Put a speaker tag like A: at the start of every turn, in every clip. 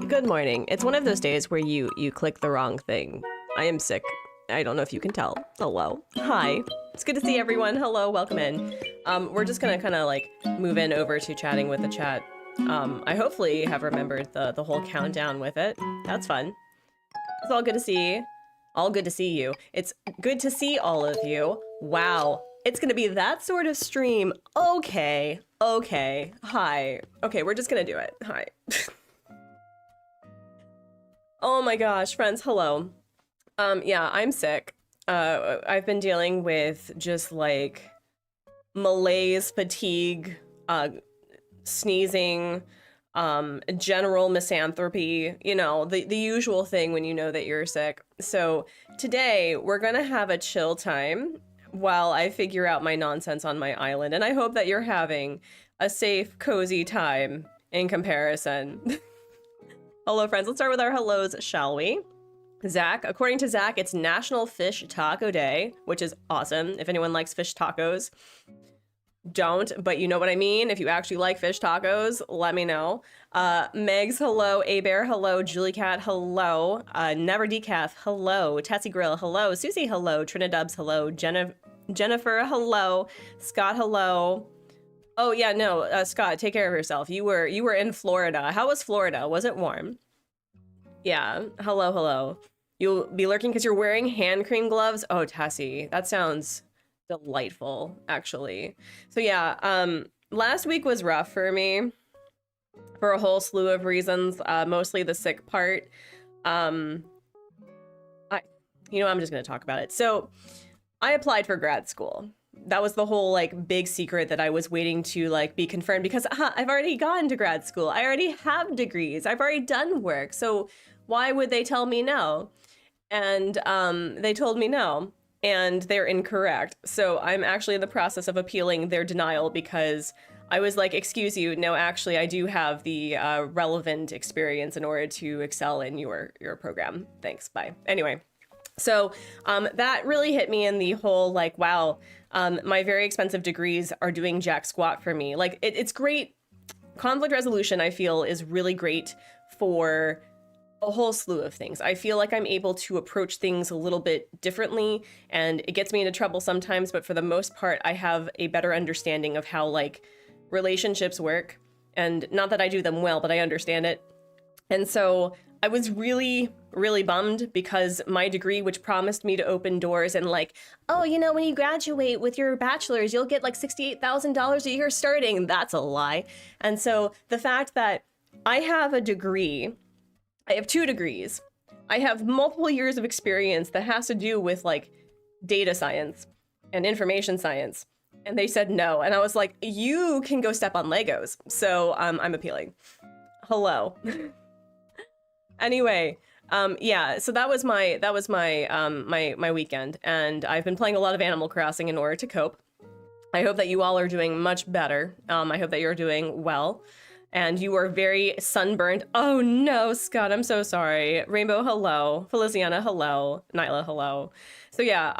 A: Good morning. It's one of those days where you click the wrong thing. I am sick. I don't know if you can tell. Hello. Hi. It's good to see everyone. Hello, welcome in. We're just gonna kind of like move in over to chatting with the chat. I hopefully have remembered the whole countdown with it. That's fun. It's all good to see. All good to see you. It's good to see all of you. Wow. It's gonna be that sort of stream. Okay. Okay. Hi. Okay, we're just gonna do it. Hi. Oh my gosh, friends, hello. Yeah, I'm sick. I've been dealing with just like malaise, fatigue, sneezing, general misanthropy, you know, the usual thing when you know that you're sick. So today we're gonna have a chill time while I figure out my nonsense on my island, and I hope that you're having a safe, cozy time in comparison. Hello, friends. Let's start with our hellos, shall we? Zach, according to Zach, it's National Fish Taco Day, which is awesome if anyone likes fish tacos. don't, but you know what I mean. If you actually like fish tacos, let me know. Megs, hello. A Bear, hello. Julie Cat, hello. Never Decaf, hello. Tessie Grill, hello. Susie, hello. Trinidubs, hello. Jennifer, hello. Scott, hello. Oh yeah, no, Scott, take care of yourself. You were in Florida. How was Florida? Was it warm? Yeah. Hello, hello. You'll be lurking because you're wearing hand cream gloves. Oh, Tessie, that sounds delightful, actually. So yeah, last week was rough for me for a whole slew of reasons, mostly the sick part. I'm just gonna talk about it. So I applied for grad school. That was the whole like big secret that I was waiting to like be confirmed because I've already gone to grad school. I already have degrees. I've already done work. So why would they tell me no? And they told me no, and they're incorrect. So I'm actually in the process of appealing their denial because I was like, excuse you, no, actually, I do have the relevant experience in order to excel in your program. Thanks, bye. Anyway, so that really hit me in the whole like, wow, my very expensive degrees are doing jack squat for me. Like it's great. Conflict resolution, I feel, is really great for a whole slew of things. I feel like I'm able to approach things a little bit differently, and it gets me into trouble sometimes, but for the most part, I have a better understanding of how like relationships work. And not that I do them well, but I understand it. And so I was really, really bummed because my degree, which promised me to open doors and like, oh, you know, when you graduate with your bachelor's, you'll get like $68,000 a year starting. That's a lie. And so the fact that I have a degree, I have 2 degrees, I have multiple years of experience that has to do with like data science and information science. And they said no. And I was like, you can go step on Legos. So I'm appealing. Hello. Anyway, yeah, so that was my my weekend, and I've been playing a lot of Animal Crossing in order to cope. I hope that you all are doing much better. I hope that you're doing well, and you are very sunburned. Oh no, Scott, I'm so sorry. Rainbow, hello. Feliciana, hello. Nyla, hello. So yeah,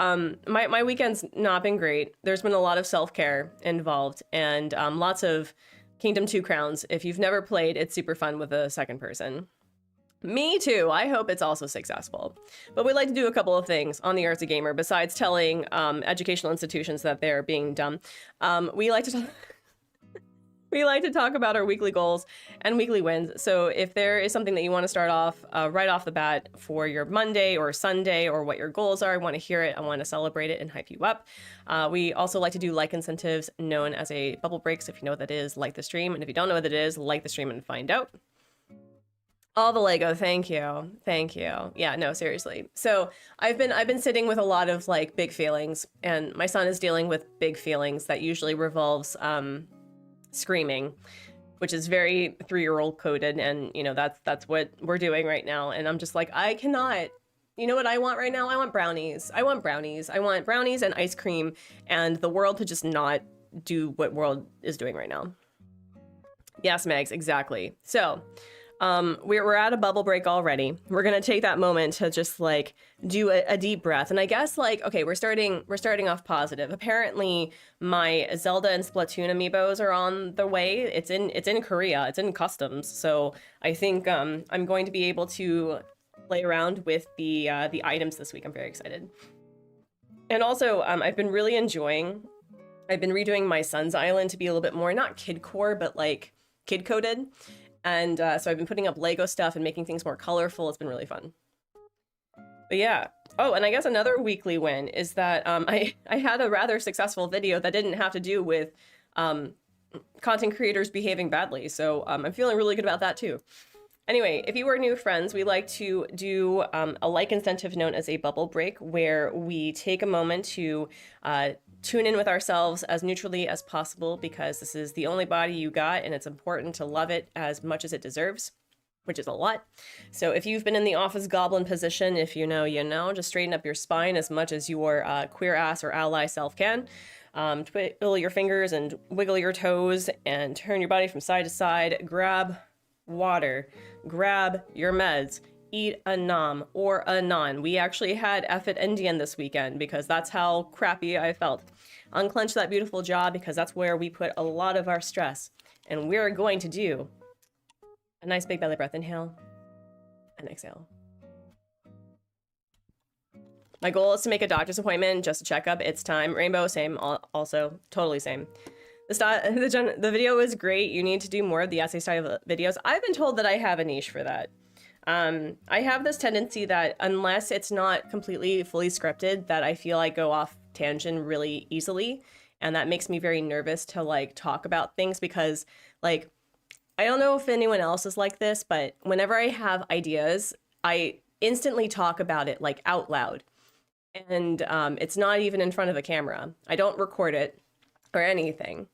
A: my weekend's not been great. There's been a lot of self-care involved, and lots of Kingdom 2 Crowns. If you've never played, it's super fun with a second person. Me too. I hope it's also successful. But we like to do a couple of things on the Artsy Gamer besides telling educational institutions that they're being dumb. We like to talk about our weekly goals and weekly wins. So if there is something that you want to start off right off the bat for your Monday or Sunday or what your goals are, I want to hear it. I want to celebrate it and hype you up. We also like to do like incentives known as a bubble break. So if you know what that is, like the stream. And if you don't know what it is, like the stream and find out. All the Lego, thank you. Thank you. Yeah, no, seriously. So I've been sitting with a lot of like big feelings, and my son is dealing with big feelings that usually revolves screaming, which is very 3-year-old coded, and you know that's what we're doing right now. And I'm just like, I cannot. You know what I want right now? I want brownies. I want brownies. I want brownies and ice cream, and the world to just not do what world is doing right now. Yes, Megs, exactly. So we're at a bubble break already. We're gonna take that moment to just like do a deep breath. And I guess like, okay, we're starting off positive. Apparently my Zelda and Splatoon amiibos are on the way. It's in Korea. It's in customs. So I think I'm going to be able to play around with the items this week. I'm very excited. And also I've been redoing my son's island to be a little bit more not kid-core, but like kid-coded. And so I've been putting up Lego stuff and making things more colorful. It's been really fun. But yeah. Oh, and I guess another weekly win is that I had a rather successful video that didn't have to do with content creators behaving badly. So I'm feeling really good about that too. Anyway, if you are new friends, we like to do a like incentive known as a bubble break, where we take a moment to tune in with ourselves as neutrally as possible, because this is the only body you got, and it's important to love it as much as it deserves, which is a lot. So if you've been in the office goblin position, if you know, you know, just straighten up your spine as much as your queer ass or ally self can. Twiddle your fingers and wiggle your toes and turn your body from side to side. Grab water, grab your meds, eat a nom or a non. We actually had F it Indian this weekend because that's how crappy I felt. Unclench that beautiful jaw because that's where we put a lot of our stress. And we're going to do a nice big belly breath. Inhale and exhale. My goal is to make a doctor's appointment, just a checkup. It's time. Rainbow, same. Also, totally same. The video is great. You need to do more of the essay style videos. I've been told that I have a niche for that. I have this tendency that unless it's not completely fully scripted, that I feel I go off tangent really easily. And that makes me very nervous to like talk about things because like, I don't know if anyone else is like this, but whenever I have ideas, I instantly talk about it like out loud. And it's not even in front of a camera. I don't record it or anything.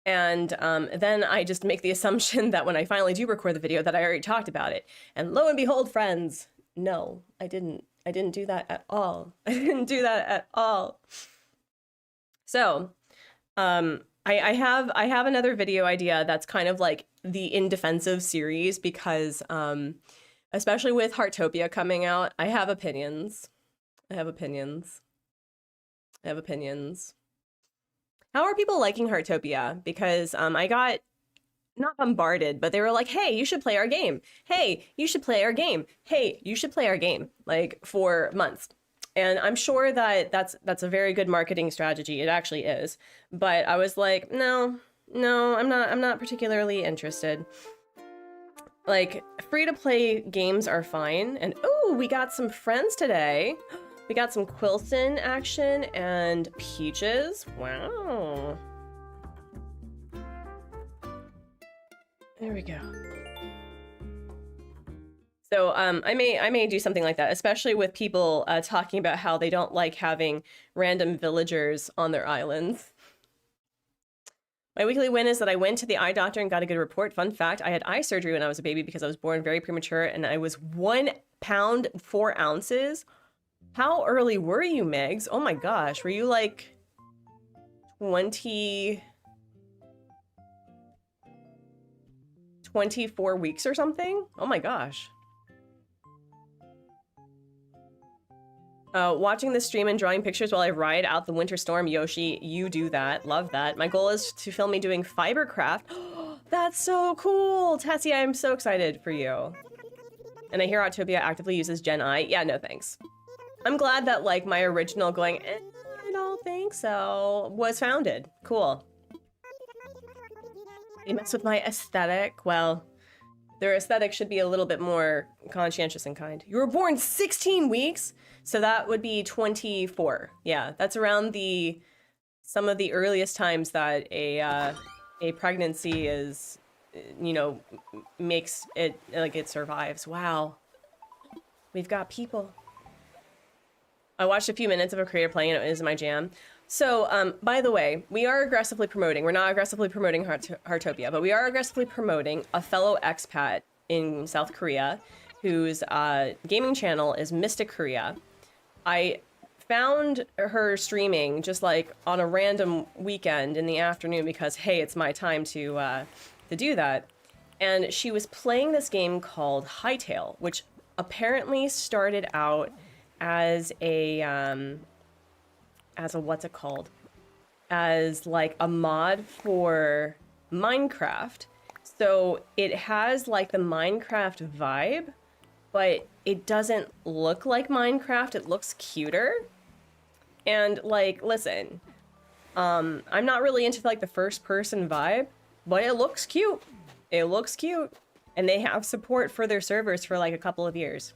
A: And then I just make the assumption that when I finally do record the video that I already talked about it. And lo and behold, friends, no, I didn't do that at all. I didn't do that at all. So I have another video idea that's kind of like the In Defensive series because especially with Heartopia coming out, I have opinions. I have opinions. How are people liking Heartopia? Because I got not bombarded, but they were like, hey, you should play our game. Hey, you should play our game. Hey, you should play our game, like for months. And I'm sure that that's a very good marketing strategy. It actually is. But I was like, no, I'm not particularly interested. Like, free-to-play games are fine. And oh, we got some friends today. We got some Quilson action and Peaches. Wow. There we go. So I may do something like that, especially with people talking about how they don't like having random villagers on their islands. My weekly win is that I went to the eye doctor and got a good report. Fun fact, I had eye surgery when I was a baby because I was born very premature and I was 1 pound 4 ounces. How early were you, Megs? Oh my gosh, were you like 24 weeks or something? Oh my gosh. Watching the stream and drawing pictures while I ride out the winter storm. Yoshi, you do that. Love that. My goal is to film me doing fibercraft. That's so cool. Tessie, I'm so excited for you. And I hear Autopia actively uses Gen I. Yeah, no thanks. I'm glad that like my original going, I don't think so, was founded. Cool. They mess with my aesthetic. Well, their aesthetic should be a little bit more conscientious and kind. You were born 16 weeks? So that would be 24. Yeah, that's around some of the earliest times that a pregnancy is, you know, makes it, like it survives. Wow. We've got people. I watched a few minutes of a creator playing and it is my jam. So, by the way, we are aggressively promoting, we're not aggressively promoting Heartopia, but we are aggressively promoting a fellow expat in South Korea whose gaming channel is Mystic Korea. I found her streaming just like on a random weekend in the afternoon because, hey, it's my time to do that. And she was playing this game called Hightail, which apparently started out as a what's it called? As like a mod for Minecraft. So it has like the Minecraft vibe, but it doesn't look like Minecraft. It looks cuter. And like, listen, I'm not really into like the first person vibe, but it looks cute. It looks cute. And they have support for their servers for like a couple of years.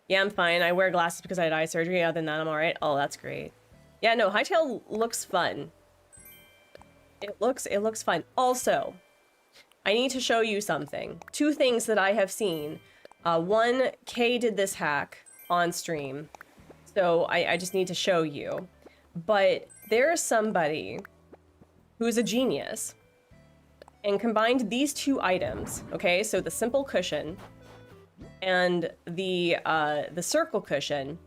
A: Yeah, I'm fine. I wear glasses because I had eye surgery. Other than that, I'm all right. Oh, that's great. Yeah, no, Hightail looks fun. It looks fun. Also, I need to show you something. 2 things that I have seen. One, Kay did this hack on stream. So I just need to show you. But there's somebody who's a genius and combined these 2 items. Okay, so the simple cushion and the circle cushion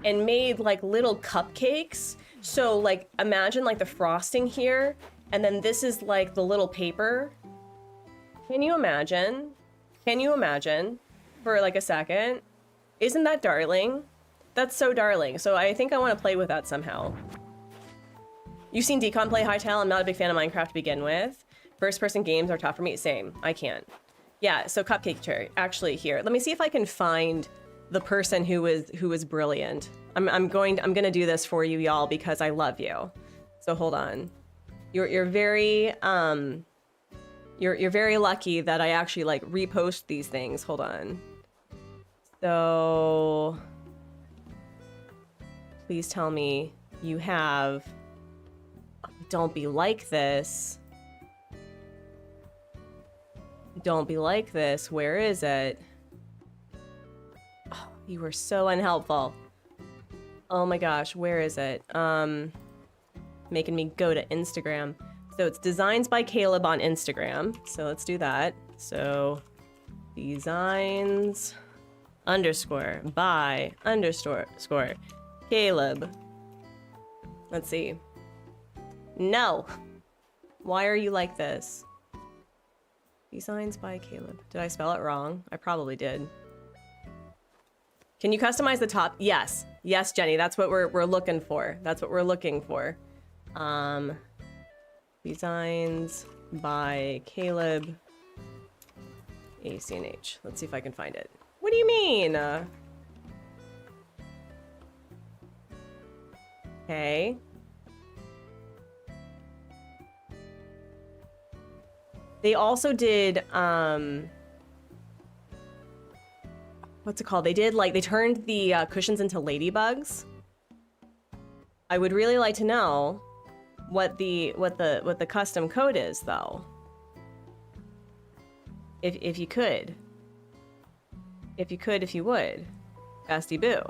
A: and made like little cupcakes. So like imagine like the frosting here and then this is like the little paper. Can you imagine? Can you imagine? for like a second. Isn't that darling? That's so darling. So I think I want to play with that somehow. You've seen Decon play Hytale. I'm not a big fan of Minecraft to begin with. First person games are tough for me. Same. I can't. Yeah, so Cupcake Cherry. Actually, here. Let me see if I can find the person who was brilliant. I'm gonna do this for you, y'all, because I love you. So hold on. You're very you're very lucky that I actually like repost these things. Hold on. So please tell me you have. Don't be like this. Don't be like this. Where is it? Oh, you were so unhelpful. Oh my gosh, where is it? Making me go to Instagram. So it's Designs by Caleb on Instagram. So let's do that. So designs underscore by underscore Caleb. Let's see. No. Why are you like this? Designs by Caleb. Did I spell it wrong? I probably did. Can you customize the top? Yes. Yes, Jenny. That's what we're looking for. That's what we're looking for. Designs by Caleb. ACNH. Let's see if I can find it. What do you mean? Okay. They also did, what's it called? They did, like, they turned the cushions into ladybugs. I would really like to know what the custom code is, though. If you could. If you would. Basti Boo.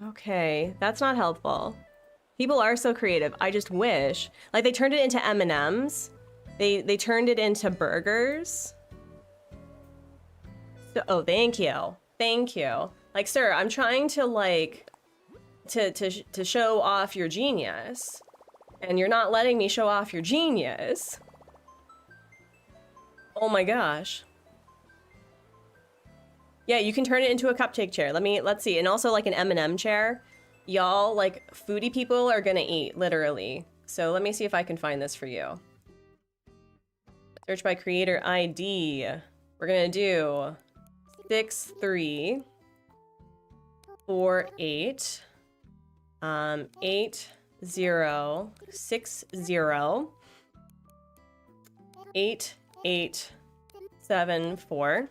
A: Okay, that's not helpful. People are so creative. I just wish, like, they turned it into M&Ms. They turned it into burgers. So, oh, thank you. Thank you. Like, sir, I'm trying to, like, to show off your genius, and you're not letting me show off your genius. Oh my gosh. Yeah, you can turn it into a cupcake chair. Let's see. And also like an M&M chair. Y'all, like, foodie people are gonna eat, literally. So let me see if I can find this for you. Search by creator ID. We're gonna do 6348 8060 8874.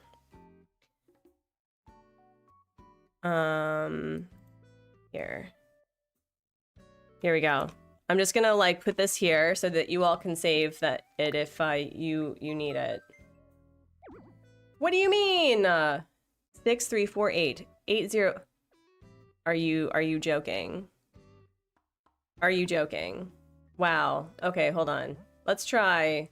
A: Here we go. I'm just gonna like put this here so that you all can save it if you need it. What do you mean? 6348 80. Are you joking? Are you joking? Wow. Okay, hold on. Let's try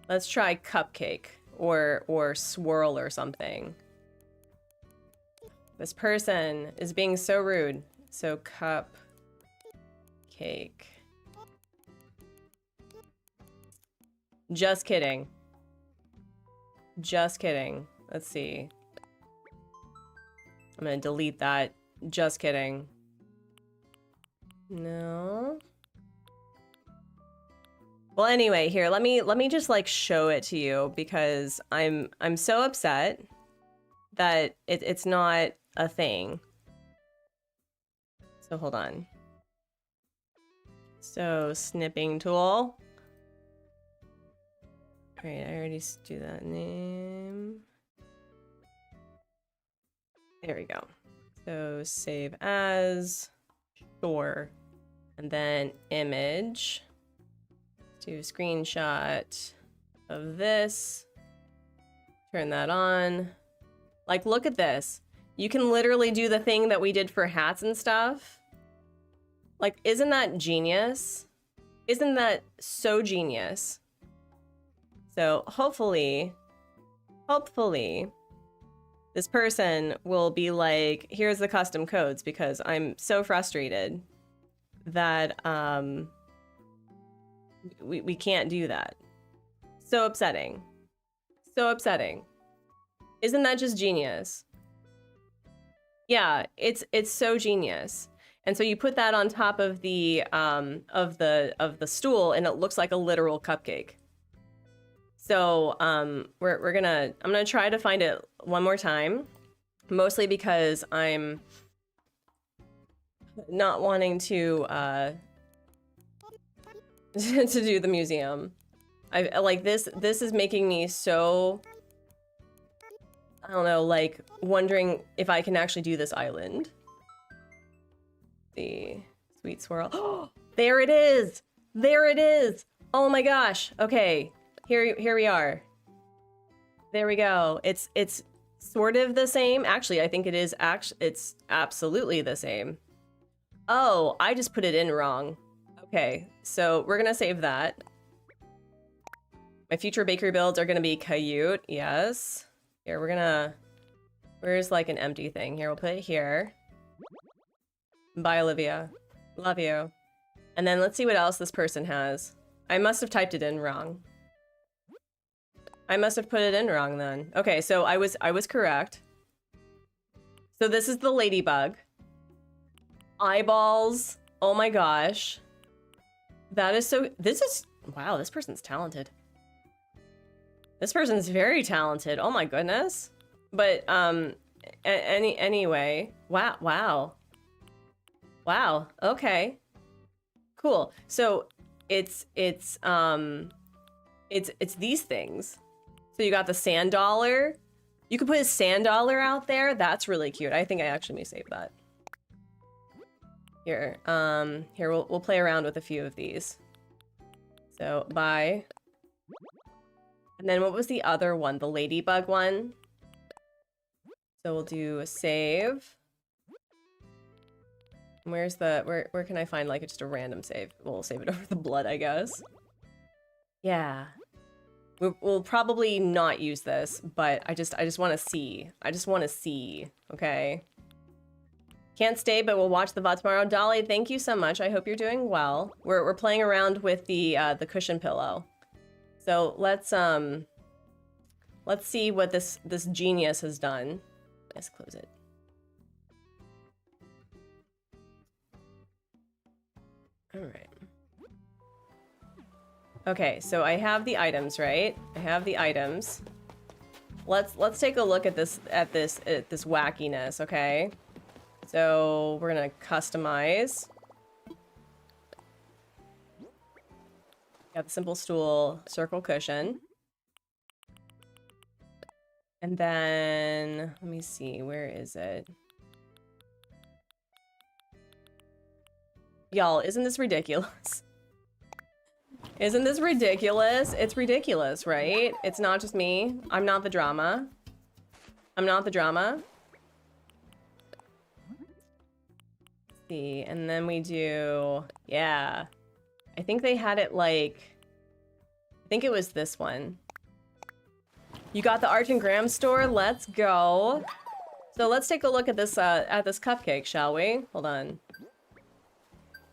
A: cupcake or swirl or something. This person is being so rude. So cupcake. Just kidding. Just kidding. Let's see. I'm gonna delete that. Just kidding. No. Well, anyway, here, let me just like show it to you because I'm so upset that it's not a thing. So hold on. So snipping tool. All right, I already do that name. There we go. So save as, sure, and then image. Do a screenshot of this. Turn that on. Like, look at this. You can literally do the thing that we did for hats and stuff. Like, isn't that genius? Isn't that so genius? So hopefully, this person will be like, here's the custom codes, because I'm so frustrated that We can't do that. So upsetting. So upsetting. Isn't that just genius? Yeah, it's so genius. And so you put that on top of the stool and it looks like a literal cupcake. So I'm gonna try to find it one more time, mostly because I'm not wanting to to do the museum. I like this is making me so, I don't know, like wondering if I can actually do this island. The sweet swirl. Oh, there it is. There it is. Oh my gosh. Okay. Here we are. There we go. It's sort of the same. Actually, I think it is it's absolutely the same. Oh, I just put it in wrong. Okay. So, we're going to save that. My future bakery builds are going to be cute. Yes. Here, we're going to, where's like an empty thing? Here, we'll put it here. Bye, Olivia. Love you. And then let's see what else this person has. I must have typed it in wrong. I must have put it in wrong then. Okay, so I was correct. So this is the ladybug. Eyeballs. Oh my gosh. That is so, wow, this person's talented. This person's very talented. Oh my goodness. But anyway, wow. Okay. Cool. So it's these things. So you got the sand dollar. You could put a sand dollar out there. That's really cute. I think I actually may save that. Here, here we'll play around with a few of these. So bye. And then what was the other one? The ladybug one. So we'll do a save. Where's the where can I find like just a random save? We'll save it over the blood, I guess. Yeah. We'll probably not use this, but I just want to see. I just want to see, okay? Can't stay, but we'll watch the VOD tomorrow. Dolly, thank you so much. I hope you're doing well. We're playing around with the cushion pillow. So let's see what this genius has done. Let's close it. All right. Okay, so I have the items, right? I have the items. Let's take a look at this wackiness, okay? So we're gonna customize. Got the simple stool, circle cushion. And then let me see, where is it? Y'all, isn't this ridiculous? Isn't this ridiculous? It's ridiculous, right? It's not just me. I'm not the drama. I'm not the drama. Let's see, and then we do, yeah. I think they had it like, I think it was this one. You got the Art and Graham store? Let's go. So let's take a look at this cupcake, shall we? Hold on.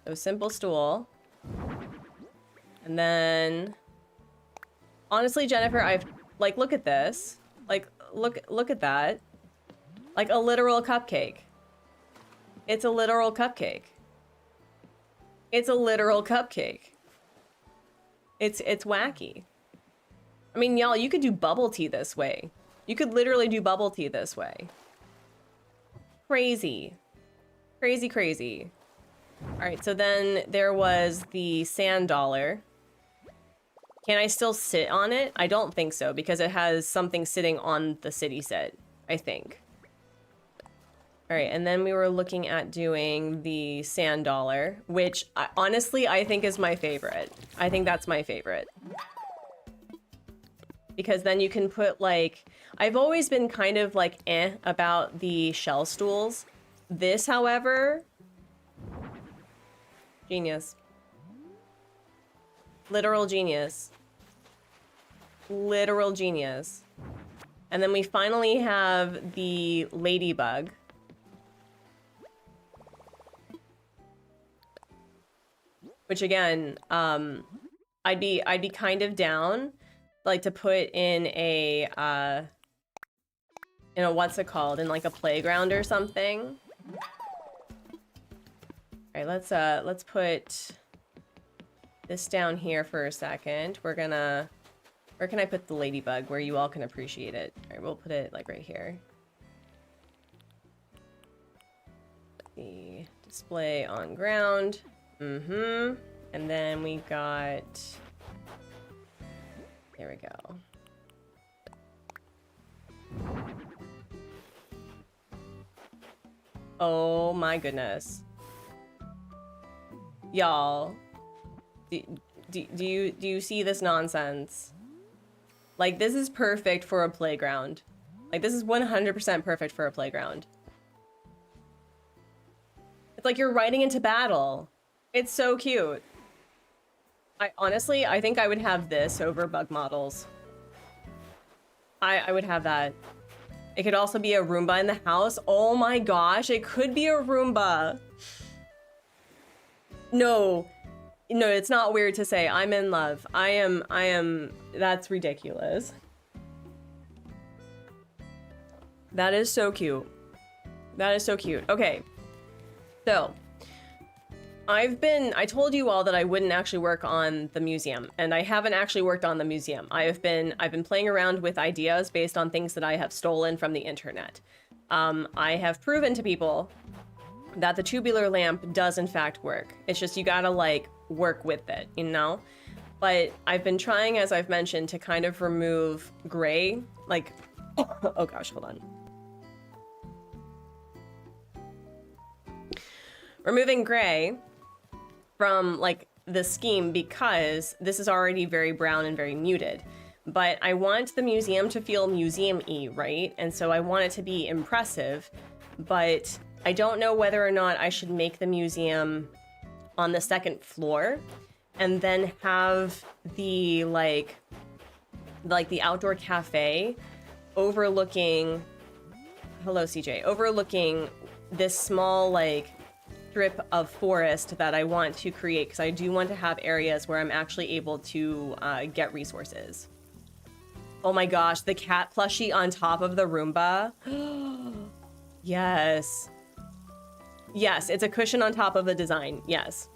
A: So simple stool. And then, honestly, Jennifer, I've, like, look at this. Like, look at that. Like a literal cupcake. It's a literal cupcake. It's a literal cupcake. It's wacky. I mean, y'all, you could do bubble tea this way. You could literally do bubble tea this way. Crazy. Crazy, crazy. All right, so then there was the sand dollar. Can I still sit on it? I don't think so, because it has something sitting on the city set, I think. All right, and then we were looking at doing the sand dollar, which honestly, I think is my favorite. I think that's my favorite. Because then you can put like, I've always been kind of like about the shell stools. This, however, genius. Literal genius. Literal genius. And then we finally have the ladybug. Which again, I'd be kind of down, like, to put in a what's it called, in like a playground or something. All right, let's put this down here for a second. We're gonna, where can I put the ladybug where you all can appreciate it? All right, we'll put it like right here. The display on ground. Mm-hmm. And then we got, there we go. Oh my goodness. Y'all, do you see this nonsense? Like, this is perfect for a playground. Like, this is 100% perfect for a playground. It's like you're riding into battle. It's so cute. I think I would have this over bug models. I would have that. It could also be a Roomba in the house. Oh my gosh, it could be a Roomba. No, it's not weird to say I'm in love. I am, that's ridiculous. That is so cute. That is so cute. Okay, so I told you all that I wouldn't actually work on the museum, and I haven't actually worked on the museum. I've been playing around with ideas based on things that I have stolen from the internet. I have proven to people that the tubular lamp does in fact work. It's just you gotta like work with it, you know? But I've been trying, as I've mentioned, to kind of remove gray, like, oh gosh, hold on. Removing gray from like the scheme because this is already very brown and very muted. But I want the museum to feel museum-y, right? And so I want it to be impressive, but I don't know whether or not I should make the museum on the second floor and then have the like the outdoor cafe overlooking, hello CJ, overlooking this small like strip of forest that I want to create, because I do want to have areas where I'm actually able to get resources. Oh my gosh, the cat plushie on top of the Roomba. Yes. Yes, it's a cushion on top of a design. Yes.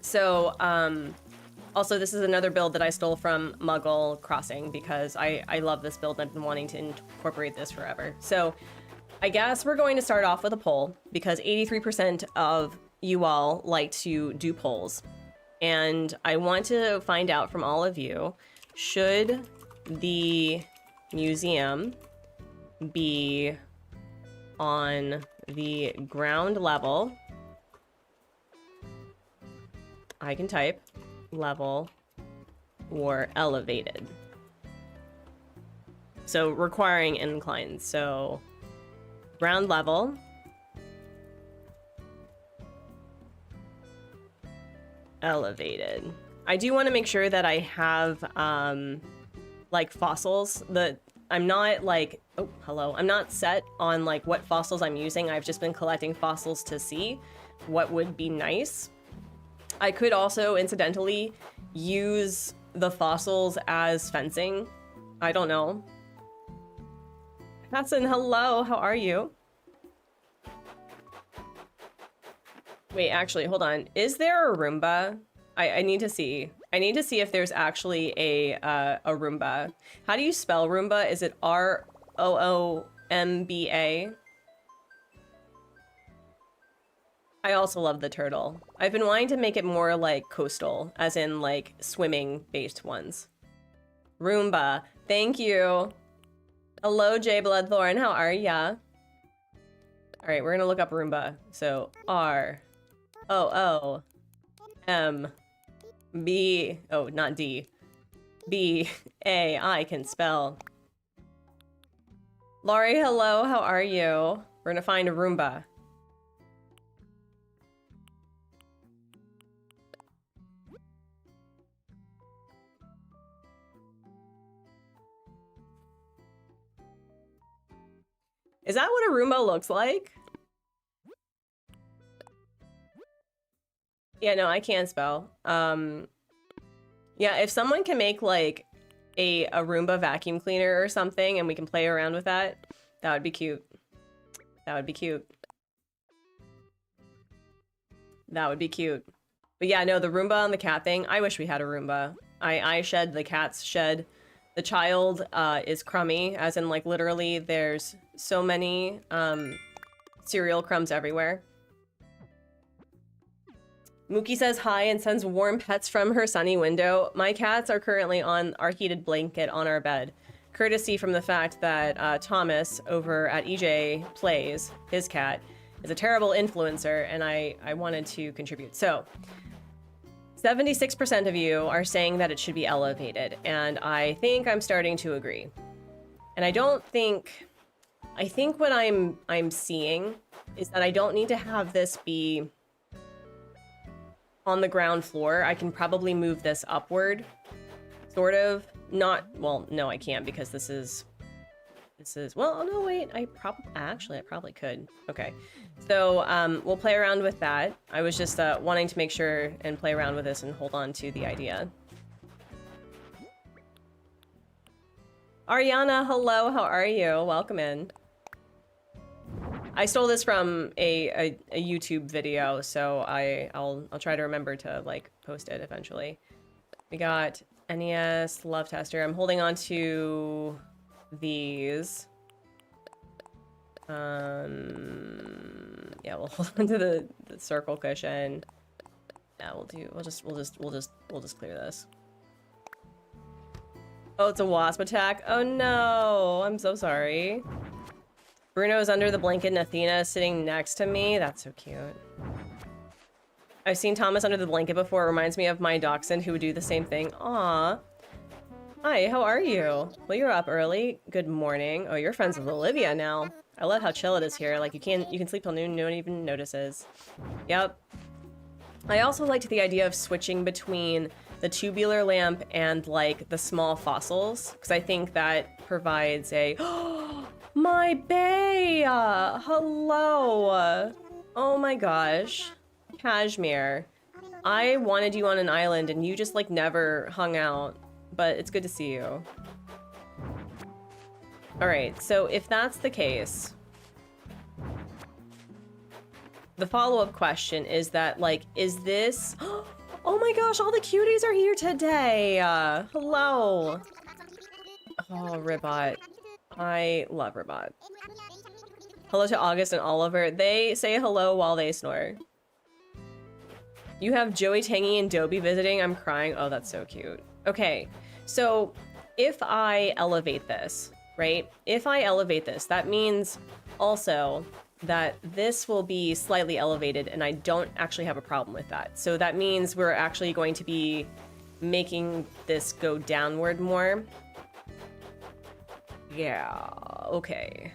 A: So, also this is another build that I stole from Muggle Crossing because I love this build and I've been wanting to incorporate this forever. So, I guess we're going to start off with a poll because 83% of you all like to do polls. And I want to find out from all of you, should the museum be on the ground level? I can type level or elevated. So requiring inclines. So ground level, elevated. I do want to make sure that I have like fossils. I'm not like, oh hello, I'm not set on like what fossils I'm using. I've just been collecting fossils to see what would be nice. I could also incidentally use the fossils as fencing. I don't know. Hudson, hello, how are you? Wait, actually, hold on. Is there a Roomba? I need to see. I need to see if there's actually a Roomba. How do you spell Roomba? Is it R-O-O-M-B-A? I also love the turtle. I've been wanting to make it more like coastal, as in like swimming-based ones. Roomba, thank you. Hello, Jay Bloodthorn, how are ya? All right, we're gonna look up Roomba. So R-O-O-M-B, oh, not D. B-A, I can spell. Laurie, hello, how are you? We're gonna find a Roomba. Is that what a Roomba looks like? Yeah, no, I can spell. Yeah, if someone can make like a Roomba vacuum cleaner or something and we can play around with that, that would be cute. That would be cute. That would be cute. But yeah, no, the Roomba and the cat thing, I wish we had a Roomba. I shed, the cats shed. The child is crummy, as in like literally there's so many cereal crumbs everywhere. Mookie says hi and sends warm pets from her sunny window. My cats are currently on our heated blanket on our bed, courtesy from the fact that Thomas over at EJ Plays, his cat, is a terrible influencer, and I wanted to contribute. So 76% of you are saying that it should be elevated, and I think I'm starting to agree. And I think what I'm seeing is that I don't need to have this be on the ground floor. I can probably move this upward, sort of. Not, well, no, I can't, because this is, well, no, wait, I probably could. Okay, so we'll play around with that. I was just wanting to make sure and play around with this and hold on to the idea. Ariana, hello, how are you? Welcome in. I stole this from a YouTube video, so I'll try to remember to like post it eventually. We got NES Love Tester. I'm holding on to these. Yeah, we'll hold on to the circle cushion. Yeah, we'll just clear this. Oh, it's a wasp attack. Oh no, I'm so sorry. Bruno's under the blanket and Athena is sitting next to me. That's so cute. I've seen Thomas under the blanket before. It reminds me of my dachshund who would do the same thing. Aw. Hi, how are you? Well, you're up early. Good morning. Oh, you're friends with Olivia now. I love how chill it is here. Like, you can sleep till noon, no one even notices. Yep. I also liked the idea of switching between the tubular lamp and, like, the small fossils, because I think that provides a... My bae! Hello! Oh my gosh. Kashmir. I wanted you on an island and you just like never hung out, but it's good to see you. Alright, so if that's the case, the follow-up question is that like, is this... Oh my gosh, all the cuties are here today! Hello! Oh, Ribot. I love Ribot. Hello to August and Oliver. They say hello while they snore. You have Joey, Tangy, and Dobie visiting. I'm crying. Oh, that's so cute. Okay, so if I elevate this, right? If I elevate this, that means also that this will be slightly elevated, and I don't actually have a problem with that. So that means we're actually going to be making this go downward more. Yeah, okay.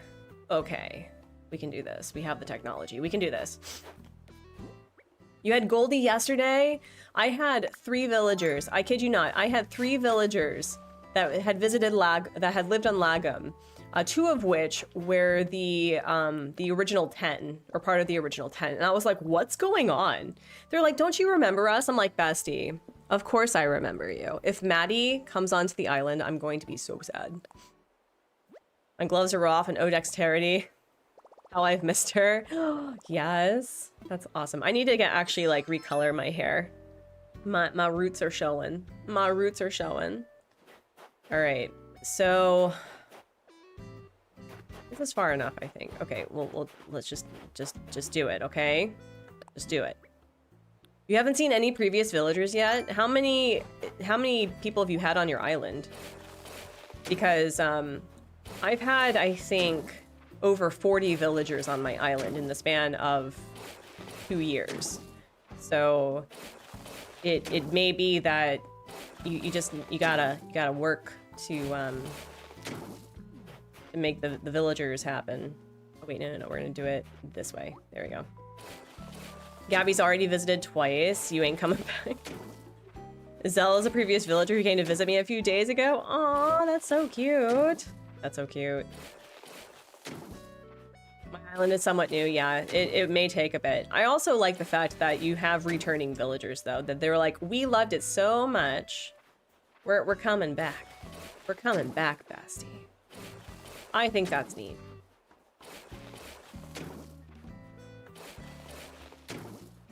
A: Okay. We can do this. We have the technology. We can do this. You had Goldie yesterday? I had 3 villagers. I kid you not. I had 3 villagers that had visited that had lived on Lagom. 2 of which were the original 10, or part of the original 10. And I was like, what's going on? They're like, don't you remember us? I'm like, bestie, of course I remember you. If Maddie comes onto the island, I'm going to be so sad. My gloves are off and oh dexterity. How I've missed her. Yes, that's awesome. I need to actually like recolor my hair. My roots are showing. My roots are showing. All right, so this is far enough, I think. Okay, let's just do it. Okay, just do it. You haven't seen any previous villagers yet? How many people have you had on your island? Because I've had, I think, over 40 villagers on my island in the span of 2 years. So it may be that you gotta work to make the villagers happen. Oh, wait, no, we're gonna do it this way. There we go. Gabby's already visited twice. You ain't coming back. Zella's a previous villager who came to visit me a few days ago. Aw, that's so cute. That's so cute. My island is somewhat new, yeah. It may take a bit. I also like the fact that you have returning villagers, though. That they were like, we loved it so much We're coming back. We're coming back, Basti. I think that's neat.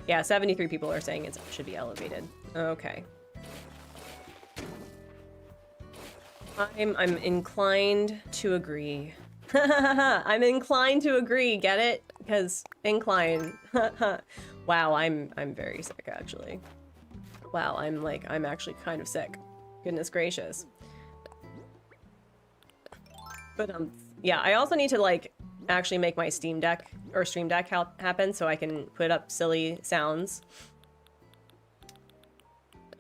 A: Yeah, 73 people are saying it should be elevated. Okay. I'm inclined to agree. I'm inclined to agree, get it? Because incline. Wow, I'm very sick actually. Wow, I'm actually kind of sick. Goodness gracious. But yeah, I also need to like actually make my Steam Deck or Stream Deck happen so I can put up silly sounds.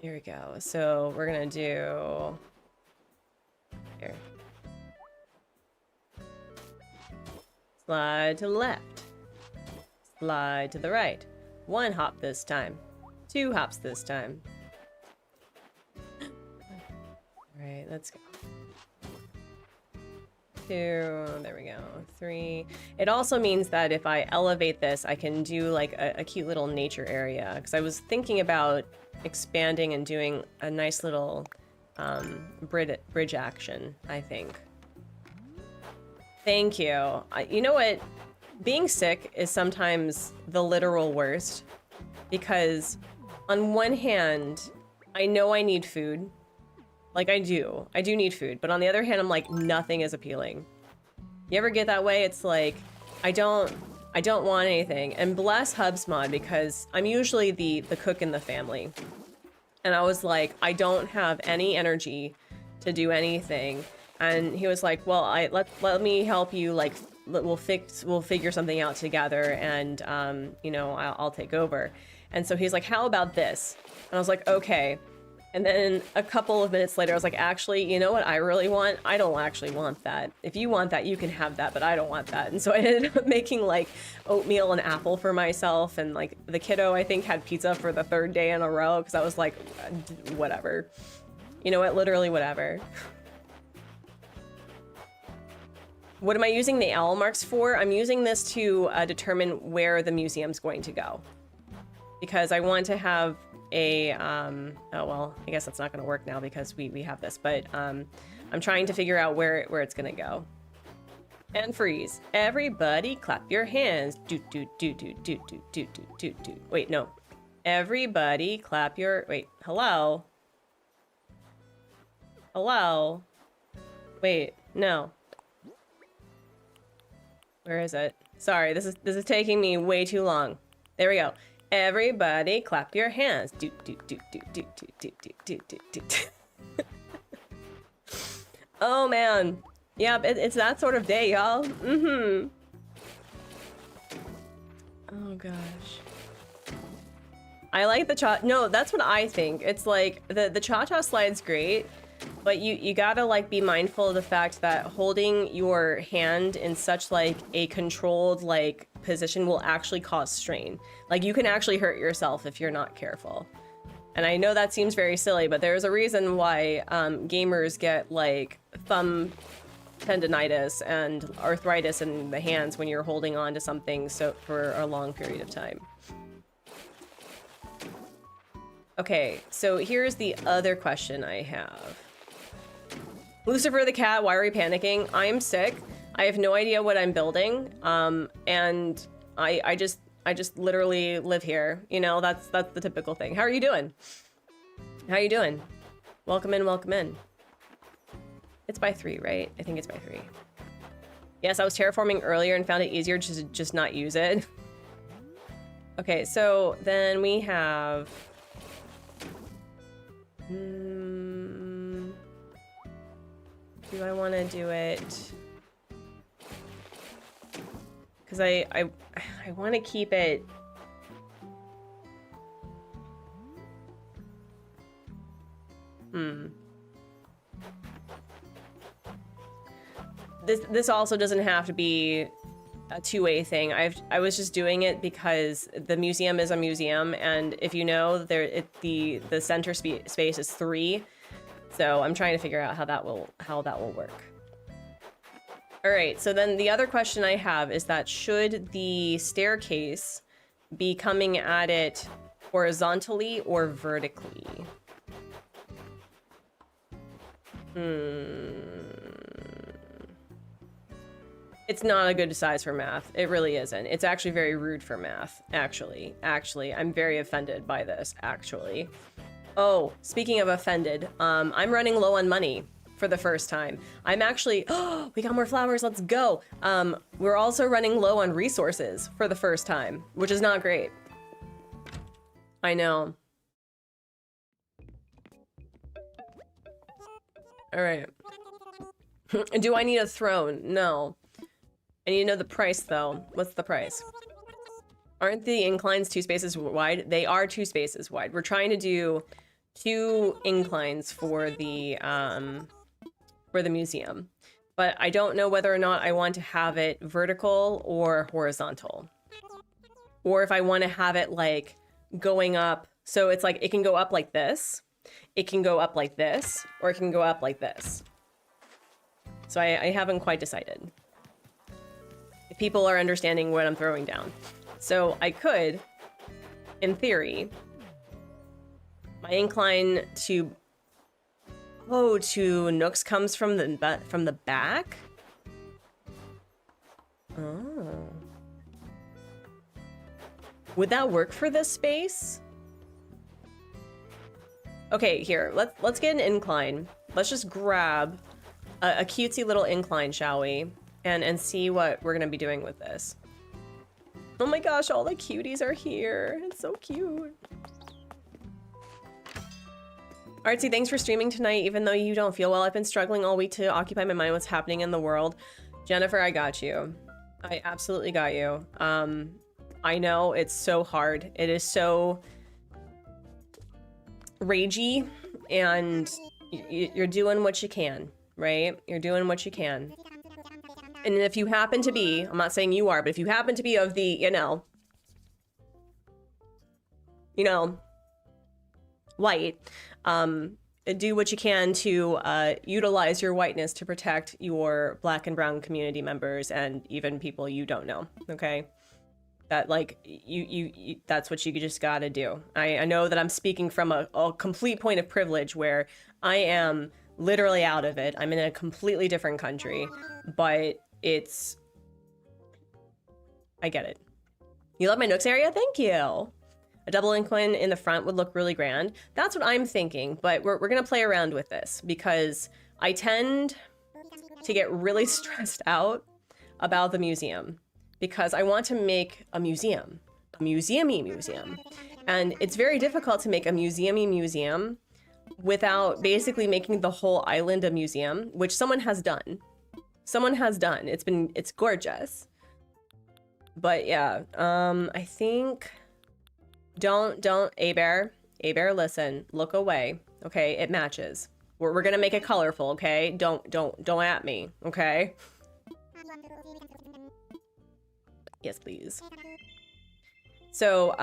A: Here we go. So we're gonna do here. Slide to the left. Slide to the right. 1 hop this time. 2 hops this time. Alright, let's go. 2, there we go. 3. It also means that if I elevate this, I can do like a cute little nature area. Because I was thinking about expanding and doing a nice little bridge action, I think. Thank you. You know what? Being sick is sometimes the literal worst. Because on one hand, I know I need food. Like, I do need food, but on the other hand, I'm like, nothing is appealing. You ever get that way? It's like, I don't want anything. And bless Hubsmod, because I'm usually the cook in the family. And I was like, I don't have any energy to do anything. And he was like, well, let me help you, like, we'll figure something out together, and, you know, I'll take over. And so he's like, how about this? And I was like, okay. And then a couple of minutes later, I was like, actually, you know what I really want? I don't actually want that. If you want that, you can have that, but I don't want that. And so I ended up making like oatmeal and apple for myself. And like the kiddo, I think, had pizza for the 3rd day in a row because I was like, whatever. You know what? Literally whatever. What am I using the owl marks for? I'm using this to determine where the museum's going to go. Because I want to have a, oh, well, I guess that's not going to work now because we have this, but I'm trying to figure out where it's going to go. And freeze. Everybody clap your hands. Do, do, do, do, do, do, do, do, do, do. Wait, no. Everybody clap your, wait, hello? Hello? Wait, no. Where is it? Sorry, this is taking me way too long. There we go. Everybody clap your hands. Do do do do do do do do do do do. Oh man. Yep, it's that sort of day, y'all. Mm-hmm. Oh gosh. I like the cha. No, that's what I think. It's like the cha-cha slide's great, but you gotta like be mindful of the fact that holding your hand in such like a controlled like position will actually cause strain. Like you can actually hurt yourself if you're not careful. And I know that seems very silly, but there's a reason why gamers get like thumb tendonitis and arthritis in the hands when you're holding on to something so for a long period of time. Okay, so here's the other question I have. Lucifer the cat, why are we panicking? I'm sick. I have no idea what I'm building. And I just literally live here. You know, that's the typical thing. How are you doing? How you doing? Welcome in, welcome in. It's by 3, right? I think it's by 3. Yes, I was terraforming earlier and found it easier to just not use it. Okay, so then we have... do I want to do it? Because I want to keep it... This also doesn't have to be a two-way thing. I was just doing it because the museum is a museum, and if you know, the center space is 3, so I'm trying to figure out how that will work. All right, so then the other question I have is that should the staircase be coming at it horizontally or vertically? It's not a good size for math. It really isn't. It's actually very rude for math, actually. Actually, I'm very offended by this, actually. Oh, speaking of offended, I'm running low on money for the first time. I'm actually, oh, we got more flowers, let's go. We're also running low on resources for the first time, which is not great. I know. All right. Do I need a throne? No. I need to know the price, though. What's the price? Aren't the inclines 2 spaces wide? They are 2 spaces wide. We're trying to do 2 inclines for the museum. But I don't know whether or not I want to have it vertical or horizontal. Or if I want to have it, like, going up. So it's like, it can go up like this. It can go up like this. Or it can go up like this. So I haven't quite decided. If people are understanding what I'm throwing down. So I could, in theory, my incline to Nooks comes from the back. Oh. Would that work for this space? Okay, here, let's get an incline. Let's just grab a cutesy little incline, shall we? And see what we're gonna be doing with this. Oh my gosh, all the cuties are here. It's so cute. Artsy, thanks for streaming tonight, even though you don't feel well. I've been struggling all week to occupy my mind what's happening in the world. Jennifer, I got you. I absolutely got you. I know it's so hard. It is so ragey, and you're doing what you can, right? You're doing what you can. And if you happen to be, I'm not saying you are, but if you happen to be of the, you know, white, do what you can to utilize your whiteness to protect your Black and brown community members and even people you don't know, okay? That, like, you that's what you just gotta do. I know that I'm speaking from a complete point of privilege where I am literally out of it. I'm in a completely different country, but I get it. You love my Nooks area? Thank you. A double incline in the front would look really grand. That's what I'm thinking, but we're gonna play around with this because I tend to get really stressed out about the museum because I want to make a museum, a museum-y museum. And it's very difficult to make a museum-y museum without basically making the whole island a museum, which someone has done. Someone has done. It's gorgeous. But yeah, I think don't A-Bear, listen, look away. Okay, it matches. We're gonna make it colorful, okay? Don't at me, okay? Yes, please. So,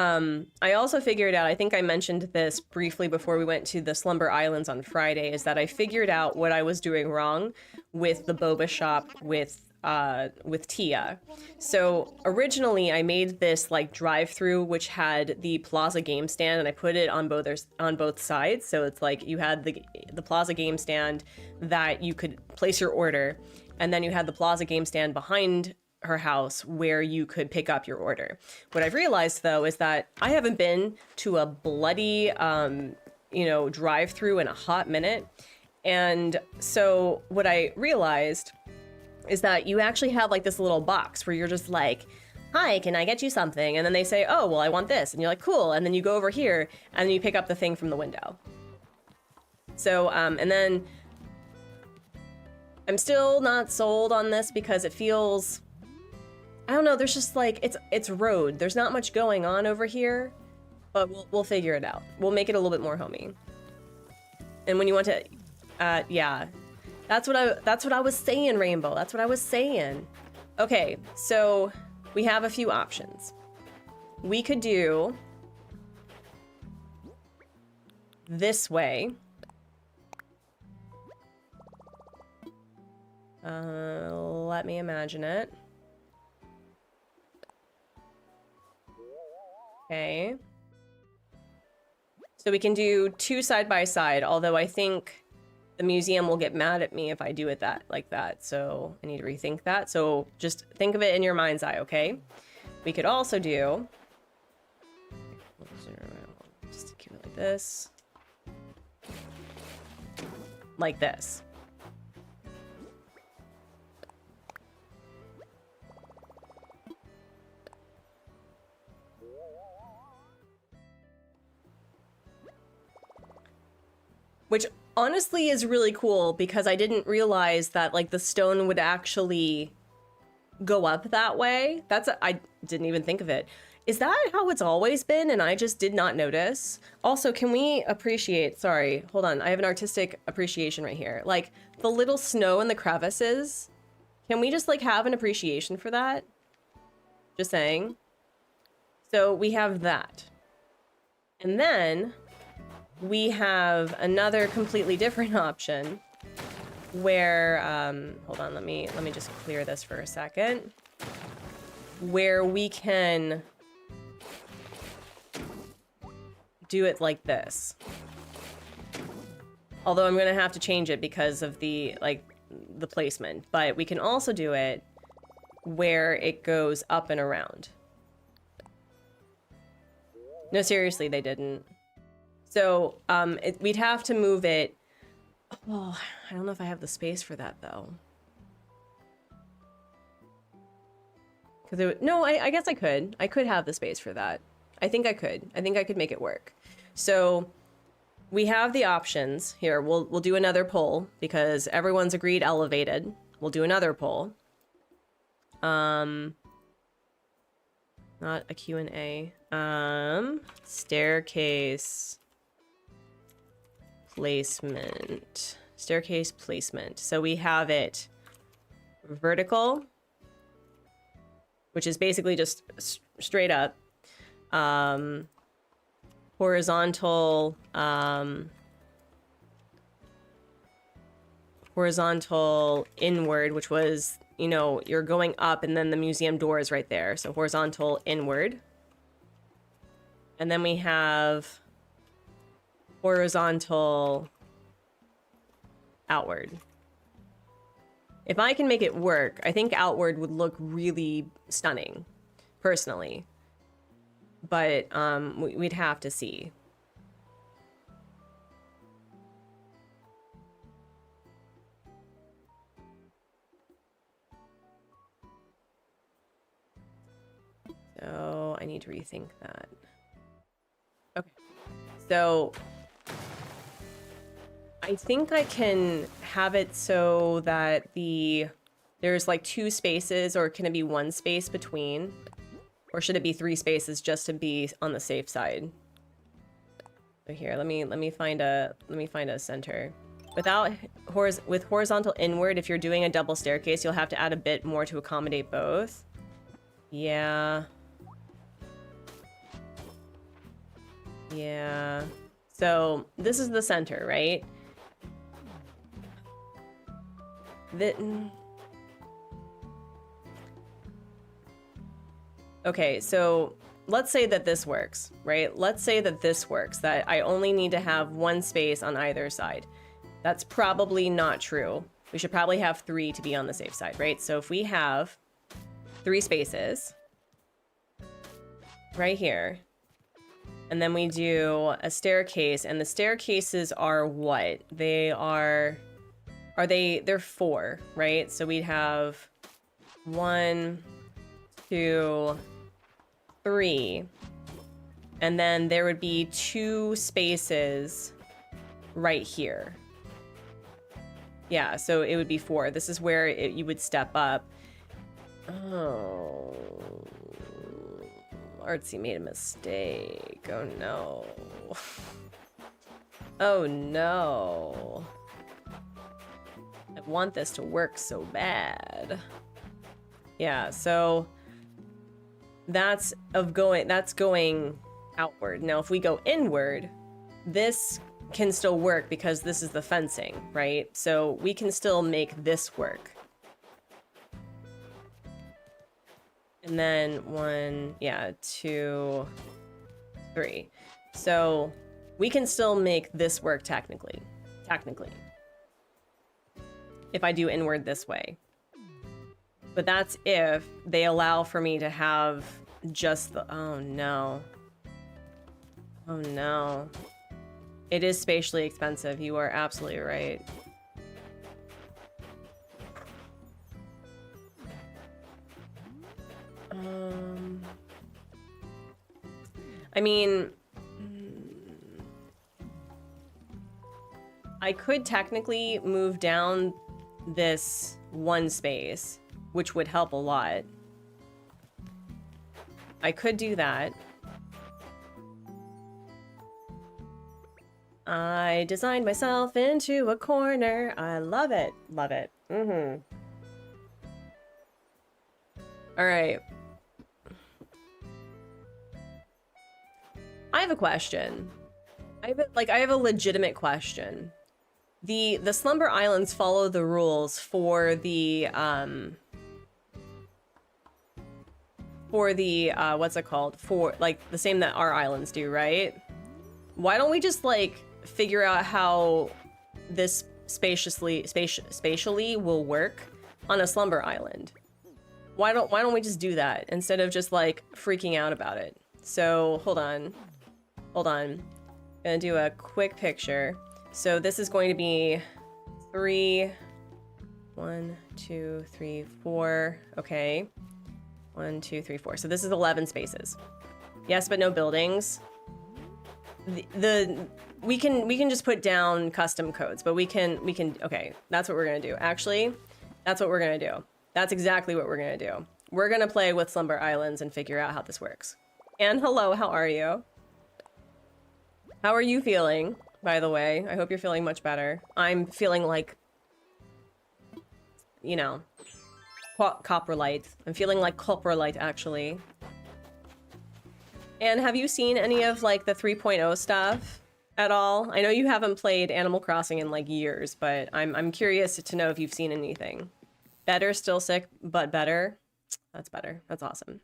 A: I also figured out, I think I mentioned this briefly before we went to the Slumber Islands on Friday, is that I figured out what I was doing wrong with the boba shop with Tia. So originally I made this like drive-through which had the Plaza game stand, and I put it on both sides. So it's like you had the Plaza game stand that you could place your order, and then you had the Plaza game stand behind her house where you could pick up your order. What I've realized though is that I haven't been to a bloody drive-through in a hot minute. And so what I realized is that you actually have like this little box where you're just like, hi, can I get you something? And then they say, oh, well, I want this. And you're like, cool. And then you go over here and then you pick up the thing from the window. So, and then I'm still not sold on this because it feels, I don't know, there's just like, it's road. There's not much going on over here, but we'll figure it out. We'll make it a little bit more homey. And when you want to, yeah, that's what I was saying, Rainbow. That's what I was saying. Okay, so we have a few options. We could do this way. Let me imagine it. Okay. So we can do two side by side, although I think the museum will get mad at me if I do it like that. So I need to rethink that. So just think of it in your mind's eye, okay? We could also do, just keep it like this. Like this. Which honestly is really cool because I didn't realize that like the stone would actually go up that way. I didn't even think of it. Is that how it's always been and I just did not notice? Also, can we appreciate, sorry, hold on. I have an artistic appreciation right here. Like the little snow in the crevices. Can we just like have an appreciation for that? Just saying. So we have that. And then we have another completely different option where, hold on, let me just clear this for a second. Where we can do it like this. Although I'm gonna have to change it because of the, like, the placement. But we can also do it where it goes up and around. No, seriously, they didn't. So, we'd have to move it. Oh, I don't know if I have the space for that, though. Because no, I guess I could. I could have the space for that. I think I could. I think I could make it work. So, we have the options here. We'll do another poll because everyone's agreed elevated. We'll do another poll. Not a Q&A. Staircase placement. Staircase placement. So we have it vertical, which is basically just straight up. Horizontal, horizontal inward, which was, you know, you're going up and then the museum door is right there. So horizontal inward. And then we have horizontal outward. If I can make it work, I think outward would look really stunning, personally. But we'd have to see. So I need to rethink that. Okay. So I think I can have it so that there's like 2 spaces, or can it be 1 space between? Or should it be 3 spaces just to be on the safe side? So here, let me find a center. With horizontal inward, if you're doing a double staircase, you'll have to add a bit more to accommodate both. Yeah. Yeah. So this is the center, right? Okay, so let's say that this works, right? Let's say that this works, that I only need to have 1 space on either side. That's probably not true. We should probably have 3 to be on the safe side, right? So if we have 3 spaces right here, and then we do a staircase, and the staircases are what? They're 4, right? So we'd have 1, 2, 3, and then there would be 2 spaces right here. Yeah, so it would be 4. This is where you would step up. Oh, Artsy made a mistake. Oh no. Oh no. I want this to work so bad. Yeah, so that's going outward. Now, if we go inward, this can still work because this is the fencing, right? So we can still make this work. And then 1, yeah, 2, 3. So we can still make this work technically. if I do inward this way. But that's if they allow for me to have just the... Oh, no. Oh, no. It is spatially expensive. You are absolutely right. I mean... I could technically move down this one space, which would help a lot. I could do that. I designed myself into a corner. I love it. Love it. Mm-hmm. All right. I have a question. I have a legitimate question. The Slumber Islands follow the rules for the what's it called? For like the same that our islands do, right? Why don't we just like figure out how this spatially will work on a Slumber Island? Why don't we just do that instead of just like freaking out about it? So hold on. Gonna do a quick picture. So this is going to be 3, 1, 2, 3, 4. Okay. 1, 2, 3, 4. So this is 11 spaces. Yes, but no buildings. We can just put down custom codes, but we can okay, that's what we're gonna do. Actually, that's what we're gonna do. That's exactly what we're gonna do. We're gonna play with Slumber Islands and figure out how this works. And hello, how are you? How are you feeling, by the way? I hope you're feeling much better. I'm feeling like, you know, coprolite. I'm feeling like coprolite, actually. And have you seen any of, like, the 3.0 stuff at all? I know you haven't played Animal Crossing in, like, years, but I'm curious to know if you've seen anything. Better, still sick, but better. That's better. That's awesome.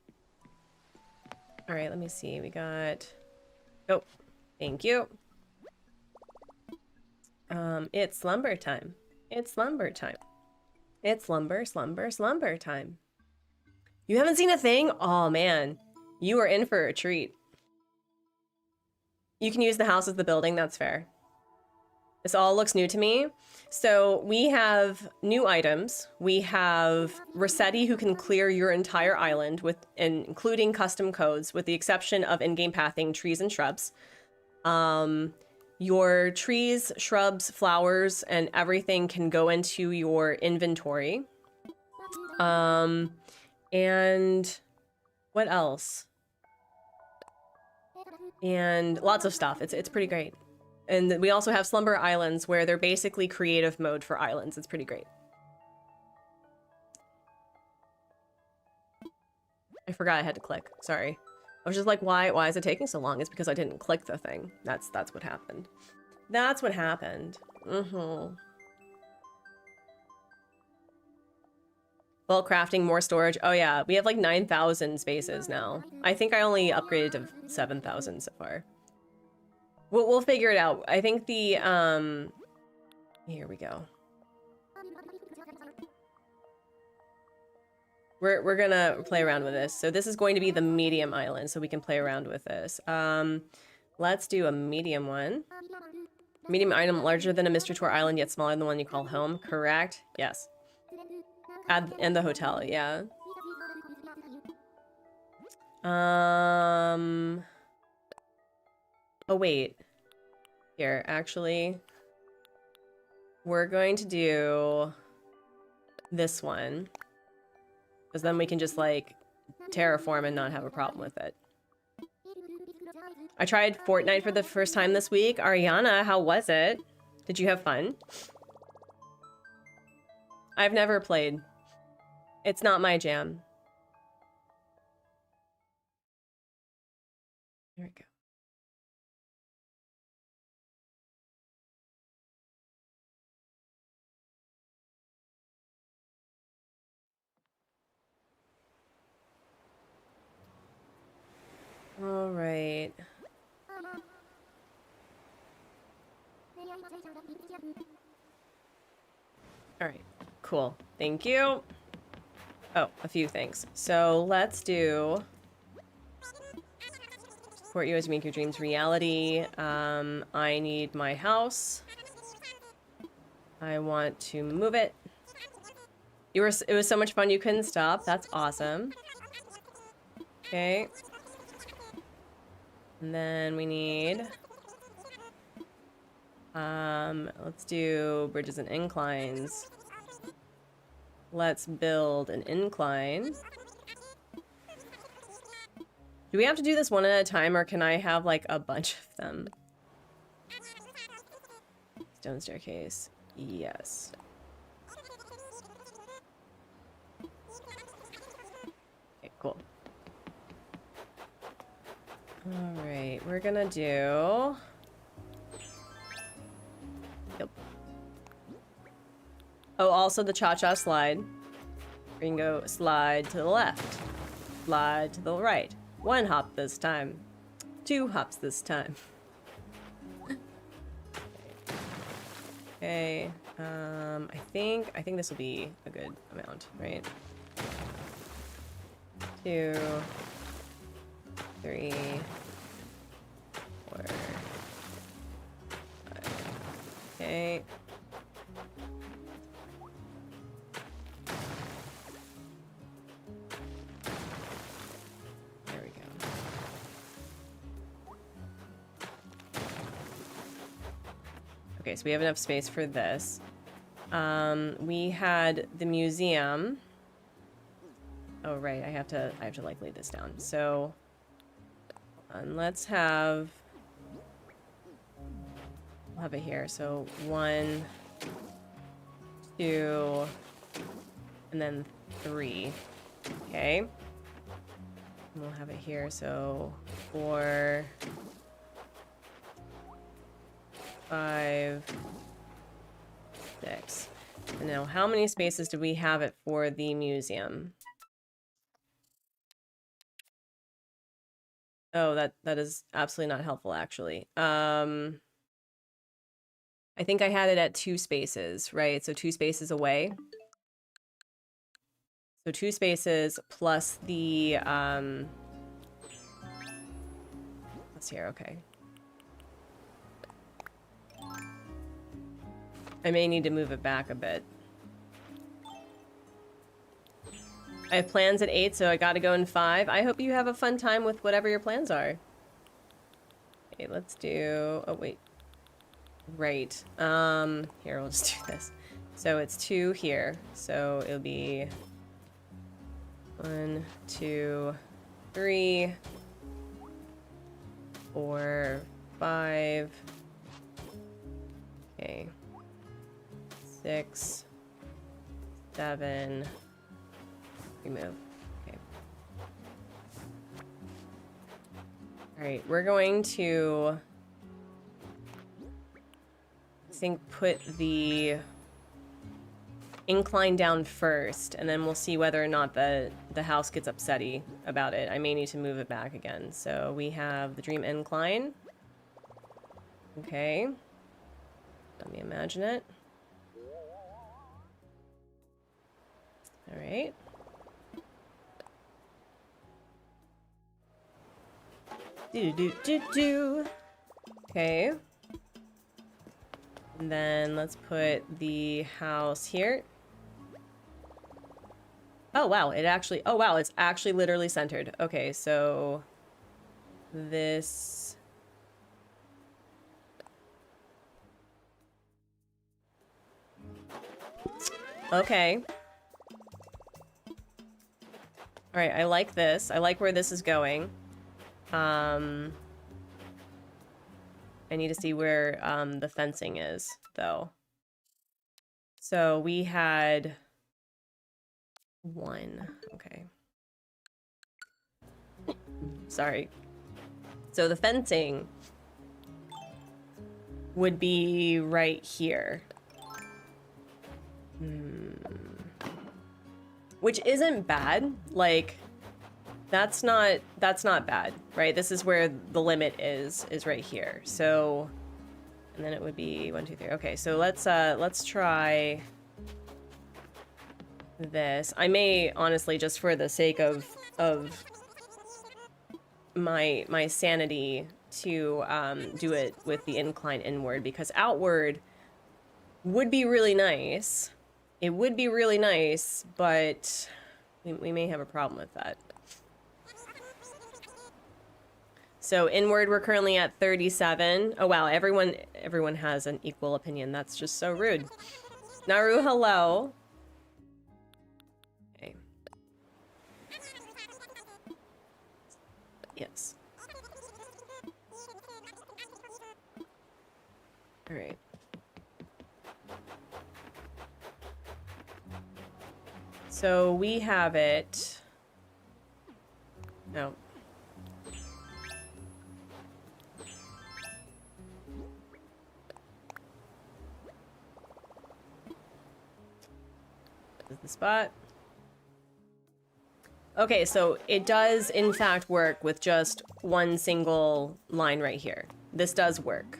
A: All right, let me see. We got... Oh, thank you. It's slumber time. It's slumber time. It's slumber time. You haven't seen a thing? Oh, man. You are in for a treat. You can use the house as the building. That's fair. This all looks new to me. So we have new items. We have Rossetti, who can clear your entire island, including custom codes, with the exception of in-game pathing, trees, and shrubs. Your trees, shrubs, flowers, and everything can go into your inventory. And what else? And lots of stuff. It's pretty great. And we also have Slumber Islands, where they're basically creative mode for islands. It's pretty great. I forgot I had to click. Sorry. I was just like, why is it taking so long? It's because I didn't click the thing. That's what happened. That's what happened. Mm-hmm. Well, crafting, more storage. Oh yeah, we have like 9,000 spaces now. I think I only upgraded to 7,000 so far. We'll figure it out. I think the, here we go. We're gonna play around with this. So this is going to be the medium island, so we can play around with this. Let's do a medium one. Medium item larger than a Mystery Tour island, yet smaller than the one you call home. Correct? Yes. And the hotel, yeah. Oh, wait. Here, actually. We're going to do this one. Because then we can just, like, terraform and not have a problem with it. I tried Fortnite for the first time this week. Ariana, how was it? Did you have fun? I've never played. It's not my jam. There we go. All right. All right, cool. Thank you. Oh, a few things. So let's do support you as you make your dreams reality. I need my house. I want to move it. It was so much fun you couldn't stop. That's awesome. Okay. And then we need let's do bridges and inclines. Let's build an incline. Do we have to do this one at a time, or can I have like a bunch of them? Stone staircase. Yes. Okay, cool. All right, we're gonna do... Yep. Oh, also the cha-cha slide. We can go slide to the left, slide to the right. 1 hop this time. 2 hops this time. Okay. I think this will be a good amount, right? 2, 3, 4, 5. Okay. There we go. Okay, so we have enough space for this. We had the museum. Oh, right, I have to like lay this down. So, let's have... We'll have it here. So 1, 2, and then 3. Okay. And we'll have it here. So 4, 5, 6. And now, how many spaces do we have it for the museum? Oh, that is absolutely not helpful, actually. I think I had it at 2 spaces, right? So 2 spaces away. So 2 spaces plus the, that's here, okay. I may need to move it back a bit. I have plans at 8, so I gotta go in 5. I hope you have a fun time with whatever your plans are. Okay, let's do... Oh, wait. Right. Here, we'll just do this. So it's 2 here. So it'll be 1, 2, 3, 4, 5. Okay. 6, 7. Remove. Okay. All right, we're going to, I think, put the incline down first, and then we'll see whether or not the house gets upsetty about it. I may need to move it back again. So we have the dream incline. Okay. Let me imagine it. All right. Do. Okay. And then let's put the house here. Oh, wow. Oh, wow. It's actually literally centered. Okay, so this... Okay. All right, I like this. I like where this is going. I need to see where the fencing is, though. So we had 1. Okay. Sorry. So the fencing would be right here. Which isn't bad. Like, that's not bad, right? This is where the limit is right here. So, and then it would be 1, 2, 3. Okay, so let's try this. I may, honestly, just for the sake of my sanity, to do it with the incline inward, because outward would be really nice. It would be really nice, but we may have a problem with that. So inward, we're currently at 37. Oh wow, everyone has an equal opinion. That's just so rude. Naru, hello. Okay. Yes. All right. So we have it. No. This is the spot. Okay, so it does in fact work with just one single line right here. This does work.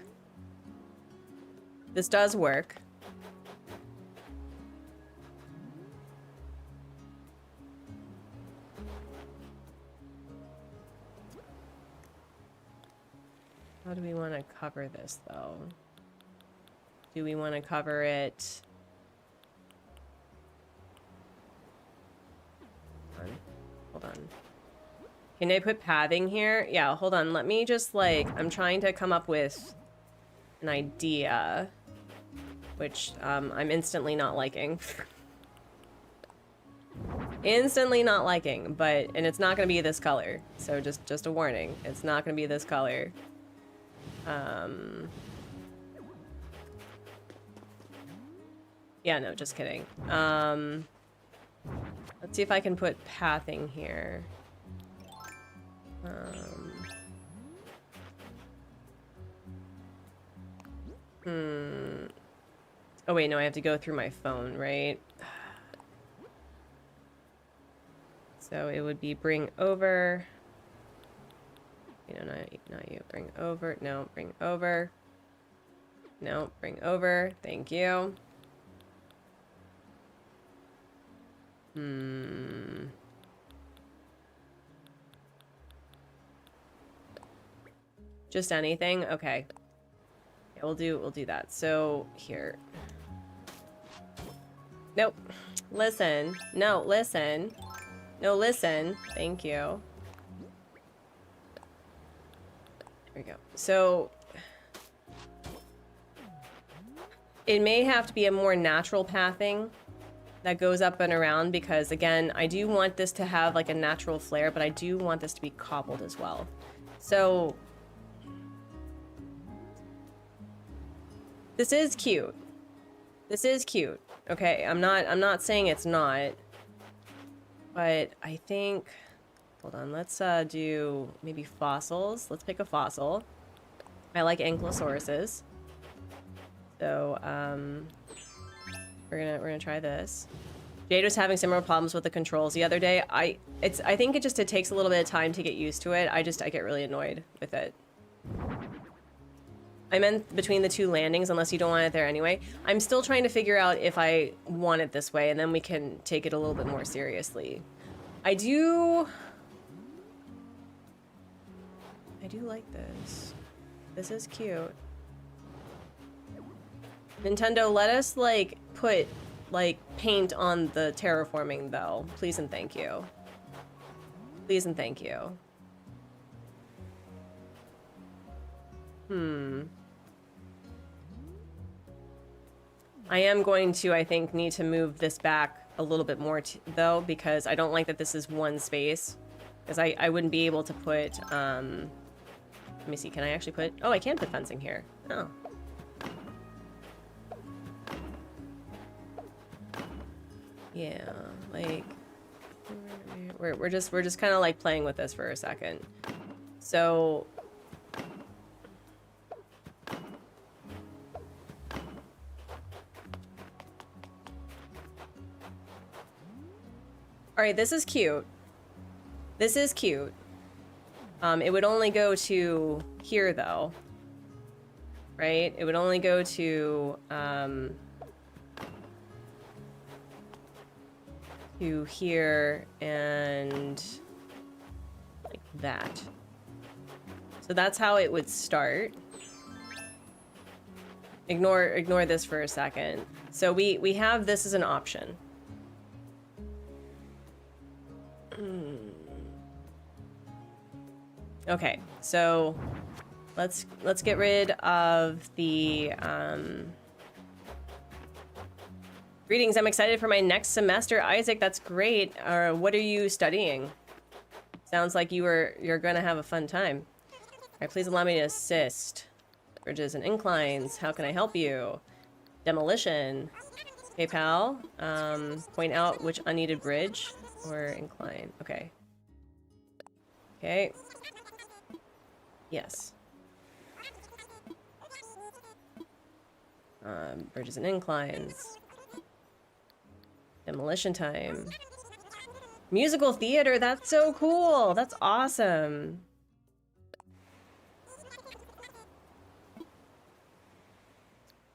A: This does work. How do we want to cover this, though? Do we want to cover it? Hold on. Can I put padding here? Yeah, hold on. Let me just, like, I'm trying to come up with an idea, which I'm instantly not liking. Instantly not liking, but, and it's not going to be this color. So just a warning. It's not going to be this color. Yeah, no, just kidding. Let's see if I can put pathing here. Oh wait, no, I have to go through my phone, right? So it would be bring over. You know, not you. Bring over. No, bring over. No, bring over. Thank you. Just anything? Okay. Yeah, we'll do that. So here. Nope. Listen. No, listen. No, listen. Thank you. There we go. So it may have to be a more natural pathing that goes up and around, because again, I do want this to have like a natural flair, but I do want this to be cobbled as well. So this is cute. This is cute. Okay, I'm not saying it's not. But I think, hold on, let's do maybe fossils. Let's pick a fossil. I like ankylosauruses. So we're gonna try this. Jade was having similar problems with the controls the other day. I think it takes a little bit of time to get used to it. I get really annoyed with it. I meant between the two landings, unless you don't want it there anyway. I'm still trying to figure out if I want it this way, and then we can take it a little bit more seriously. I do like this. This is cute. Nintendo, let us, like, put, like, paint on the terraforming, though. Please and thank you. Please and thank you. I am going to, I think, need to move this back a little bit more, though, because I don't like that this is one space. Because I wouldn't be able to put, let me see, can I actually put, oh, I can put fencing here. Oh. Yeah, like, we're just kind of like playing with this for a second. So all right, this is cute. This is cute. It would only go to here, though. Right? It would only go to, to here and like that. So that's how it would start. Ignore this for a second. So we have this as an option. Okay, so let's get rid of the greetings. I'm excited for my next semester, Isaac. That's great. What are you studying? Sounds like you're gonna have a fun time. All right, please allow me to assist. Bridges and inclines. How can I help you? Demolition. PayPal. Point out which unneeded bridge or incline. Okay. Okay. Yes. Bridges and inclines. Demolition time. Musical theater. That's so cool. That's awesome.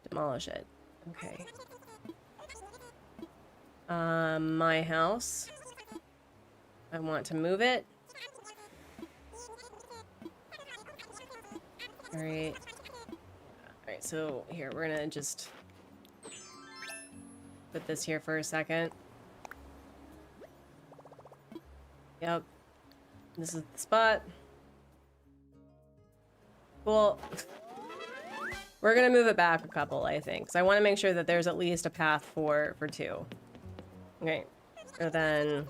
A: Demolish it. Okay. My house. I want to move it. Alright. Alright, so here, we're gonna just put this here for a second. Yep. This is the spot. Cool. We're gonna move it back a couple, I think. So I want to make sure that there's at least a path for two. Okay. So then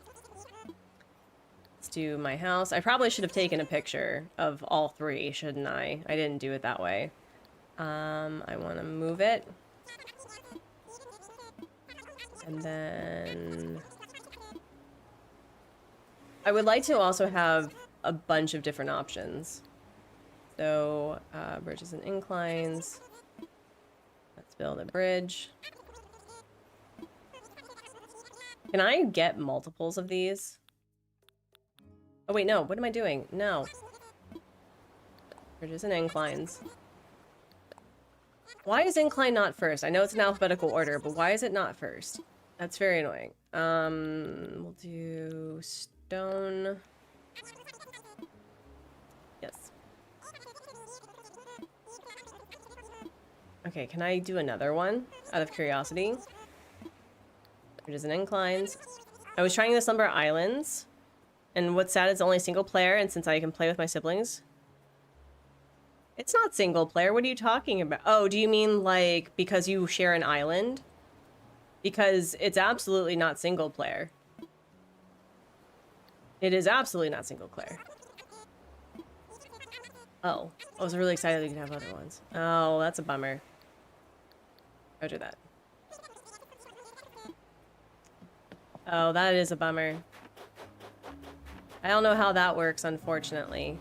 A: let's do my house. I probably should have taken a picture of all three, shouldn't I? I didn't do it that way. I want to move it. And then I would like to also have a bunch of different options. So, bridges and inclines. Let's build a bridge. Can I get multiples of these? Oh wait, no. What am I doing? No. Bridges and inclines. Why is incline not first? I know it's in alphabetical order, but why is it not first? That's very annoying. We'll do stone. Yes. Okay, can I do another one out of curiosity? Bridges and inclines. I was trying this Lumber Islands, and what's sad is only single player, and since I can play with my siblings. It's not single player. What are you talking about? Oh, do you mean like because you share an island? Because it's absolutely not single player. It is absolutely not single player. Oh, I was really excited we could have other ones. Oh, that's a bummer. Roger that. Oh, that is a bummer. I don't know how that works, unfortunately.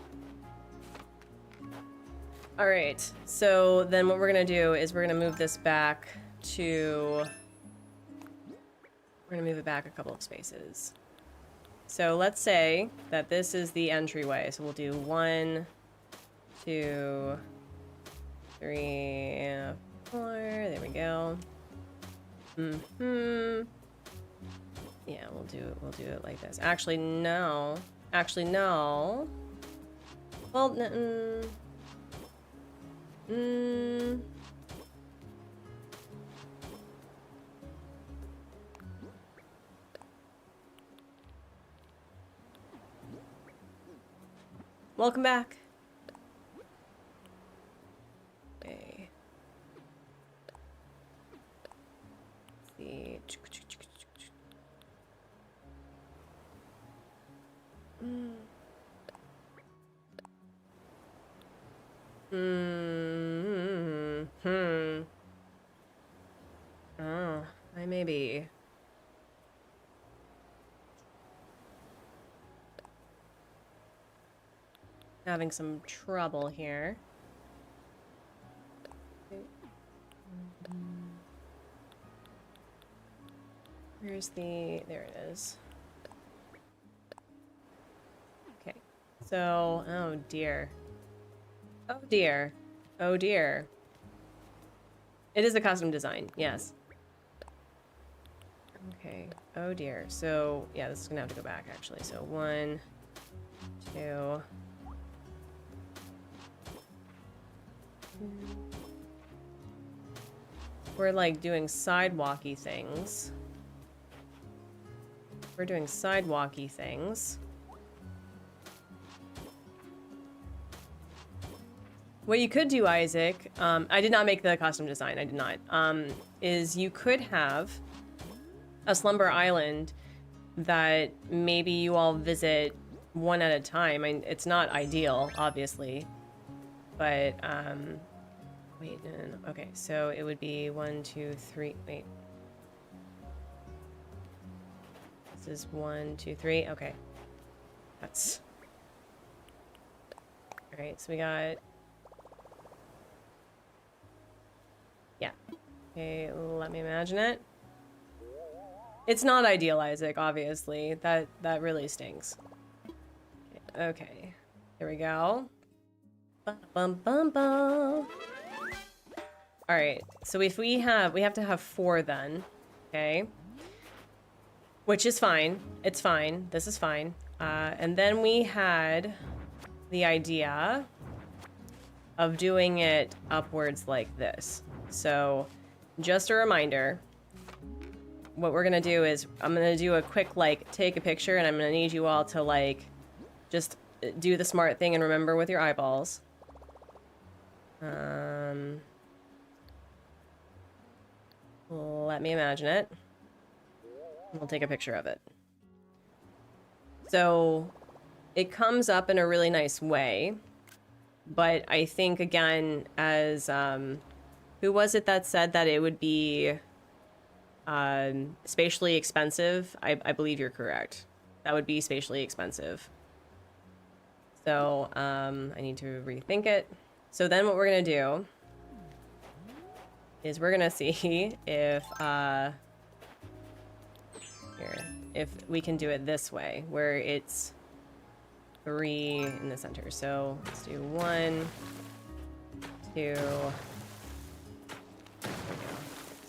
A: All right, so then what we're gonna do is we're gonna move this back to... We're gonna move it back a couple of spaces. So let's say that this is the entryway. So we'll do 1, 2, 3, 4. There we go. Yeah, we'll do it like this. Actually, no. Actually, no. Well, welcome back. Okay. Let's see. Oh, I may be. Having some trouble here. Where's the... There it is. Okay. So, oh dear. Oh dear. Oh dear. It is a custom design, yes. Okay. Oh dear. So yeah, this is gonna have to go back actually. So 1, 2. We're like doing sidewalky things. We're doing sidewalky things. What you could do, Isaac, I did not make the costume design, I did not, is you could have a slumber island that maybe you all visit one at a time. I mean, it's not ideal, obviously, but, wait, no. Okay, so it would be 1, 2, 3, wait. This is 1, 2, 3, okay. That's... Alright, so we got... Yeah. Okay, let me imagine it. It's not ideal, Isaac, obviously. That really stinks. Okay. There we go. Bum bum bum. Alright, so if we have to have 4 then. Okay. Which is fine. It's fine. This is fine. And then we had the idea of doing it upwards like this. So, just a reminder, what we're gonna do is, I'm gonna do a quick, like, take a picture, and I'm gonna need you all to, like, just do the smart thing and remember with your eyeballs. Let me imagine it. We'll take a picture of it. So, it comes up in a really nice way, but I think, again, as, who was it that said that it would be spatially expensive? I believe you're correct. That would be spatially expensive. So I need to rethink it. So then what we're gonna do is we're gonna see if if we can do it this way, where it's 3 in the center. So let's do 1, 2.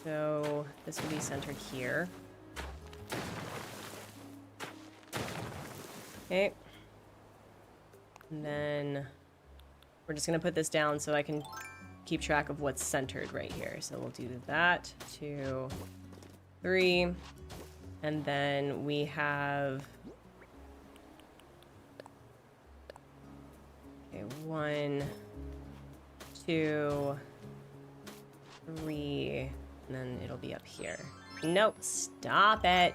A: So this would be centered here. Okay. And then we're just gonna put this down so I can keep track of what's centered right here. So we'll do that, 2, 3. And then we have... Okay, 1, 2, 3... And then it'll be up here. Nope, stop it.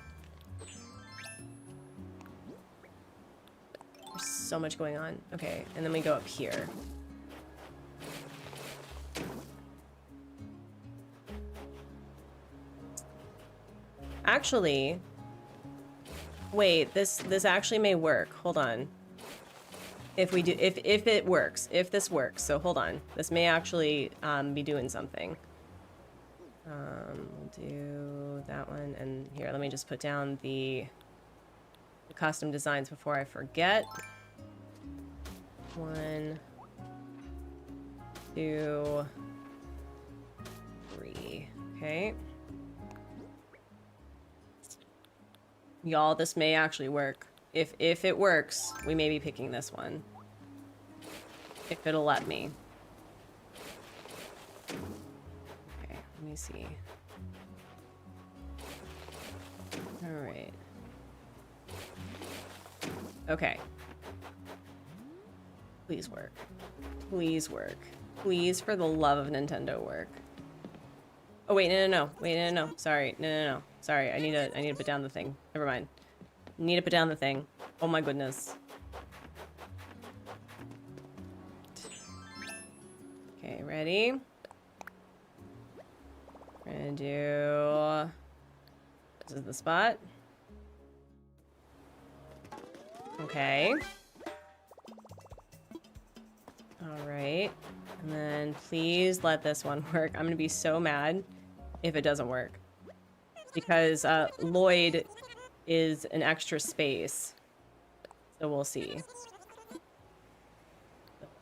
A: There's so much going on. Okay, and then we go up here. Actually, wait, this actually may work. Hold on. If we do, if it works, if this works. So hold on. This may actually be doing something. We'll do that one, and here, let me just put down the custom designs before I forget. 1, 2, 3. Okay. Y'all, this may actually work. If it works, we may be picking this one. If it'll let me. Let me see. All right. Okay. Please work. Please work. Please, for the love of Nintendo, work. Oh wait, no. Wait, no. Sorry, no. Sorry, I need to put down the thing. Never mind. Need to put down the thing. Oh my goodness. Okay, ready? We're gonna do... This is the spot. Okay. Alright. And then please let this one work. I'm gonna be so mad if it doesn't work. Because Lloyd is an extra space. So we'll see.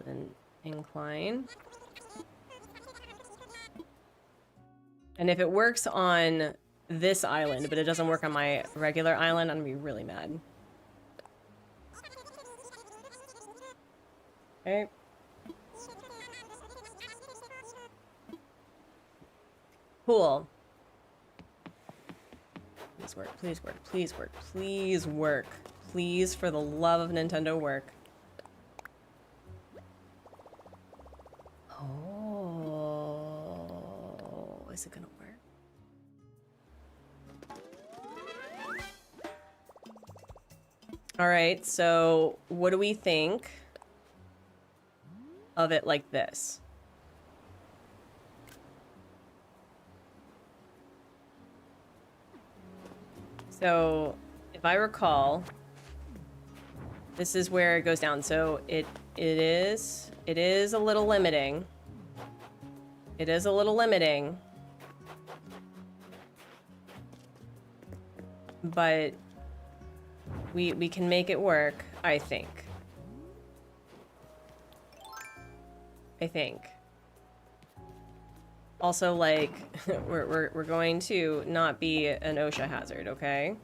A: Then incline. And if it works on this island, but it doesn't work on my regular island, I'm gonna be really mad. Okay. Cool. Please work, please work, please work, please work. Please, for the love of Nintendo, work. Oh, is it gonna work? All right, so what do we think of it like this? So, if I recall, this is where it goes down. So it is a little limiting. It is a little limiting. But we can make it work, I think. Also, like, we're going to not be an OSHA hazard, okay?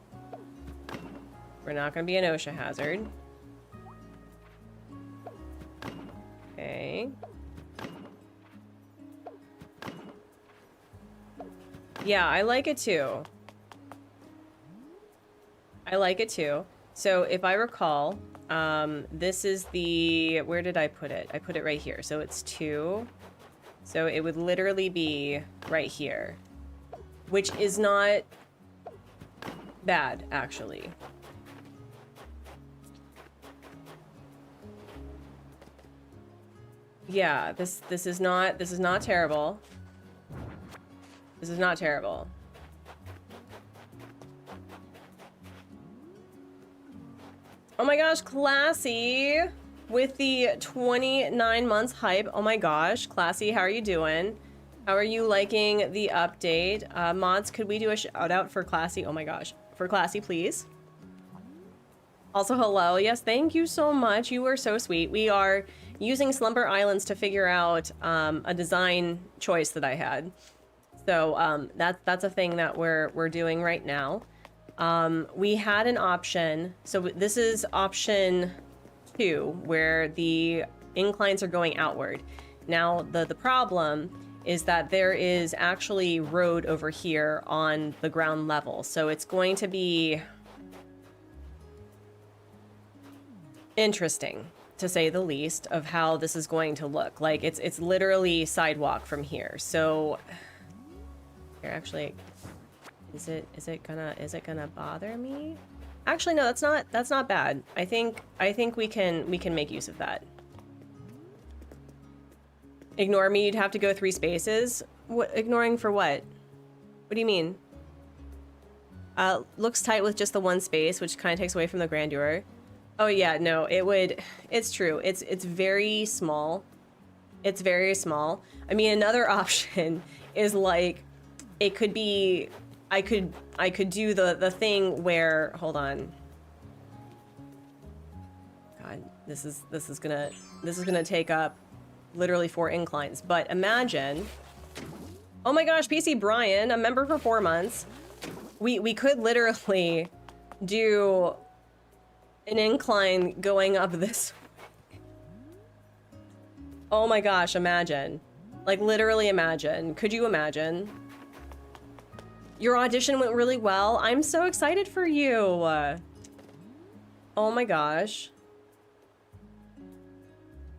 A: We're not gonna be an OSHA hazard. Okay. Yeah, I like it too. I like it too. So if I recall, this is the, where did I put it? I put it right here. So it's 2. So it would literally be right here, which is not bad, actually. Yeah, this is not terrible. This is not terrible. Oh my gosh, Classy with the 29 months hype. Oh my gosh, Classy, how are you doing? How are you liking the update? Mods, could we do a shout out for Classy? Oh my gosh, for Classy, please. Also, hello. Yes, thank you so much. You were so sweet. We are using Slumber Islands to figure out a design choice that I had. So that's a thing that we're doing right now. We had an option. So this is option 2, where the inclines are going outward. Now the problem is that there is actually road over here on the ground level. So it's going to be interesting, to say the least, of how this is going to look. Like it's literally sidewalk from here. So here, actually, is it gonna bother me? Actually, no, that's not bad. I think we can make use of that. Ignore me, you'd have to go 3 spaces. What, ignoring for what? What do you mean? Looks tight with just the 1 space, which kind of takes away from the grandeur. Oh yeah, no, it's true. It's very small. It's very small. I mean, another option is like, it could be, I could do the thing where, hold on. God, this is gonna take up literally 4 inclines. But imagine, oh my gosh, PC Brian, a member for 4 months. We could literally do an incline going up this way. Oh my gosh, imagine. Like, literally imagine. Could you imagine? Your audition went really well. I'm so excited for you. Oh my gosh.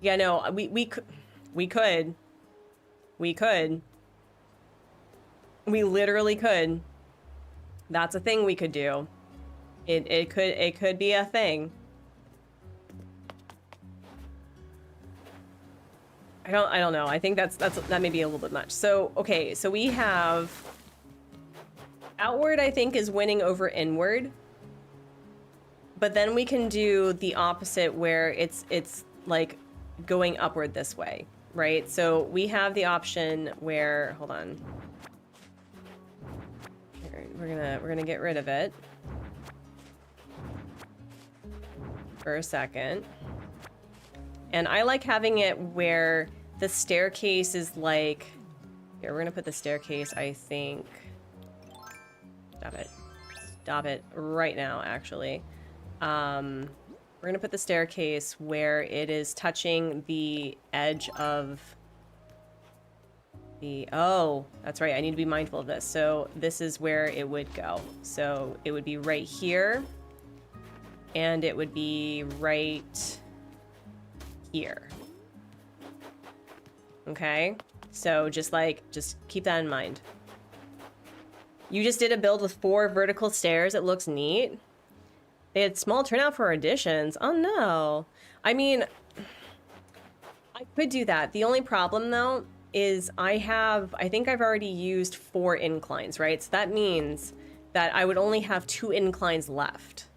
A: Yeah, no, we could. We literally could. That's a thing we could do. It could be a thing. I don't know. I think that may be a little bit much. So, okay, so we have outward, I think, is winning over inward. But then we can do the opposite, where it's like going upward this way, right? So we have the option where, hold on. Here, we're gonna get rid of it for a second. And I like having it where the staircase is like, here, we're gonna put the staircase, I think, Stop it. Stop it right now, actually. We're gonna put the staircase where it is touching the edge of the... Oh, that's right. I need to be mindful of this. So this is where it would go. So it would be right here. And it would be right here. Okay? So just keep that in mind. You just did a build with 4 vertical stairs. It looks neat. They had small turnout for auditions. Oh no. I mean, I could do that. The only problem though is I think I've already used 4 inclines, right? So that means that I would only have 2 inclines left.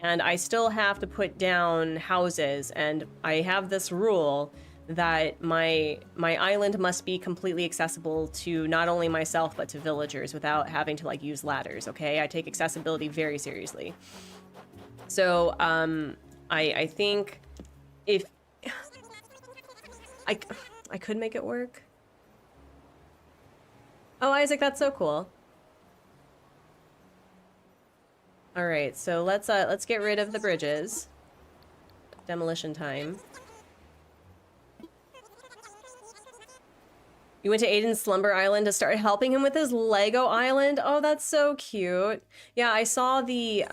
A: And I still have to put down houses, and I have this rule that my island must be completely accessible to not only myself but to villagers without having to like use ladders, okay? I take accessibility very seriously. So I think if I could make it work. Oh, Isaac, that's so cool. All right, so let's get rid of the bridges. Demolition time. You went to Aiden's Slumber Island to start helping him with his Lego island. Oh, that's so cute. Yeah, I saw the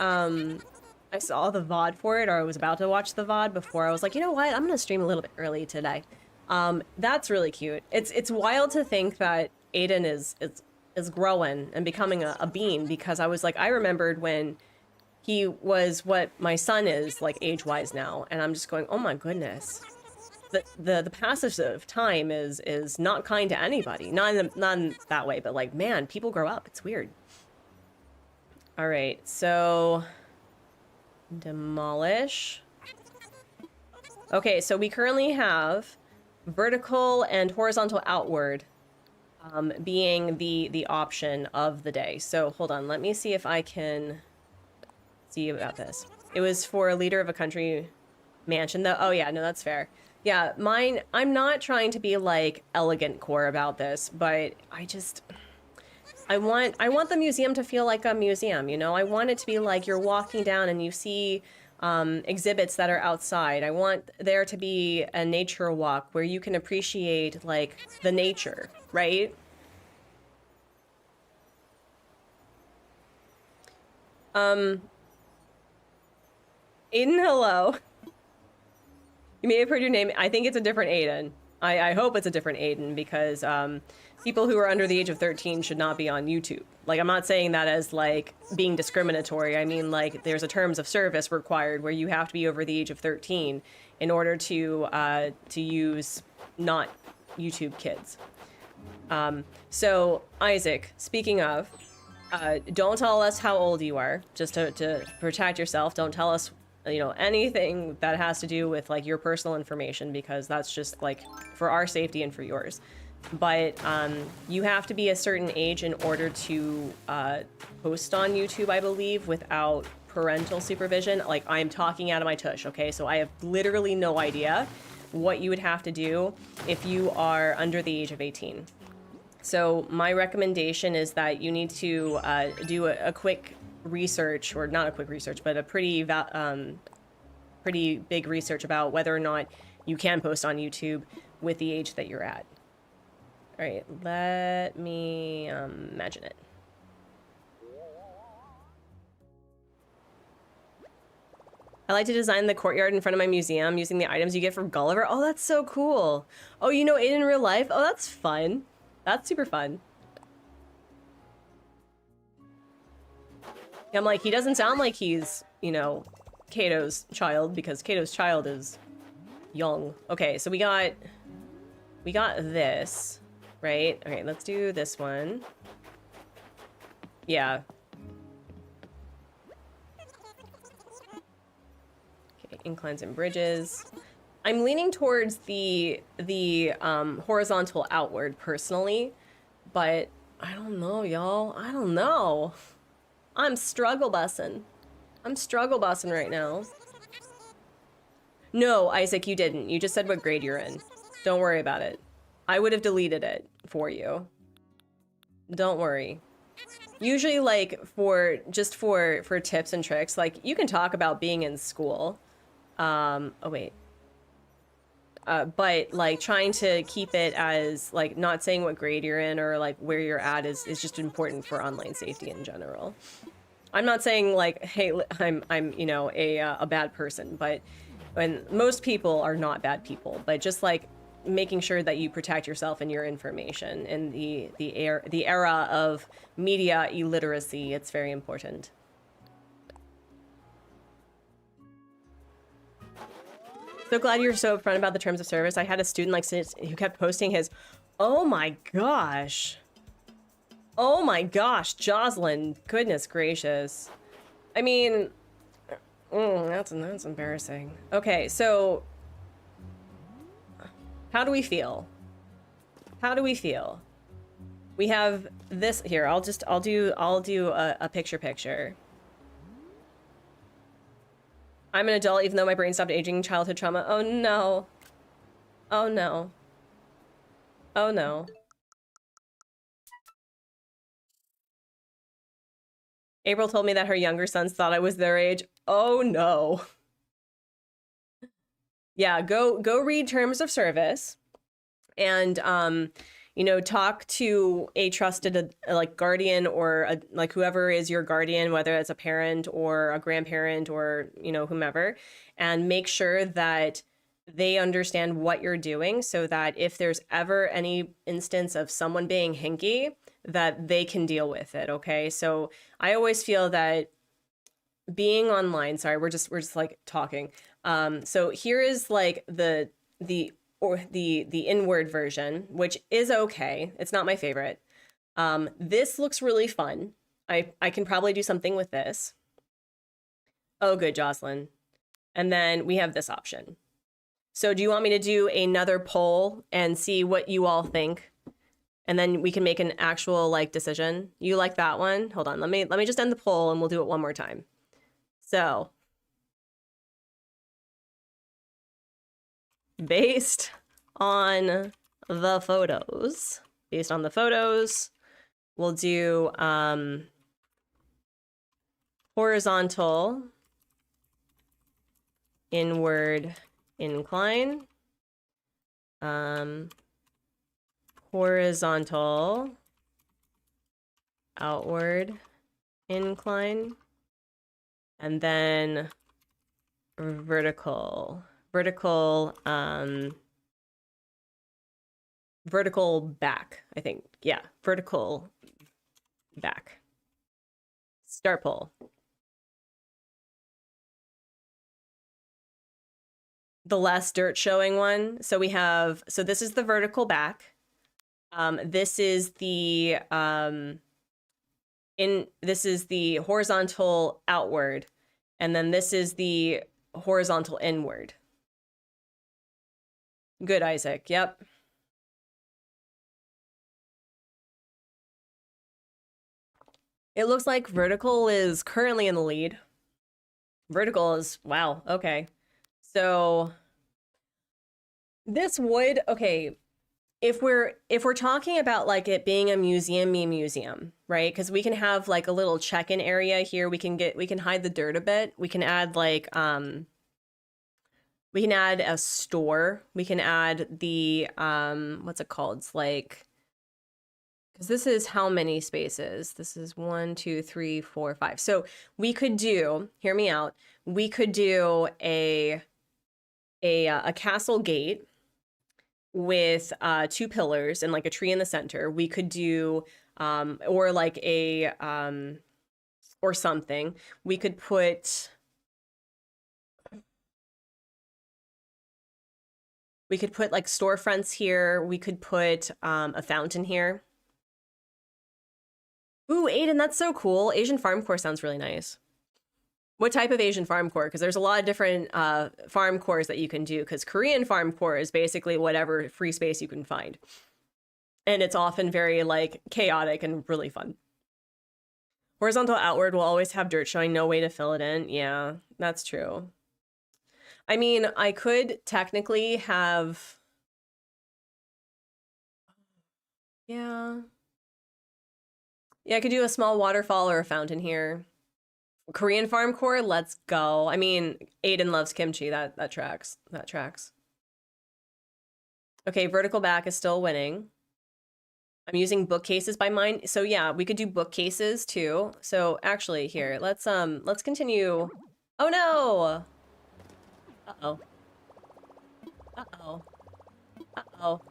A: VOD for it, or I was about to watch the VOD before. I was like, you know what? I'm gonna stream a little bit early today. That's really cute. It's wild to think that Aiden is growing and becoming a bean, because I was like, I remembered when he was what my son is, like, age-wise now, and I'm just going, oh my goodness. The passage of time is not kind to anybody. Not in that way, but like, man, people grow up. It's weird. All right, so demolish. Okay, so we currently have vertical and horizontal outward being the option of the day. So hold on, let me see if I can see about this. It was for a leader of a country mansion though. Oh yeah, no, that's fair. Yeah, mine, I'm not trying to be like elegant core about this, but I want the museum to feel like a museum, you know? I want it to be like you're walking down and you see exhibits that are outside. I want there to be a nature walk where you can appreciate like the nature, right? Aiden, hello. You may have heard your name. I think it's a different Aiden. I hope it's a different Aiden, because people who are under the age of 13 should not be on YouTube. Like, I'm not saying that as like being discriminatory. I mean, like, there's a terms of service required where you have to be over the age of 13 in order to use not YouTube kids. So Isaac, speaking of, don't tell us how old you are, just to protect yourself. Don't tell us, you know, anything that has to do with like your personal information, because that's just like for our safety and for yours. But you have to be a certain age in order to post on YouTube, I believe, without parental supervision. Like, I'm talking out of my tush, okay? So I have literally no idea what you would have to do if you are under the age of 18. So my recommendation is that you need to do a quick research, or not a quick research, but a pretty big research about whether or not you can post on YouTube with the age that you're at. All right, let me imagine it. I like to design the courtyard in front of my museum using the items you get from Gulliver. Oh, that's so cool. Oh, you know Aiden in real life? Oh, that's fun. That's super fun. I'm like, he doesn't sound like he's, you know, Kato's child, because Kato's child is young. Okay, so we got this, right? Okay, let's do this one. Yeah. Okay, inclines and bridges. I'm leaning towards the horizontal outward personally, but I don't know, y'all. I don't know. I'm struggle bussing. I'm struggle bussing right now. No, Isaac, you didn't. You just said what grade you're in. Don't worry about it. I would have deleted it for you. Don't worry. usually like for tips and tricks, like you can talk about being in school. Oh wait. But like trying to keep it as like not saying what grade you're in or like where you're at is just important for online safety in general. I'm not saying like, hey, I'm you know a bad person, but when most people are not bad people, but just like making sure that you protect yourself and your information in the era of media illiteracy, it's very important. So glad you're so upfront about the terms of service. I had a student like who kept posting his, oh my gosh. Oh my gosh, Jocelyn, goodness gracious. I mean, that's embarrassing. Okay, so how do we feel? How do we feel? We have this here. I'll do a picture. I'm an adult even though my brain stopped aging. Childhood trauma. Oh no. Oh no. Oh no. April told me that her younger sons thought I was their age. Oh no. Yeah, go read terms of service and you know, talk to a trusted like guardian or like whoever is your guardian, whether it's a parent or a grandparent or, you know, whomever, and make sure that they understand what you're doing so that if there's ever any instance of someone being hinky, that they can deal with it, okay? So I always feel that being online, sorry, we're just like talking. So here is like the inward version, which is okay. It's not my favorite. This looks really fun. I can probably do something with this. Oh, good, Jocelyn. And then we have this option. So do you want me to do another poll and see what you all think? And then we can make an actual like decision. You like that one? Hold on, let me just end the poll and we'll do it one more time. So based on the photos, we'll do horizontal, inward, incline, horizontal, outward, incline, and then vertical back, I think. Yeah, vertical back. Start poll. The less dirt showing one. So we have, so this is the vertical back. This is the this is the horizontal outward, and then this is the horizontal inward. Good, Isaac. Yep. It looks like vertical is currently in the lead. Vertical is, wow, okay. So this would, okay, if we're talking about like it being a museum, right? Because we can have like a little check-in area here. We can hide the dirt a bit. We can add like we can add a store. We can add the what's it called? It's like, because this is how many spaces? This is 1, 2, 3, 4, 5. So we could do, hear me out. We could do a castle gate with 2 pillars and like a tree in the center. We could do or like a or something. We could put like storefronts here. We could put a fountain here. Ooh, Aiden, that's so cool. Asian farm core sounds really nice. What type of Asian farm core? Because there's a lot of different farm cores that you can do, because Korean farm core is basically whatever free space you can find. And it's often very like chaotic and really fun. Horizontal outward will always have dirt showing, no way to fill it in. Yeah, that's true. I mean, I could technically have... Yeah. Yeah, I could do a small waterfall or a fountain here. Korean farm core, let's go. I mean, Aiden loves kimchi. That tracks. That tracks. Okay, vertical back is still winning. I'm using bookcases by mine. So yeah, we could do bookcases too. So actually here, let's continue. Oh no! Uh-oh. Uh-oh. Uh-oh.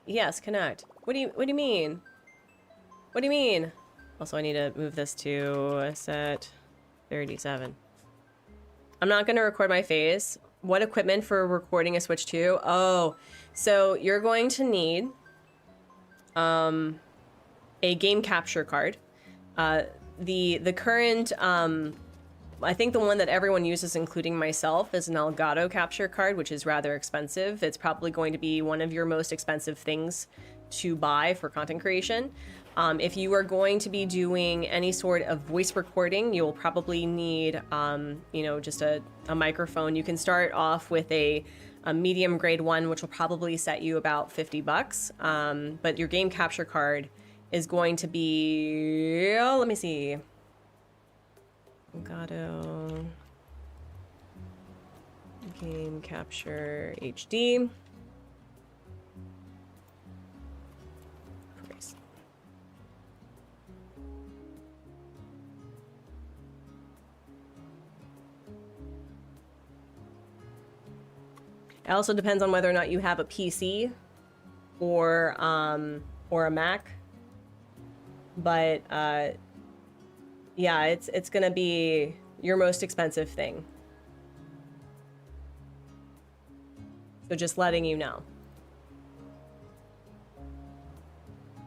A: Yes, connect. What do you mean? What do you mean? Also, I need to move this to set 37. I'm not going to record my face. What equipment for recording a Switch 2? Oh, so you're going to need a game capture card. The current I think the one that everyone uses, including myself, is an Elgato capture card, which is rather expensive. It's probably going to be one of your most expensive things to buy for content creation. If you are going to be doing any sort of voice recording, you'll probably need, you know, just a microphone. You can start off with a medium grade one, which will probably set you about 50 bucks. But your game capture card is going to be, let me see. Elgato game capture HD. Price. It also depends on whether or not you have a PC or a Mac. But yeah, it's gonna be your most expensive thing. So just letting you know.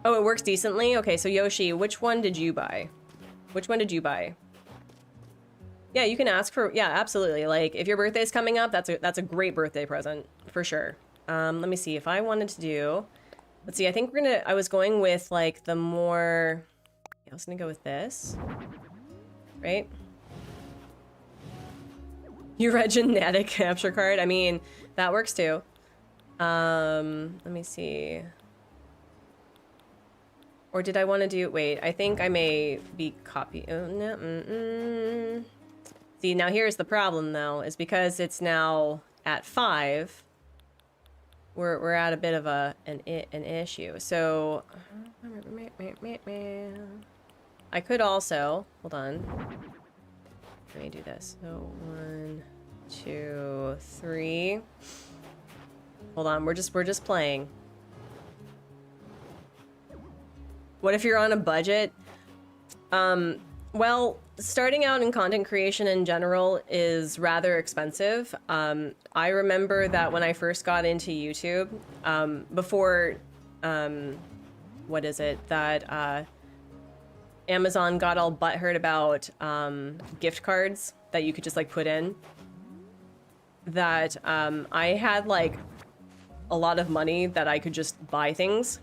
A: Oh, it works decently? Okay, so Yoshi, which one did you buy? Which one did you buy? Yeah, you can ask for, yeah, absolutely. Like, if your birthday's coming up, that's a great birthday present, for sure. Let me see, if I wanted to do, let's see, I think I was going with, like, the more, I was gonna go with this. Right? You read genetic capture card? I mean, that works too. Let me see. Or did I want to do, wait, I think I may be copy. Oh, no, See, now here's the problem though, is because it's now at 5, we're at a bit of an issue. So, I could also, hold on. Let me do this. So 1, 2, 3. Hold on, we're just playing. What if you're on a budget? Well, starting out in content creation in general is rather expensive. I remember that when I first got into YouTube, before, what is it, that Amazon got all butthurt about gift cards that you could just like put in, that I had like a lot of money that I could just buy things.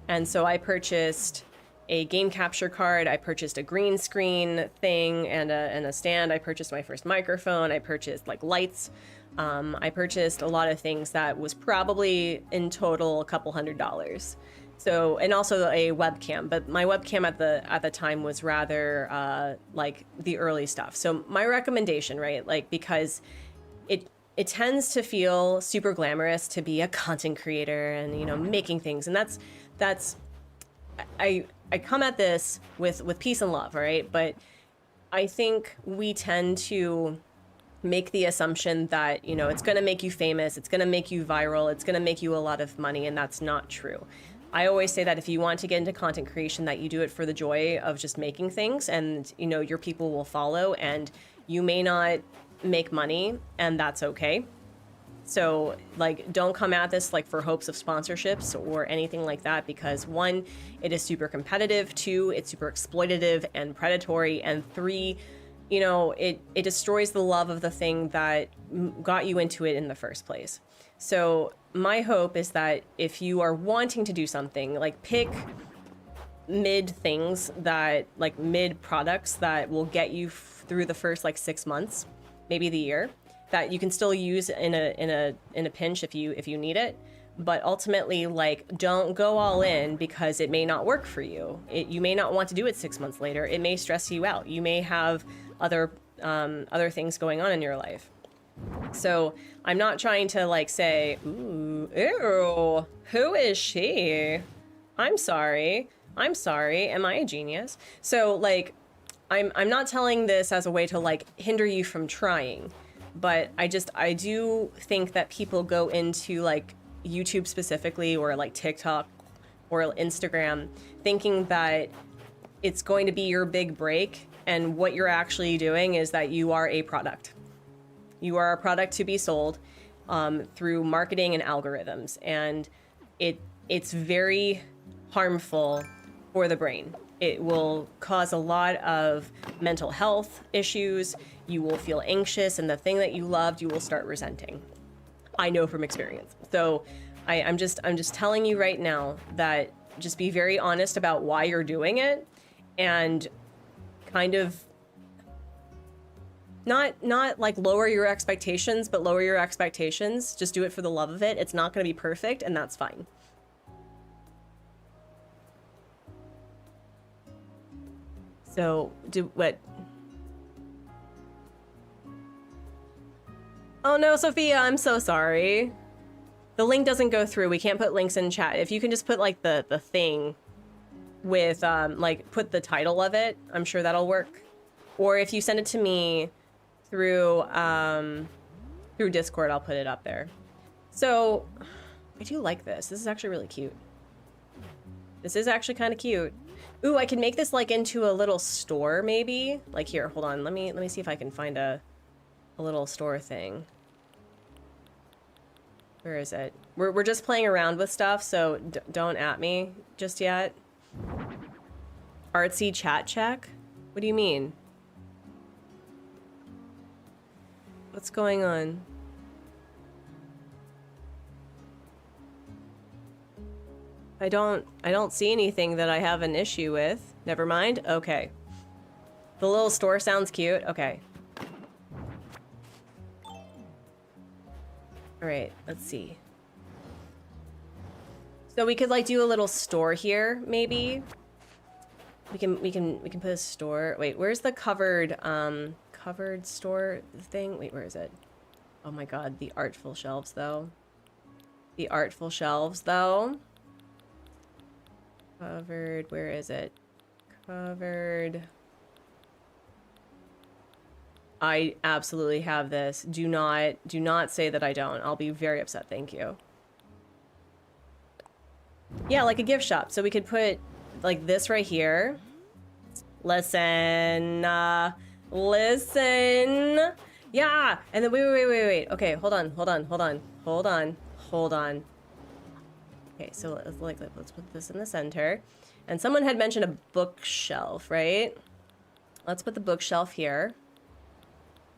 A: And so I purchased a game capture card, I purchased a green screen thing and a stand, I purchased my first microphone, I purchased like lights, I purchased a lot of things that was probably in total a couple $100. So, and also a webcam, but my webcam at the time was rather like the early stuff. So my recommendation, right, like, because it tends to feel super glamorous to be a content creator and, you know, making things, and that's I come at this with peace and love, right? But I think we tend to make the assumption that, you know, it's going to make you famous, it's going to make you viral, it's going to make you a lot of money, and that's not true. I always say that if you want to get into content creation, that you do it for the joy of just making things, and, you know, your people will follow, and you may not make money, and that's okay. So, like, don't come at this, like, for hopes of sponsorships or anything like that, because 1, it is super competitive, 2, it's super exploitative and predatory, and 3, you know, it destroys the love of the thing that got you into it in the first place. So, my hope is that if you are wanting to do something, like, pick mid things that, like, mid products that will get you through the first, like, 6 months, maybe the year, that you can still use in a pinch if you need it, But ultimately, like, don't go all in because it may not work for you. You may not want to do it 6 months later. It may stress you out. You may have other things going on in your life. So I'm not trying to like say, ooh, ew, who is she? I'm sorry. Am I a genius? So like, I'm not telling this as a way to like hinder you from trying, but I do think that people go into like YouTube specifically, or like TikTok or Instagram, thinking that it's going to be your big break. And what you're actually doing is that you are a product. You are a product to be sold through marketing and algorithms. And it's very harmful for the brain. It will cause a lot of mental health issues. You will feel anxious, and the thing that you loved, you will start resenting. I know from experience. So I'm just telling you right now that just be very honest about why you're doing it, and kind of not like lower your expectations, but lower your expectations. Just do it for the love of it. It's not going to be perfect, and that's fine. So do what? Oh no, Sophia, I'm so sorry. The link doesn't go through. We can't put links in chat. If you can just put like the thing with like put the title of it, I'm sure that'll work. Or if you send it to me through Discord, I'll put it up there. So I do like this. This is actually really cute. This is actually kind of cute. Ooh, I can make this like into a little store maybe. Like here, hold on. Let me see if I can find a little store thing. Where is it? We're just playing around with stuff, so don't at me just yet. Artsy chat check? What do you mean? What's going on? I don't see anything that I have an issue with. Never mind. Okay. The little store sounds cute. Okay. All right, let's see. So we could like do a little store here, maybe. We can put a store. Wait, where's the covered store thing? Wait, where is it? Oh my god, the artful shelves though. The artful shelves though. Covered, where is it? Covered. I absolutely have this. Do not say that I don't. I'll be very upset. Thank you. Yeah, like a gift shop. So we could put like this right here. Listen. Listen. Yeah. And then wait. Okay, hold on. Okay, so let's put this in the center. And someone had mentioned a bookshelf, right? Let's put the bookshelf here.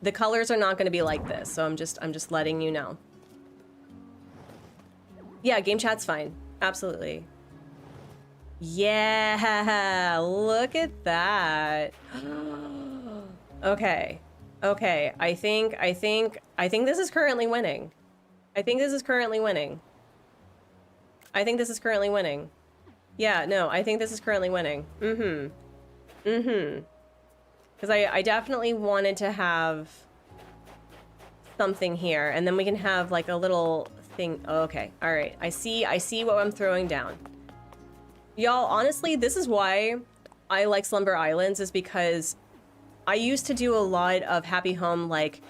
A: The colors are not going to be like this, so I'm just letting you know. Yeah, game chat's fine. Absolutely. Yeah, look at that. Okay. I think this is currently winning. I think this is currently winning. Yeah, no, I think this is currently winning. Because I definitely wanted to have something here, and then we can have like a little thing. Oh, okay, all right. I see what I'm throwing down. Y'all, honestly, this is why I like Slumber Islands, is because I used to do a lot of Happy Home like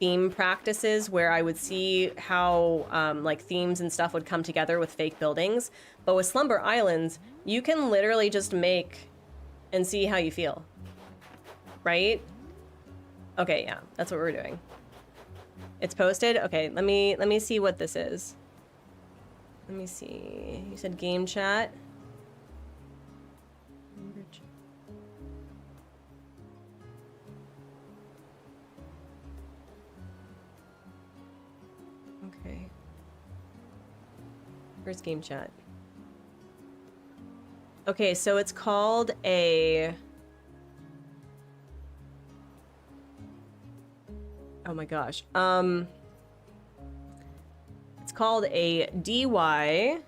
A: theme practices where I would see how like themes and stuff would come together with fake buildings. But with Slumber Islands, you can literally just make and see how you feel. Right? Okay, yeah, that's what we're doing. It's posted? Okay, let me see what this is. Let me see. You said game chat. Okay. Where's game chat? Okay, so it's called a... Oh my gosh. It's called a DCYFOL.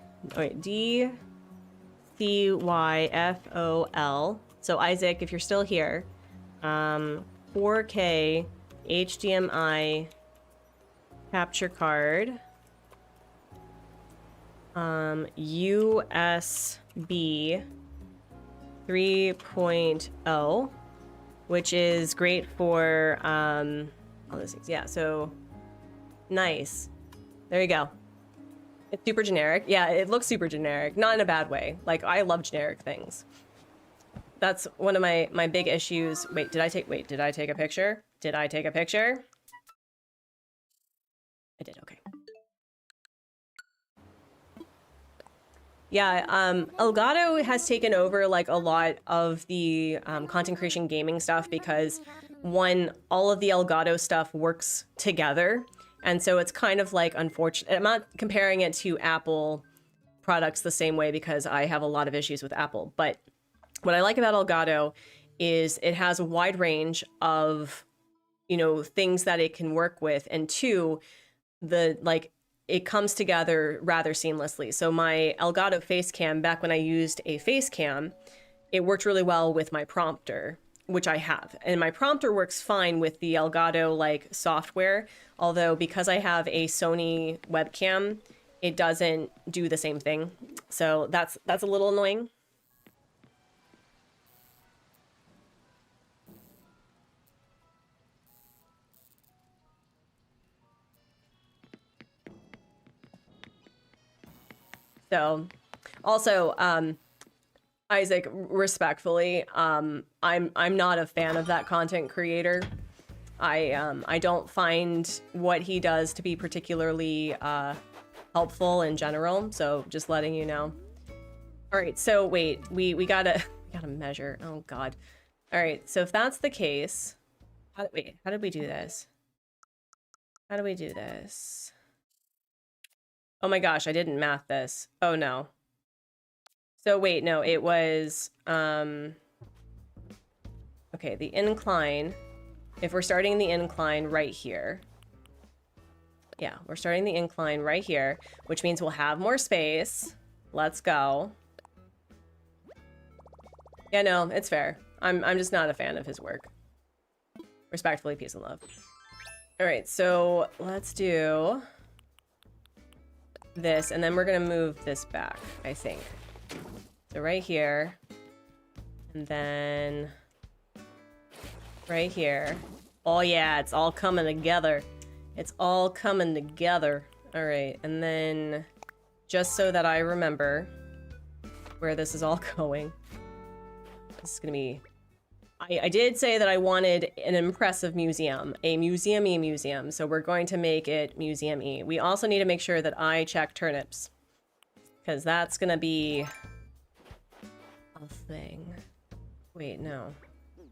A: So Isaac, if you're still here, 4K HDMI capture card, USB 3.0, which is great for all those things. Yeah, so nice. There you go. It's super generic. Yeah, it looks super generic, not in a bad way. Like, I love generic things. That's one of my big issues. Wait, did I take a picture? Did I take a picture? I did, okay. Yeah, Elgato has taken over like a lot of the content creation gaming stuff because one, all of the Elgato stuff works together. And so it's kind of like unfortunate. I'm not comparing it to Apple products the same way because I have a lot of issues with Apple. But what I like about Elgato is it has a wide range of, you know, things that it can work with. And two, it comes together rather seamlessly. So my Elgato face cam, back when I used a face cam, it worked really well with my prompter, which I have. And my prompter works fine with the Elgato like software, although because I have a Sony webcam, it doesn't do the same thing. So that's a little annoying. So also, Isaac, respectfully, I'm not a fan of that content creator. I don't find what he does to be particularly helpful in general. So just letting you know. All right. So wait, we gotta measure. Oh God. All right. So if that's the case, how did we do this? How do we do this? Oh my gosh, I didn't math this. Oh no. So wait, no, it was, okay, the incline, if we're starting the incline right here. Yeah, we're starting the incline right here, which means we'll have more space. Let's go. Yeah, no, it's fair. I'm just not a fan of his work. Respectfully, peace and love. All right, so let's do this, and then we're gonna move this back, I think. So right here, and then right here. Oh yeah, it's all coming together. It's all coming together. All right, and then just so that I remember where this is all going. This is gonna be... I did say that I wanted an impressive museum, a museum-y museum, so we're going to make it museum-y. We also need to make sure that I check turnips, because that's gonna be a thing. Wait, no.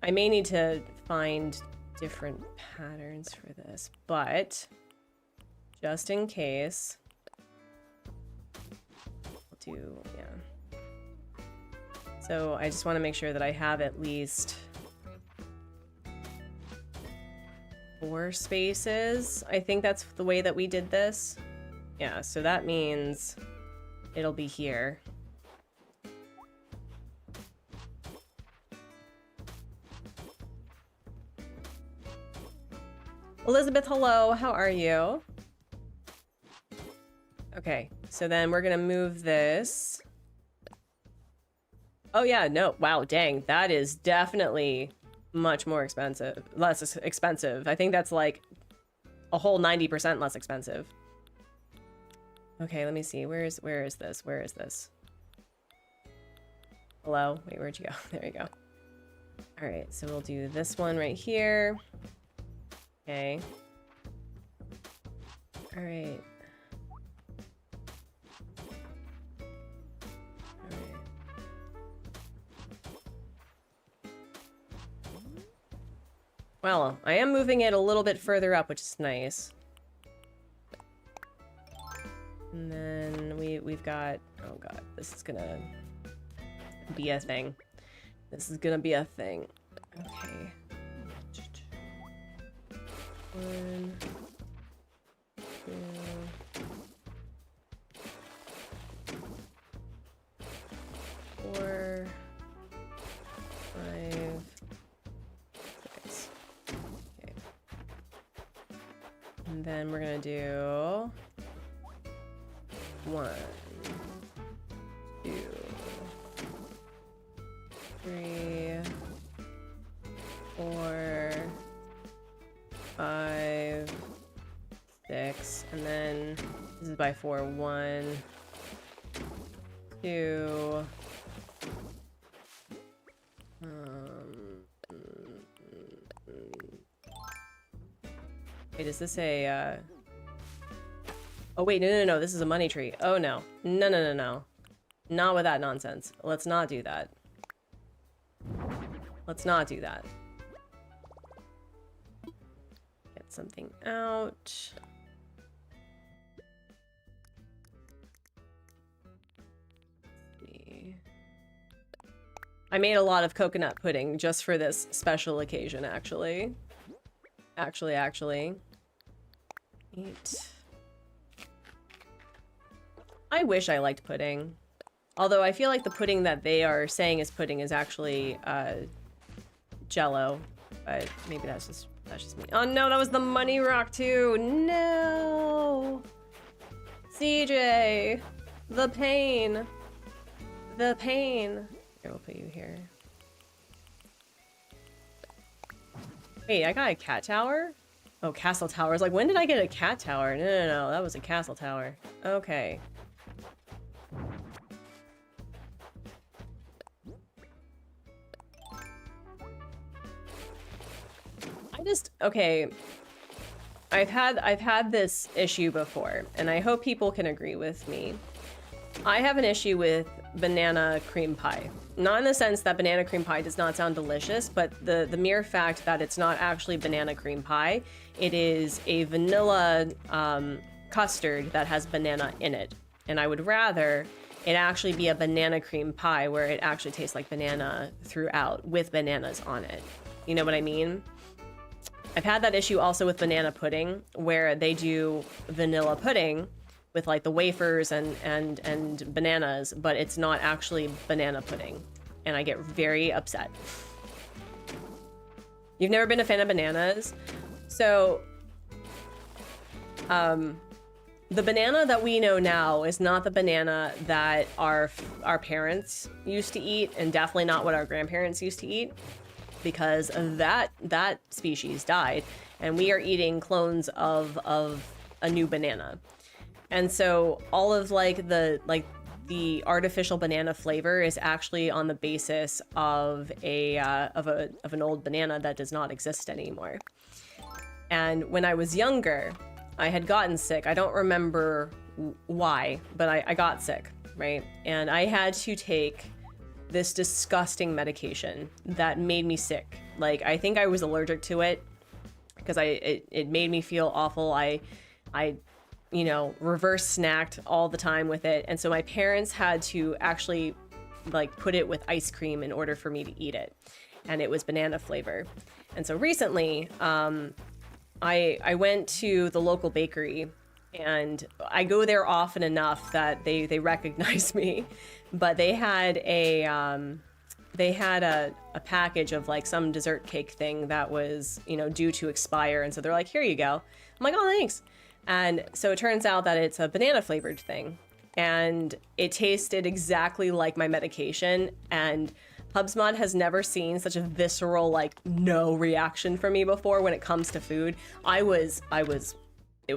A: I may need to find different patterns for this, but just in case, I'll do, yeah. So I just want to make sure that I have at least 4 spaces. I think that's the way that we did this. Yeah, so that means it'll be here. Elizabeth, hello, how are you? Okay, so then we're gonna move this. Oh yeah, no, wow, dang, that is definitely much more expensive, less expensive. I think that's like a whole 90% less expensive. Okay, let me see. Where is this? Where is this? Hello? Wait, where'd you go? There you go. All right, so we'll do this one right here. Okay. All right. Well, I am moving it a little bit further up, which is nice. And then we've got... Oh god, this is gonna be a thing. This is gonna be a thing. Okay. 1, 2, Then we're gonna do 1, 2, 3, 4, 5, 6, and then this is by 4. 1, 2. Wait, is this a, Oh, wait, no. This is a money tree. Oh, no. No. Not with that nonsense. Let's not do that. Let's not do that. Get something out. I made a lot of coconut pudding just for this special occasion, actually. Actually. Eat. I wish I liked pudding. Although I feel like the pudding that they are saying is pudding is actually Jello. But maybe that's just me. Oh no, that was the money rock too. No. CJ, the pain. The pain. Here, we'll put you here. Wait, I got a cat tower? Oh, castle towers. Like, when did I get a cat tower? No. That was a castle tower. Okay. Okay. I've had this issue before, and I hope people can agree with me. I have an issue with banana cream pie. Not in the sense that banana cream pie does not sound delicious, but the mere fact that it's not actually banana cream pie. It is a vanilla custard that has banana in it. And I would rather it actually be a banana cream pie where it actually tastes like banana throughout with bananas on it. You know what I mean? I've had that issue also with banana pudding where they do vanilla pudding with like the wafers and bananas, but it's not actually banana pudding. And I get very upset. You've never been a fan of bananas? So, the banana that we know now is not the banana that our parents used to eat, and definitely not what our grandparents used to eat, because that species died, and we are eating clones of a new banana. And so all of the artificial banana flavor is actually on the basis of an old banana that does not exist anymore. And when I was younger, I had gotten sick. I don't remember why, but I got sick, right? And I had to take this disgusting medication that made me sick. Like, I think I was allergic to it because it made me feel awful. I you know, reverse snacked all the time with it. And so my parents had to actually like put it with ice cream in order for me to eat it. And it was banana flavor. And so recently, I went to the local bakery, and I go there often enough that they recognize me. But they had a package of like some dessert cake thing that was, you know, due to expire. And so they're like, here you go. I'm like, oh, thanks. And so it turns out that it's a banana flavored thing, and it tasted exactly like my medication. And HubSpot has never seen such a visceral, like, no reaction from me before when it comes to food. It was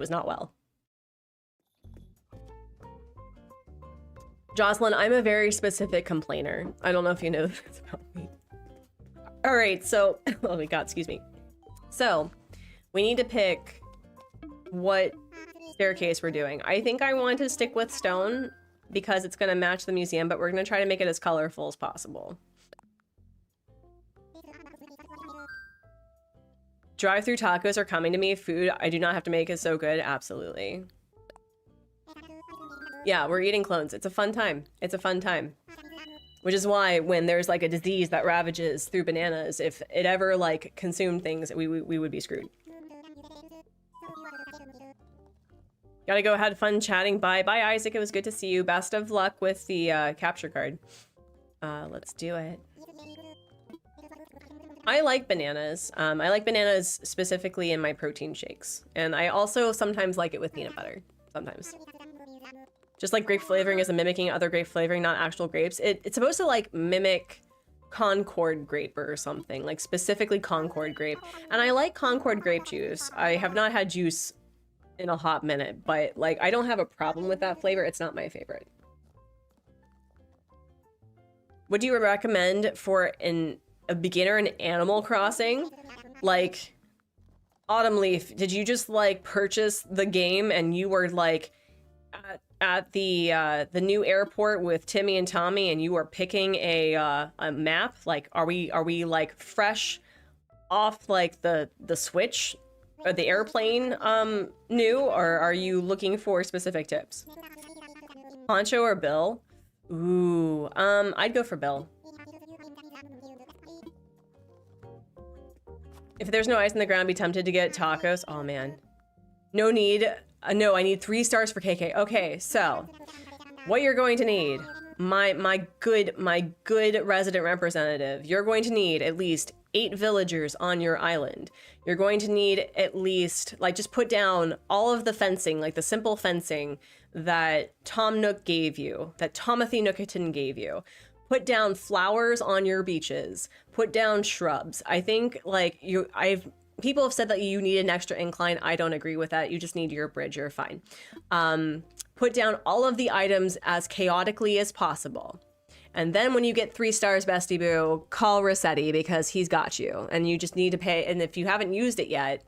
A: not well. Jocelyn, I'm a very specific complainer. I don't know if you know this about me. All right, so, oh my God, excuse me. So we need to pick what staircase we're doing. I think I want to stick with stone because it's going to match the museum, but we're going to try to make it as colorful as possible. Drive-through tacos are coming to me. Food I do not have to make is so good. Absolutely. Yeah, we're eating clones. It's a fun time. It's a fun time. Which is why when there's like a disease that ravages through bananas, if it ever like consumed things, we would be screwed. Gotta go. Had fun chatting. Bye. Bye, Isaac. It was good to see you. Best of luck with the capture card. Let's do it. I like bananas. I like bananas specifically in my protein shakes. And I also sometimes like it with peanut butter. Sometimes. Just like grape flavoring is a mimicking other grape flavoring, not actual grapes. It's supposed to like mimic Concord grape or something, like specifically Concord grape. And I like Concord grape juice. I have not had juice in a hot minute, but like I don't have a problem with that flavor. It's not my favorite. Would you recommend for a beginner in Animal Crossing? Like, Autumn Leaf, did you just like purchase the game and you were like at the new airport with Timmy and Tommy and you were picking a map? Like, are we like fresh off like the Switch or the airplane new, or are you looking for specific tips? Poncho or Bill? Ooh, I'd go for Bill. If there's no ice in the ground, be tempted to get tacos. Oh man. No need. No, I need 3 stars for KK. Okay, so what you're going to need, my good resident representative, you're going to need at least 8 villagers on your island. You're going to need at least, like, just put down all of the fencing, like the simple fencing that Tom Nook gave you, that Tomothy Nookerton gave you. Put down flowers on your beaches. Put down shrubs. I think, like, people have said that you need an extra incline. I don't agree with that. You just need your bridge. You're fine. Put down all of the items as chaotically as possible. And then when you get 3 stars, Bestie Boo, call Rossetti because he's got you. And you just need to pay. And if you haven't used it yet,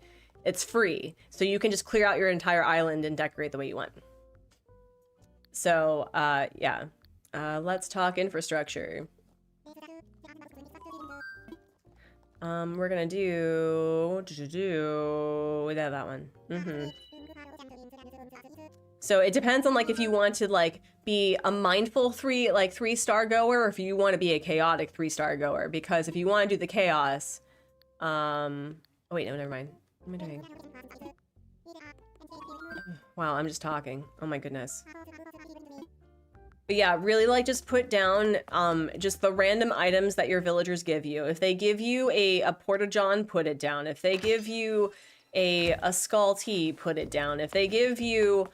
A: it's free. So you can just clear out your entire island and decorate the way you want. So, yeah. Let's talk infrastructure. We're gonna do that one. So it depends on like if you want to like be a mindful 3-star goer, or if you want to be a chaotic 3-star goer. Because if you want to do the chaos, oh wait, no, never mind. What am I doing? Wow, I'm just talking. Oh my goodness. But yeah, really like just put down just the random items that your villagers give you. If they give you a porta-john, put it down. If they give you a skull tea, put it down. If they give you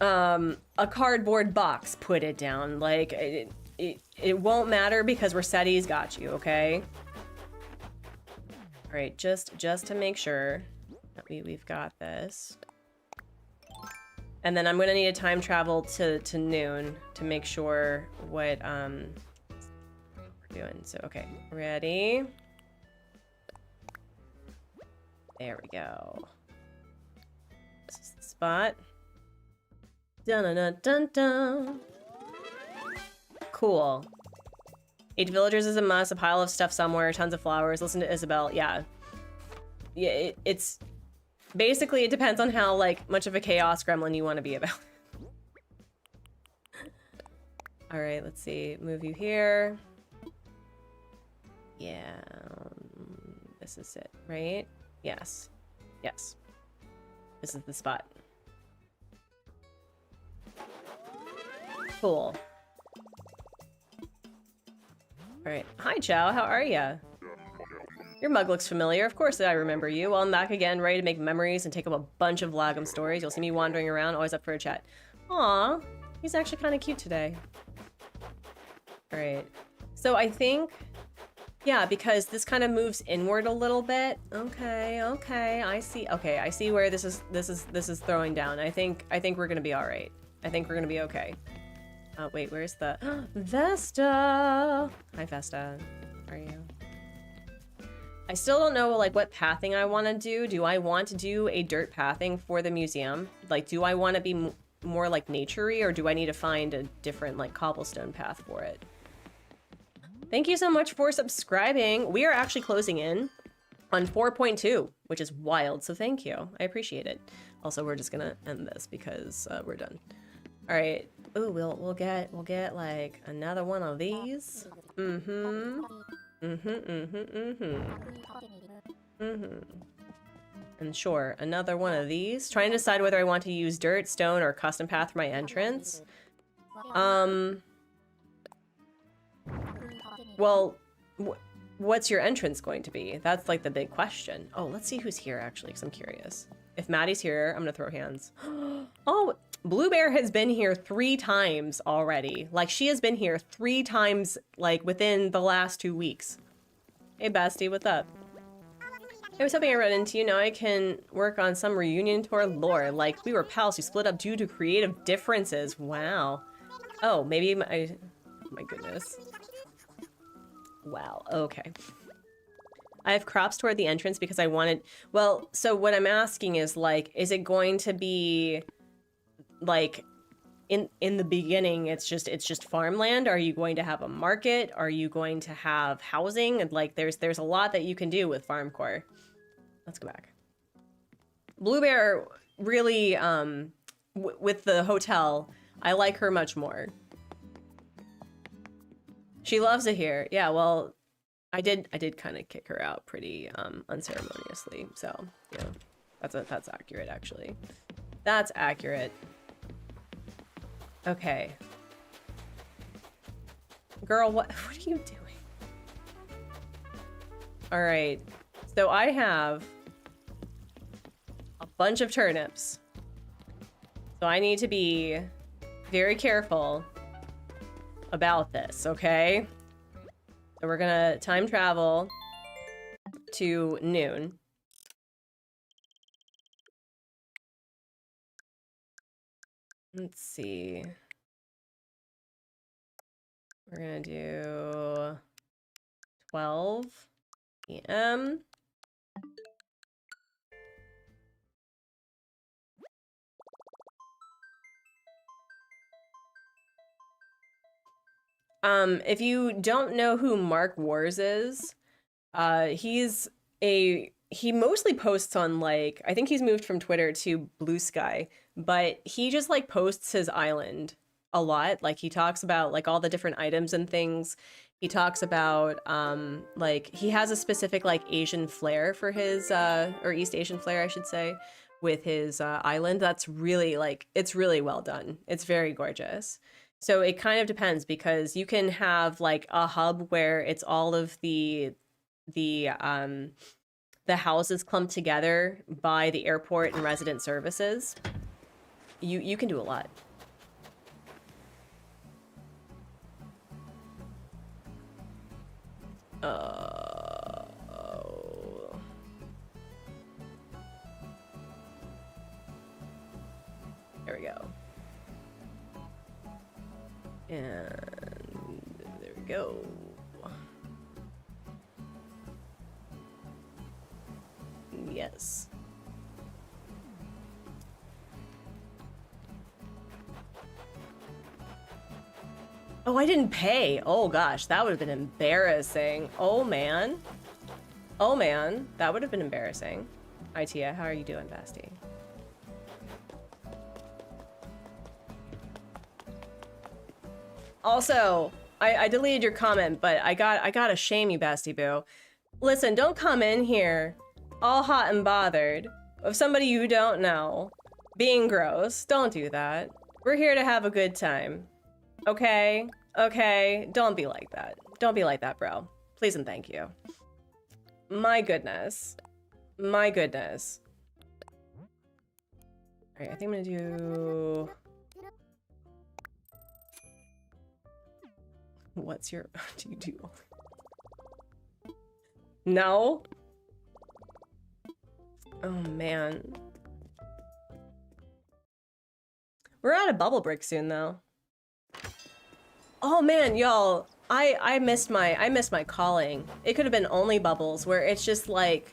A: a cardboard box, put it down. Like it won't matter because Rossetti's got you, okay? All right, just to make sure that we've got this. And then I'm gonna need a time travel to noon to make sure what we're doing. So okay, ready? There we go. This is the spot. Dun dun dun dun dun. Cool. 8 villagers is a must. A pile of stuff somewhere. Tons of flowers. Listen to Isabel. Yeah. Yeah. It's. Basically, it depends on how, like, much of a chaos gremlin you want to be about. Alright, let's see. Move you here. Yeah. This is it, right? Yes. Yes. This is the spot. Cool. Alright. Hi, Chow. How are ya? Your mug looks familiar. Of course I remember you. Well, I'm back again, ready to make memories and take up a bunch of Lagom stories. You'll see me wandering around, always up for a chat. Aw, he's actually kind of cute today. Alright. So I think, yeah, because this kind of moves inward a little bit. Okay, I see. Okay, I see where this is throwing down. I think we're gonna be all right. I think we're gonna be okay. Wait, where's the Vesta? Hi, Vesta. How are you? I still don't know like what pathing I want to do. Do I want to do a dirt pathing for the museum? Like, do I want to be more like nature-y, or do I need to find a different like cobblestone path for it? Thank you so much for subscribing. We are actually closing in on 4.2, which is wild. So thank you. I appreciate it. Also, we're just gonna end this because we're done. All right. Ooh, we'll get like another one of these. And sure, another one of these. Trying to decide whether I want to use dirt, stone, or custom path for my entrance. Well, what's your entrance going to be? That's like the big question. Oh, let's see who's here actually, because I'm curious. If Maddie's here, I'm gonna throw hands. Oh, Blue Bear has been here 3 times already. Like, she has been here 3 times, like, within the last 2 weeks. Hey, Basti, what's up? I was hoping I run into you. Now I can work on some reunion tour lore. Like, we were pals who split up due to creative differences. Wow. Oh, maybe my goodness. Wow, okay. I have crops toward the entrance because I wanted... Well, so what I'm asking is, like, is it going to be, like, in the beginning, it's just farmland? Are you going to have a market? Are you going to have housing? And, like, there's a lot that you can do with FarmCore. Let's go back. Blue Bear really, with the hotel, I like her much more. She loves it here. Yeah, well, I did kind of kick her out pretty unceremoniously. So, yeah. That's accurate actually. That's accurate. Okay. Girl, what are you doing? All right. So I have a bunch of turnips. So I need to be very careful about this, okay? So we're gonna time travel to noon. Let's see. We're gonna do 12 p.m. If you don't know who Mark Wars is, he mostly posts on, like, I think he's moved from Twitter to Blue Sky, but he just, like, posts his island a lot. Like, he talks about, like, all the different items and things. He talks about, like, he has a specific, like, Asian flair for his, or East Asian flair, I should say, with his island. That's really, like, it's really well done. It's very gorgeous. So it kind of depends, because you can have, like, a hub where it's all of the houses clumped together by the airport and resident services. You can do a lot. Oh. There we go. And there we go. Yes. Oh, I didn't pay. Oh gosh, that would have been embarrassing. Oh man. Oh man, that would have been embarrassing. Itia, how are you doing, Basti? Also, I deleted your comment, but I gotta shame you, Basti Boo. Listen, don't come in here all hot and bothered of somebody you don't know being gross. Don't do that. We're here to have a good time. Okay? Okay? Don't be like that. Don't be like that, bro. Please and thank you. My goodness. My goodness. Alright, I think I'm gonna do... What's your... do you do... No? Oh, man. We're out of bubble brick soon, though. Oh, man, y'all. I missed my calling. It could have been only bubbles, where it's just, like,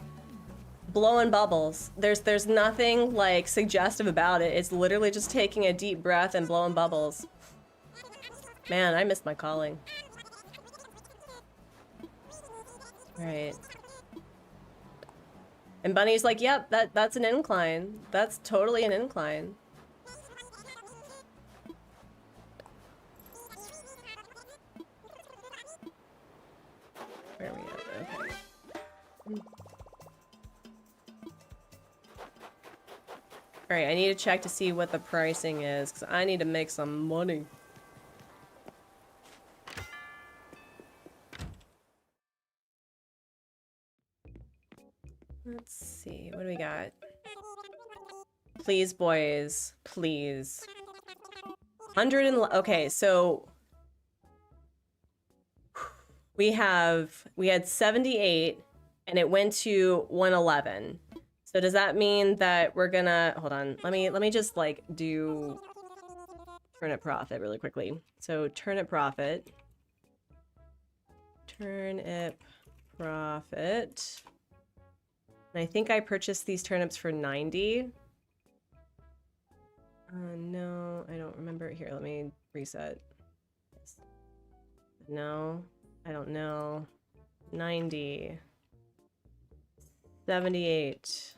A: blowing bubbles. There's nothing, like, suggestive about it. It's literally just taking a deep breath and blowing bubbles. Man, I missed my calling. Right. And Bunny's like, yep, that's an incline. That's totally an incline. Where are we at? Okay. Alright, I need to check to see what the pricing is, because I need to make some money. Let's see. What do we got? Please, boys. Please. 100 and... Okay, so... We had 78, and it went to 111. So does that mean that we're gonna... Hold on. Let me just, like, do... Turnip profit really quickly. So turnip profit. Turnip profit. And I think I purchased these turnips for 90. No, I don't remember. Here, let me reset. No, I don't know. 90. 78.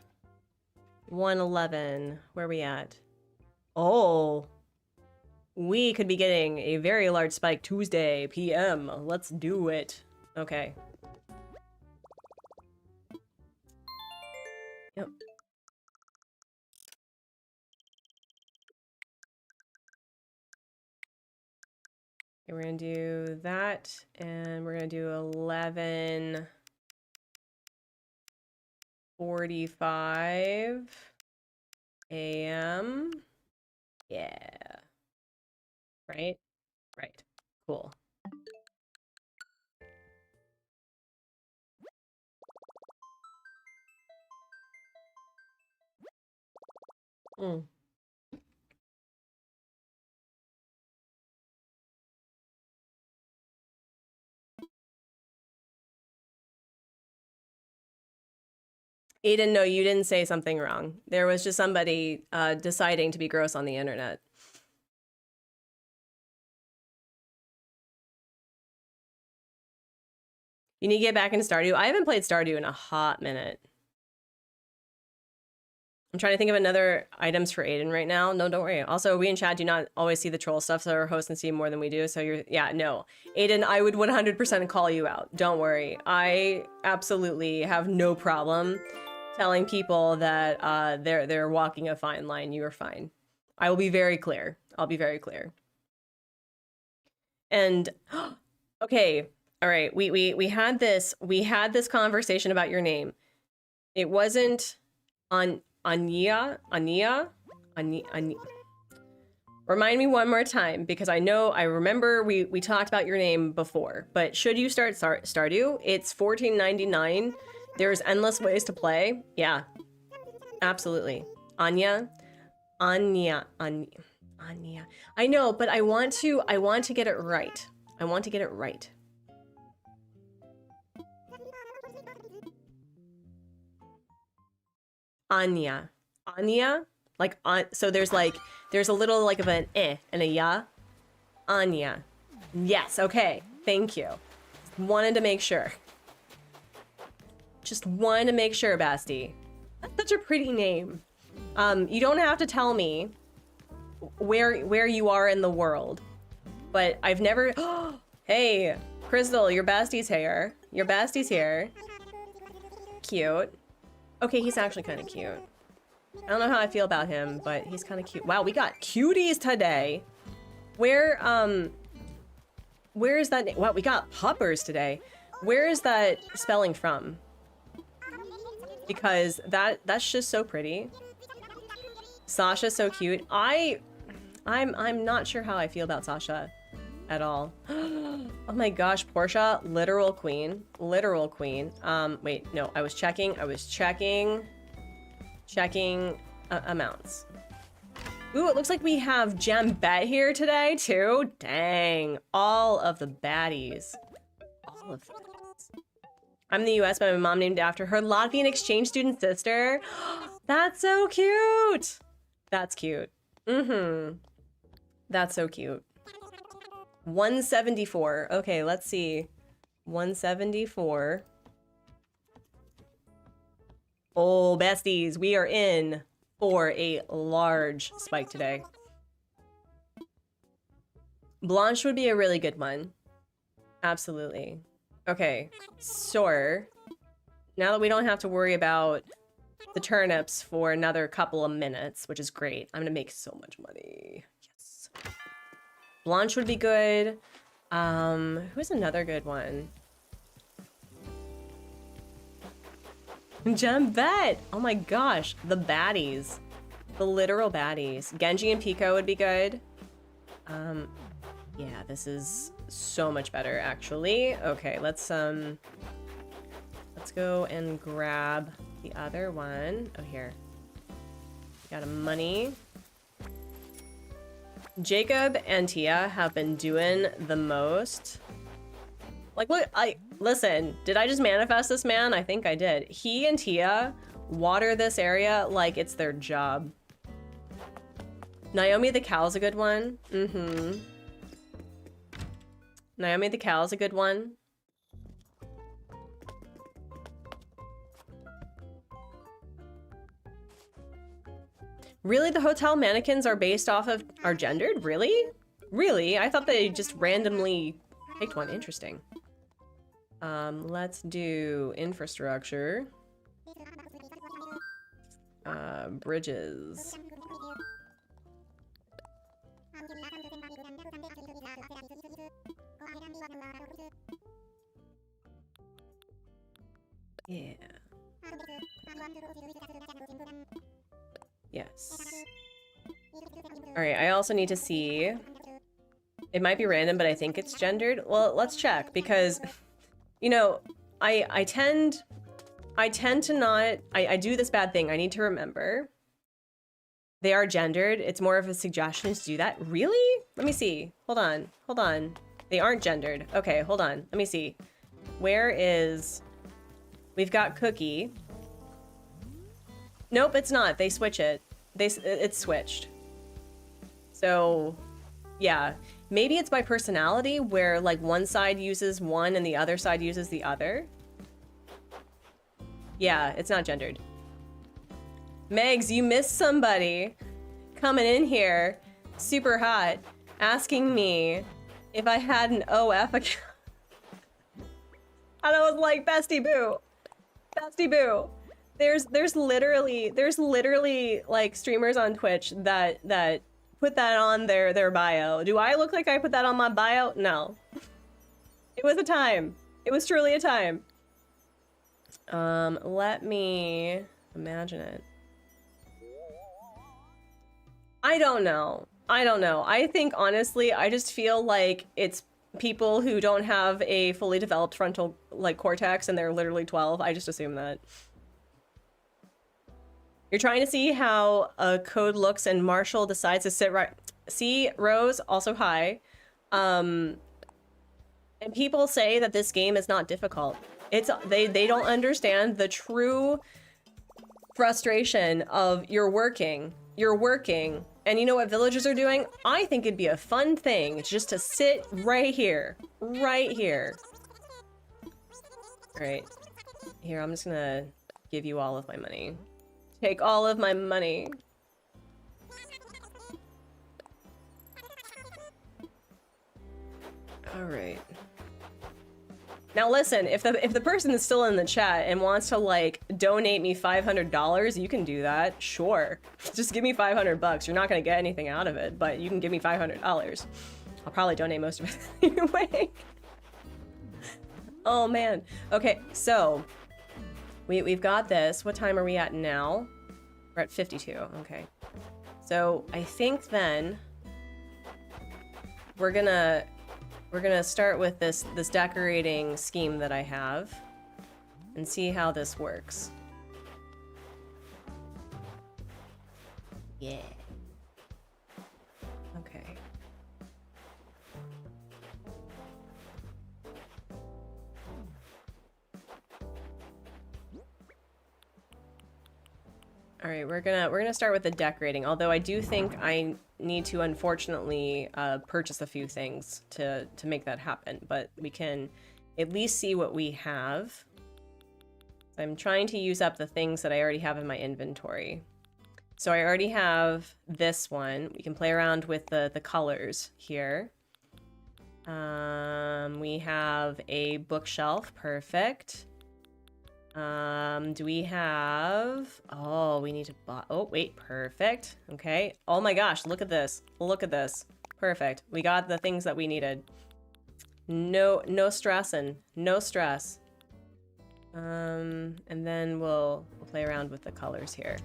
A: 111. Where are we at? Oh! We could be getting a very large spike Tuesday PM. Let's do it. Okay. Yep. Okay, we're gonna do that, and we're gonna do 11:45 a.m. Yeah. Right? Right. Cool. Mm. Aiden, no, you didn't say something wrong. There was just somebody deciding to be gross on the internet. You need to get back into Stardew. I haven't played Stardew in a hot minute. I'm trying to think of another items for Aiden right now. No, don't worry. Also, we in chat do not always see the troll stuff, so our hosts and see more than we do. So you're, yeah, no. Aiden, I would 100% call you out. Don't worry. I absolutely have no problem telling people that they're walking a fine line. You are fine. I will be very clear. I'll be very clear. And okay, all right. We had this conversation about your name. It wasn't on Anya. Remind me one more time, because I remember we talked about your name before. But should you start Stardew? It's $14.99. There's endless ways to play. Yeah, absolutely. Anya. I know, but I want to get it right. I want to get it right. Anya. Like, so there's a little like of an eh and a ya. Anya. Yes, okay. Thank you. Wanted to make sure. Just wanted to make sure, Basti. That's such a pretty name. You don't have to tell me where you are in the world, but I've never... Hey, Crystal, your Basti's here. Your Basti's here. Cute. Okay, he's actually kind of cute. I don't know how I feel about him, but he's kind of cute. Wow, we got cuties today. Where's that? Wow, we got puppers today. Where is that spelling from? Because that's just so pretty. Sasha's so cute. I'm not sure how I feel about Sasha at all. Oh my gosh, Portia, literal queen. Literal queen. Wait, no, I was checking amounts. Ooh, it looks like we have Jambette here today too. Dang, all of the baddies. All of them. I'm in the US, but my mom named after her Latvian exchange student sister. That's so cute. That's cute. Mm-hmm. That's so cute. 174. Okay, let's see. 174. Oh, besties, we are in for a large spike today. Blanche would be a really good one. Absolutely. Okay, so now that we don't have to worry about the turnips for another couple of minutes, which is great. I'm gonna make so much money. Yes. Blanche would be good. Who's another good one? Gem bet! Oh my gosh, the baddies. The literal baddies. Genji and Pico would be good. Yeah, this is so much better, actually. Okay, let's go and grab the other one. Oh, here. Got a money. Jacob and Tia have been doing the most. Like, look, listen, did I just manifest this man? I think I did. He and Tia water this area like it's their job. Naomi the cow's a good one. Mm-hmm. Naomi the cow's a good one. Really? The hotel mannequins are based off of... are gendered? Really? Really? I thought they just randomly picked one. Interesting. Let's do infrastructure. Bridges. Yeah. Yes. Alright, I also need to see... It might be random, but I think it's gendered. Well, let's check, because, you know, I tend to not... I do this bad thing. I need to remember. They are gendered. It's more of a suggestion to do that. Really? Let me see. Hold on. Hold on. They aren't gendered. Okay, hold on. Let me see. Where is... We've got Cookie. Nope, it's not. They switch it. It's switched. So, yeah. Maybe it's by personality, where, like, one side uses one and the other side uses the other. Yeah, it's not gendered. Megs, you missed somebody coming in here, super hot, asking me if I had an OF account. And I was like, bestie boo. Bestie boo. There's literally like streamers on Twitch that put that on their bio. Do I look like I put that on my bio? No. It was a time. It was truly a time. Let me imagine it. I don't know. I think honestly, I just feel like it's people who don't have a fully developed frontal like cortex and they're literally 12. I just assume that. You're trying to see how a code looks and Marshall decides to sit right. See, Rose, also hi. And people say that this game is not difficult. They don't understand the true frustration of you're working, and you know what villagers are doing? I think it'd be a fun thing just to sit right here. Right here. Alright. Here, I'm just gonna give you all of my money. Take all of my money. Alright. Now listen, if the person is still in the chat and wants to like donate me $500, you can do that. Sure. Just give me 500 bucks. You're not gonna get anything out of it, but you can give me $500. I'll probably donate most of it anyway. Oh man. Okay, so we've got this. What time are we at now? We're at 52. Okay. So I think then we're gonna start with this decorating scheme that I have and see how this works. Yeah. Okay. All right, we're gonna start with the decorating. Although I do think I need to unfortunately purchase a few things to make that happen, but we can at least see what we have. I'm trying to use up the things that I already have in my inventory. So I already have this one. We can play around with the colors here. We have a bookshelf, perfect. Do we have... Oh, we need to buy... Oh, wait, perfect. Okay. Oh my gosh, look at this. Look at this. Perfect. We got the things that we needed. No stressing. No stress. And then we'll play around with the colors here.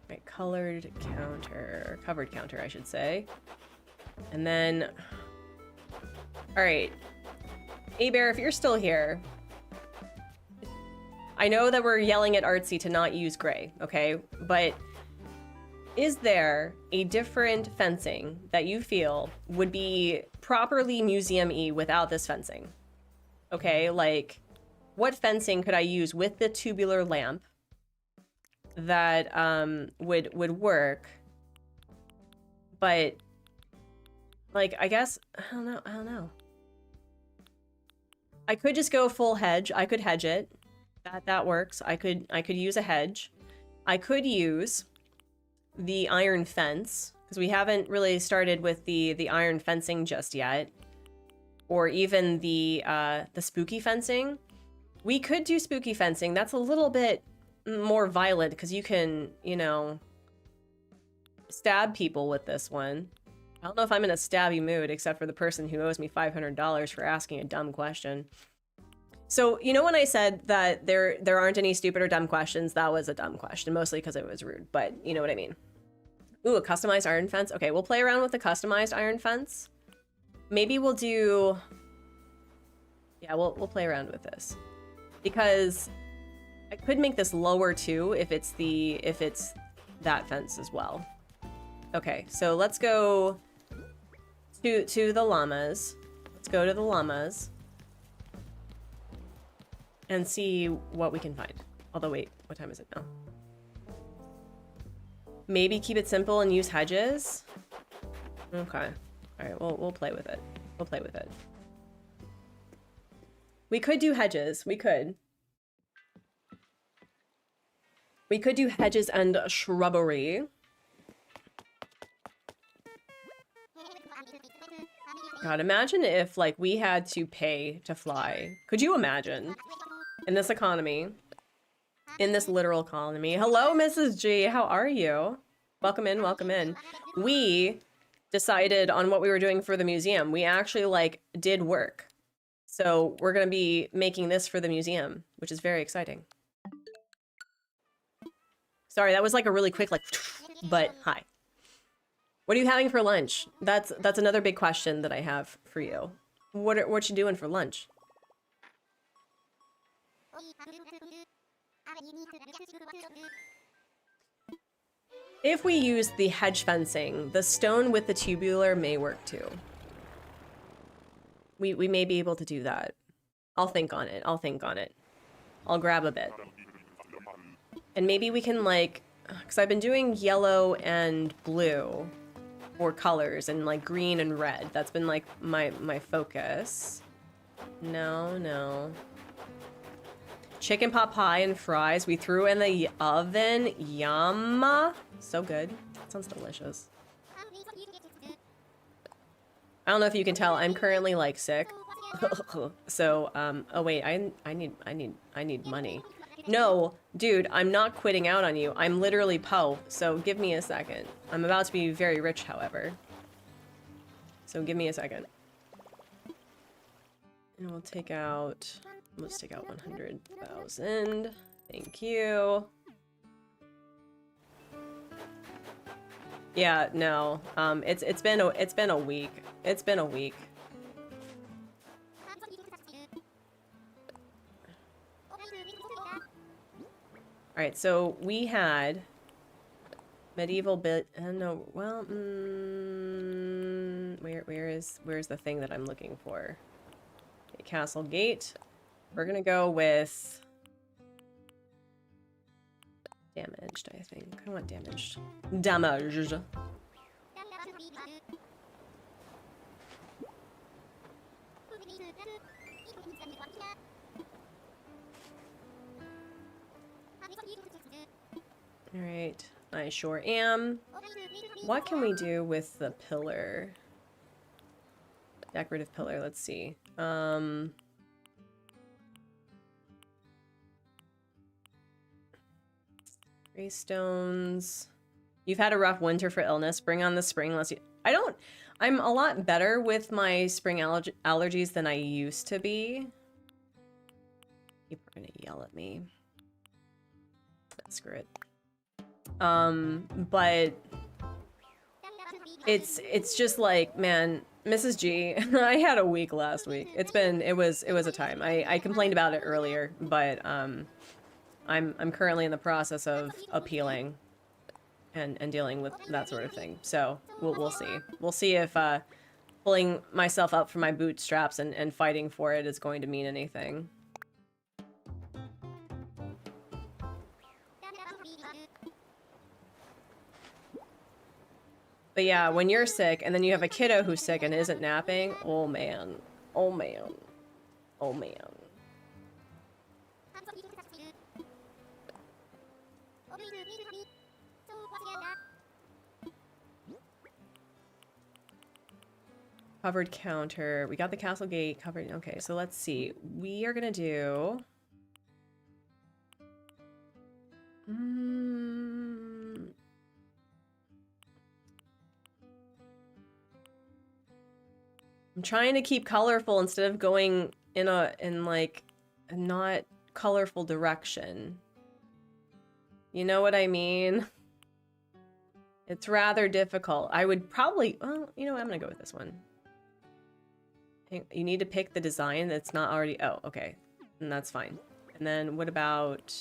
A: Right, covered counter, I should say. And then, all right, A-Bear, if you're still here, I know that we're yelling at Artsy to not use gray, okay? But is there a different fencing that you feel would be properly museum-y without this fencing? Okay, like, what fencing could I use with the tubular lamp that would work? But, like, I guess, I don't know. I could just go full hedge. I could hedge it. That works. I could use a hedge. I could use the iron fence, because we haven't really started with the iron fencing just yet. Or even the spooky fencing. We could do spooky fencing. That's a little bit more violent, because you can, you know, stab people with this one. I don't know if I'm in a stabby mood, except for the person who owes me $500 for asking a dumb question. So, you know when I said that there aren't any stupid or dumb questions, that was a dumb question, mostly because it was rude, but you know what I mean. Ooh, a customized iron fence. Okay, we'll play around with the customized iron fence. Maybe we'll do... Yeah, we'll play around with this. Because I could make this lower too if it's that fence as well. Okay, so let's go to the llamas. Let's go to the llamas and see what we can find. Although wait, what time is it now? Maybe keep it simple and use hedges. Okay. All right, we'll play with it. We'll play with it. We could do hedges. We could. We could do hedges and shrubbery. God, imagine if, like, we had to pay to fly. Could you imagine? In this economy. In this literal economy. Hello, Mrs. G. How are you? Welcome in, welcome in. We decided on what we were doing for the museum. We actually, like, did work. So we're going to be making this for the museum, which is very exciting. Sorry, that was like a really quick, like, but hi. What are you having for lunch? That's another big question that I have for you. What you doing for lunch? If we use the hedge fencing, the stone with the tubular may work too. We may be able to do that. I'll think on it. I'll think on it. I'll grab a bit. And maybe we can, like, because I've been doing yellow and blue for colors, and like green and red. That's been like my focus. No. Chicken pot pie and fries we threw in the oven. Yum. So good. That sounds delicious. I don't know if you can tell, I'm currently like sick. So, oh wait, I need money. No, dude, I'm not quitting out on you. I'm literally po, so give me a second. I'm about to be very rich, however. So give me a second. And we'll take out, let's take out 100,000. Thank you. Yeah, no. It's been a week. It's been a week. All right, so we had medieval bit. No, well, where's the thing that I'm looking for? Okay, Castle Gate. We're gonna go with damaged. I think I want damaged. Damaged. All right, I sure am. What can we do with the pillar? Decorative pillar, let's see. Gray stones. You've had a rough winter for illness. Bring on the spring unless you... I'm a lot better with my spring allergies than I used to be. gonna yell at me. Screw it. But it's just like, man, Mrs. G, I had a week last week. It was a time. I complained about it earlier, but I'm currently in the process of appealing and dealing with that sort of thing. So we'll see. We'll see if pulling myself up from my bootstraps and fighting for it is going to mean anything. But yeah, when you're sick and then you have a kiddo who's sick and isn't napping, oh man. Oh man. Oh man. Covered counter. We got the castle gate covered. Okay, so let's see. We are gonna do... I'm trying to keep colorful instead of going in like a not colorful direction. You know what I mean? It's rather difficult. I would probably, well, you know what? I'm gonna go with this one. You need to pick the design that's not already, oh, okay. And that's fine. And then what about,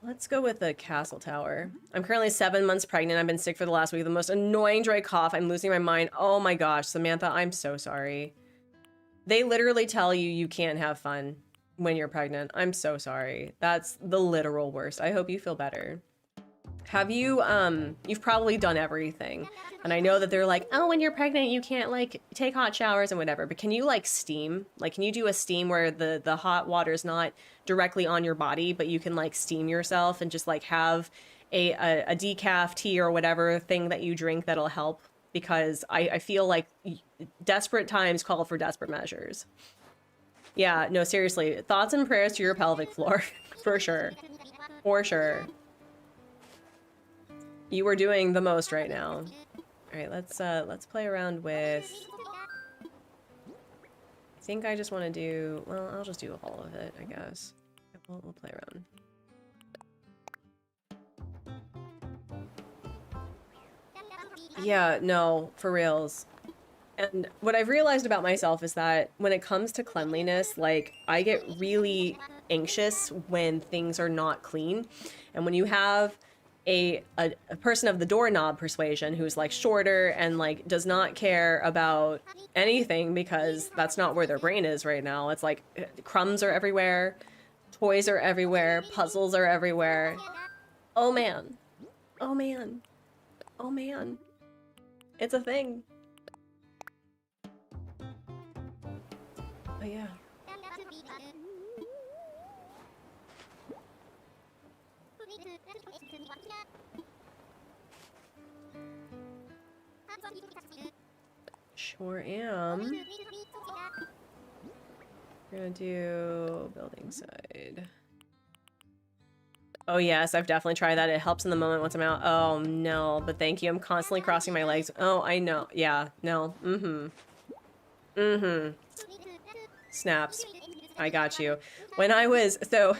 A: let's go with the castle tower. I'm currently 7 months pregnant. I've been sick for the last week. The most annoying dry cough. I'm losing my mind. Oh my gosh, Samantha, I'm so sorry. They literally tell you you can't have fun when you're pregnant. I'm so sorry. That's the literal worst. I hope you feel better. Have you, you've probably done everything. And I know that they're like, oh, when you're pregnant, you can't like take hot showers and whatever, but can you like steam? Like, can you do a steam where the hot water is not directly on your body, but you can like steam yourself and just like have a decaf tea or whatever thing that you drink that'll help? Because I feel like desperate times call for desperate measures. Yeah, no, seriously, thoughts and prayers to your pelvic floor, for sure, for sure. You are doing the most right now. All right, let's play around with. I think I just want to do. Well, I'll just do all of it, I guess. We'll play around. Yeah, no, for reals. And what I've realized about myself is that when it comes to cleanliness, like, I get really anxious when things are not clean. And when you have a person of the doorknob persuasion who's like shorter and like does not care about anything because that's not where their brain is right now. It's like crumbs are everywhere, toys are everywhere, puzzles are everywhere. Oh man. Oh man. Oh man. It's a thing. Oh yeah. Sure am. We're gonna do building side. Oh yes, I've definitely tried that. It helps in the moment once I'm out. Oh no, but thank you. I'm constantly crossing my legs. Oh, I know. Yeah, no. Snaps. I got you. When I was, so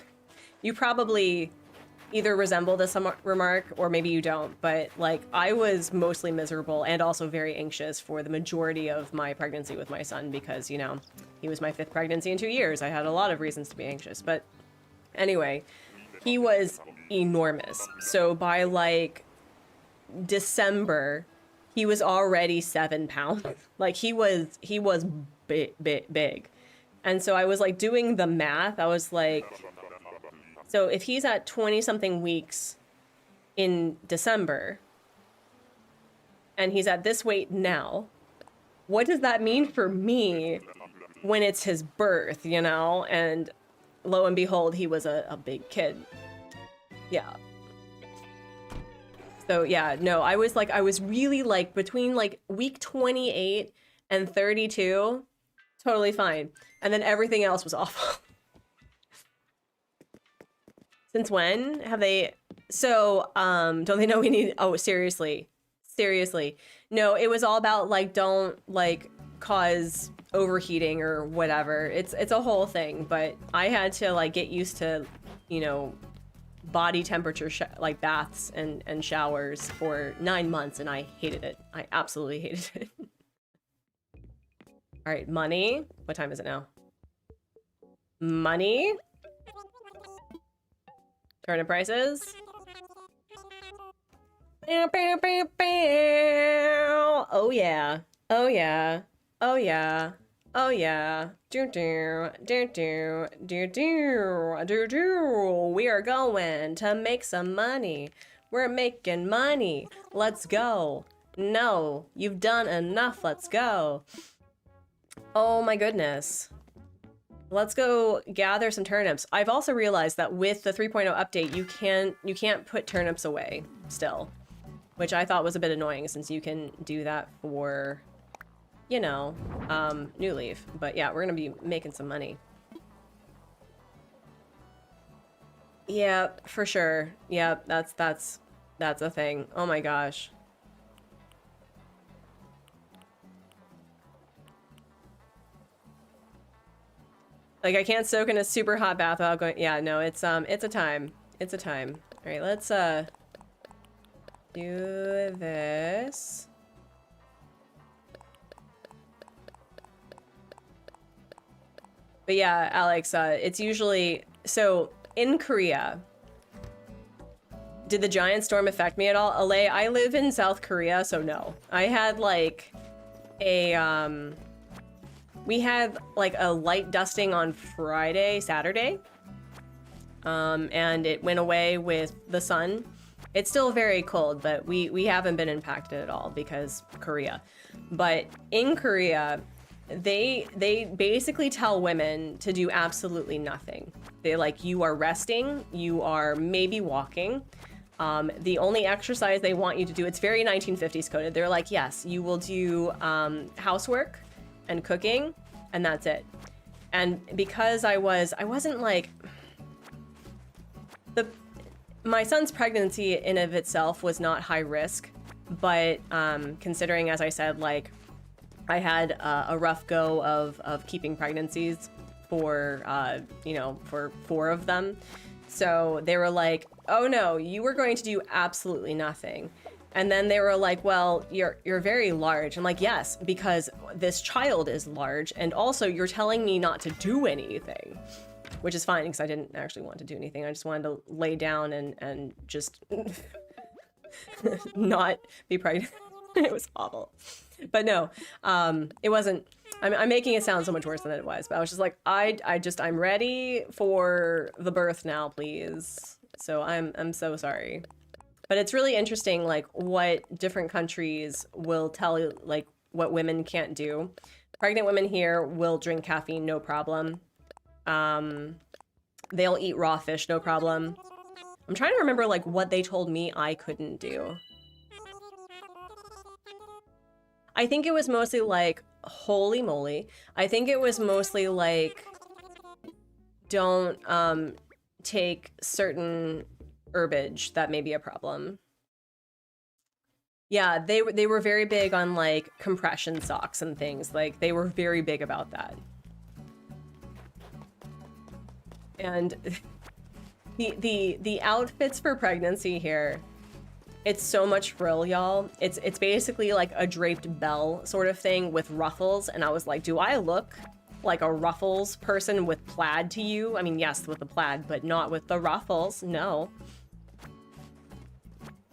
A: you probably either resemble this remark or maybe you don't, but like I was mostly miserable and also very anxious for the majority of my pregnancy with my son because, you know, he was my 5th pregnancy in 2 years. I had a lot of reasons to be anxious, but anyway, he was enormous. So by like December, he was already 7 pounds. Like he was big. And so I was like doing the math. I was like, so if he's at 20 something weeks in December and he's at this weight now, what does that mean for me when it's his birth, you know? And lo and behold, he was a big kid. Yeah. So yeah, no, I was really like between like week 28 and 32, totally fine. And then everything else was awful. Since when have they? So, don't they know we need? Oh, seriously. No, it was all about like, don't like cause overheating or whatever. It's a whole thing, but I had to like get used to, you know, body temperature like baths and showers for 9 months, and I hated it. I absolutely hated it. All right, money. What time is it now? Money. Turnip prices. Oh yeah. Oh yeah. Oh yeah. Oh yeah. Do do do do do do do do. We are going to make some money. We're making money. Let's go. No, you've done enough. Let's go. Oh my goodness. Let's go gather some turnips. I've also realized that with the 3.0 update, you can't put turnips away still, which I thought was a bit annoying since you can do that for, you know, New Leaf. But yeah, we're gonna be making some money. Yeah, for sure. Yeah, that's a thing. Oh my gosh. Like, I can't soak in a super hot bath without going... Yeah, no, it's a time. It's a time. All right, let's, do this. But yeah, Alex, it's usually... So, in Korea, did the giant storm affect me at all? Alay, I live in South Korea, so no. I had, like, a, we had like a light dusting on Saturday, and it went away with the sun. It's still very cold, but we haven't been impacted at all because Korea. But in Korea, they basically tell women to do absolutely nothing. They like, you are resting, you are maybe walking. The only exercise they want you to do, it's very 1950s coded. They're like, yes, you will do housework and cooking, and that's it. And because I wasn't like, my son's pregnancy in of itself was not high risk, but considering, as I said, like I had a rough go of keeping pregnancies for, you know, for 4 of them. So they were like, oh no, you were going to do absolutely nothing. And then they were like, well, you're very large. I'm like, yes, because this child is large. And also you're telling me not to do anything, which is fine because I didn't actually want to do anything. I just wanted to lay down and just not be pregnant. It was awful. But no, it wasn't. I'm making it sound so much worse than it was. But I was just like, I'm ready for the birth now, please. So I'm so sorry. But it's really interesting, like, what different countries will tell you, like, what women can't do. Pregnant women here will drink caffeine, no problem. They'll eat raw fish, no problem. I'm trying to remember, like, what they told me I couldn't do. I think it was mostly, like, holy moly. I think it was mostly, like, don't, take certain herbage that may be a problem. Yeah, they were very big on like compression socks and things. Like they were very big about that. And the outfits for pregnancy here, it's so much frill, y'all. It's basically like a draped bell sort of thing with ruffles, and I was like, do I look like a ruffles person with plaid to you? I mean, yes, with the plaid, but not with the ruffles. No.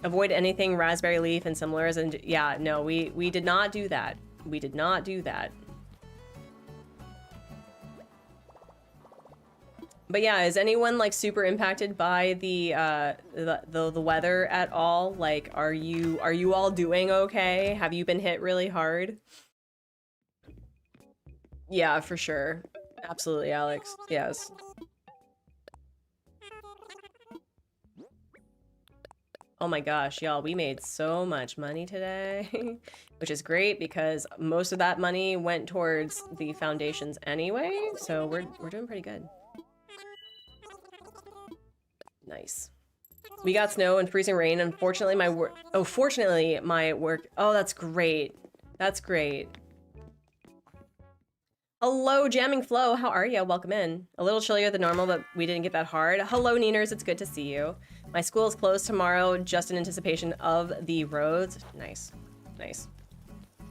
A: Avoid anything raspberry leaf and similars, and yeah, no, we did not do that. We did not do that. But yeah, is anyone like super impacted by the weather at all? Like, are you all doing okay? Have you been hit really hard? Yeah, for sure. Absolutely, Alex. Yes. Oh my gosh, y'all, we made so much money today, which is great because most of that money went towards the foundations anyway, so we're doing pretty good. Nice. We got snow and freezing rain. Unfortunately, my work... Oh, fortunately, my work... Oh, that's great. That's great. Hello, Jamming Flow. How are you? Welcome in. A little chillier than normal, but we didn't get that hard. Hello, Neeners. It's good to see you. My school is closed tomorrow just in anticipation of the roads. Nice. Nice.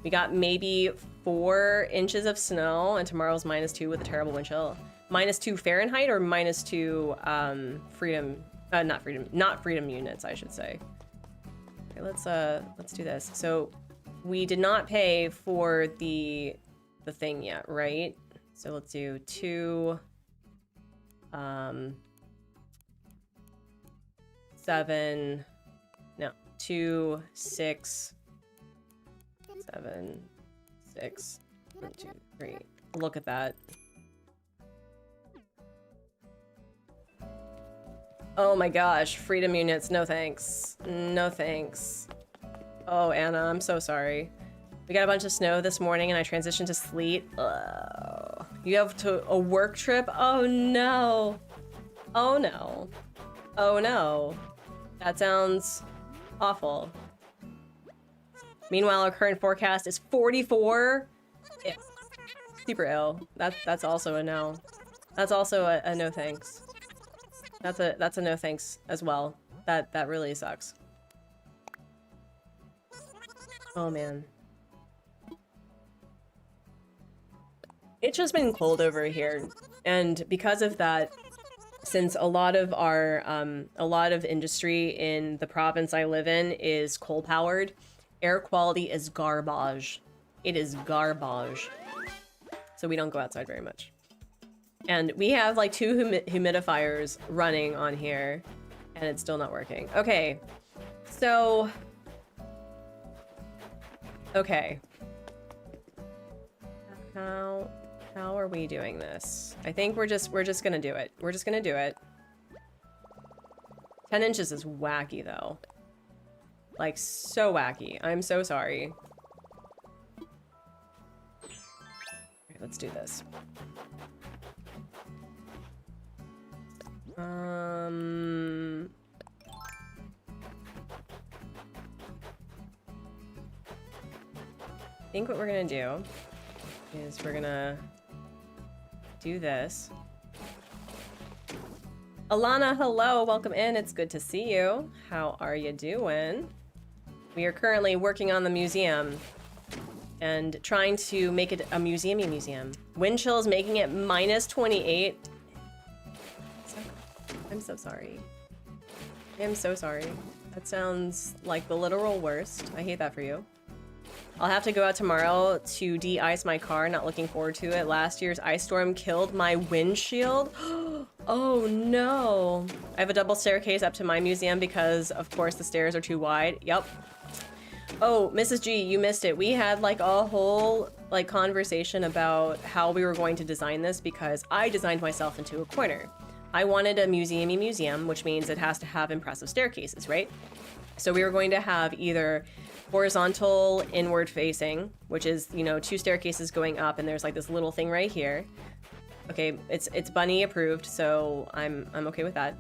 A: We got maybe 4 inches of snow, and tomorrow's -2 with a terrible wind chill. -2 Fahrenheit or -2 not freedom units, I should say. Okay, let's do this. So we did not pay for the thing yet, right? So let's do 2 7 no 2 6 7 6 1 2 3. Look at that. Oh my gosh, freedom units, no thanks. No thanks. Oh, Anna, I'm so sorry. We got a bunch of snow this morning and I transitioned to sleet. You have a work trip? Oh no. Oh no. Oh no. That sounds awful. Meanwhile, our current forecast is 44. Yeah. Super ill. That's also a no. That's also a no thanks. That's a no thanks as well. That really sucks. Oh man. It's just been cold over here, and because of that, since a lot of industry in the province I live in is coal powered, air quality is garbage. It is garbage. So we don't go outside very much. And we have like 2 humidifiers running on here, and it's still not working. Okay, so okay, how are we doing this? I think we're just gonna do it. We're just gonna do it. 10 inches is wacky though. Like so wacky. I'm so sorry. Okay, let's do this. I think what we're gonna do is we're gonna do this. Alana, hello, welcome in. It's good to see you. How are you doing? We are currently working on the museum and trying to make it a museum-y museum. Wind chill is making it -28. I'm so sorry. I am so sorry. That sounds like the literal worst. I hate that for you. I'll have to go out tomorrow to de-ice my car. Not looking forward to it. Last year's ice storm killed my windshield. Oh no. I have a double staircase up to my museum because, of course, the stairs are too wide. Yep. Oh, Mrs. G, you missed it. We had like a whole like conversation about how we were going to design this because I designed myself into a corner. I wanted a museum-y museum, which means it has to have impressive staircases, right? So we were going to have either horizontal inward facing, which is, you know, 2 staircases going up, and there's like this little thing right here. Okay, it's bunny approved, so I'm okay with that.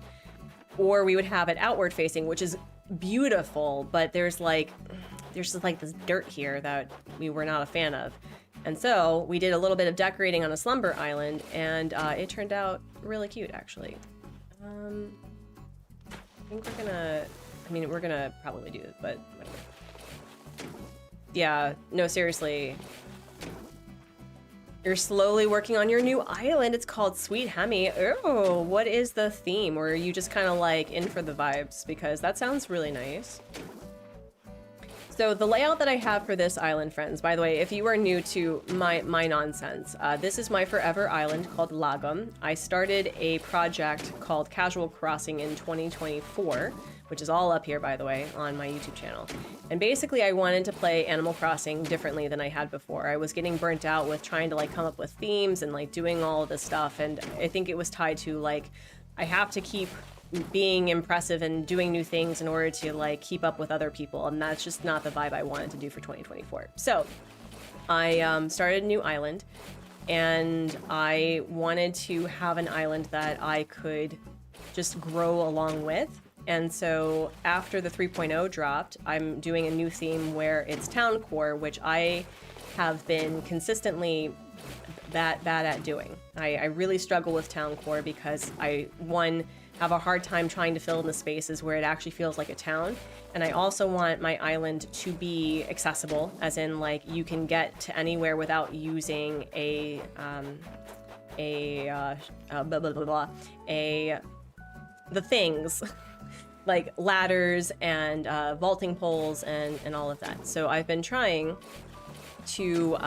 A: Or we would have it outward facing, which is beautiful, but there's just like this dirt here that we were not a fan of. And so we did a little bit of decorating on a slumber island, and it turned out really cute, actually. I think we're gonna probably do it, but whatever. Yeah, no, seriously. You're slowly working on your new island. It's called Sweet Hemi. Oh, what is the theme? Or are you just kind of like in for the vibes? Because that sounds really nice. So the layout that I have for this island, friends, by the way, if you are new to my nonsense, this is my forever island called Lagom. I started a project called Casual Crossing in 2024, which is all up here, by the way, on my YouTube channel. And basically I wanted to play Animal Crossing differently than I had before. I was getting burnt out with trying to like come up with themes and like doing all of this stuff. And I think it was tied to like, I have to keep being impressive and doing new things in order to like keep up with other people, and that's just not the vibe I wanted to do for 2024. So I started a new island, and I wanted to have an island that I could just grow along with. And so after the 3.0 dropped, I'm doing a new theme where it's town core, which I have been consistently bad at doing. I really struggle with town core because I, one, have a hard time trying to fill in the spaces where it actually feels like a town. And I also want my island to be accessible, as in like you can get to anywhere without using the things like ladders and vaulting poles and all of that. So I've been trying to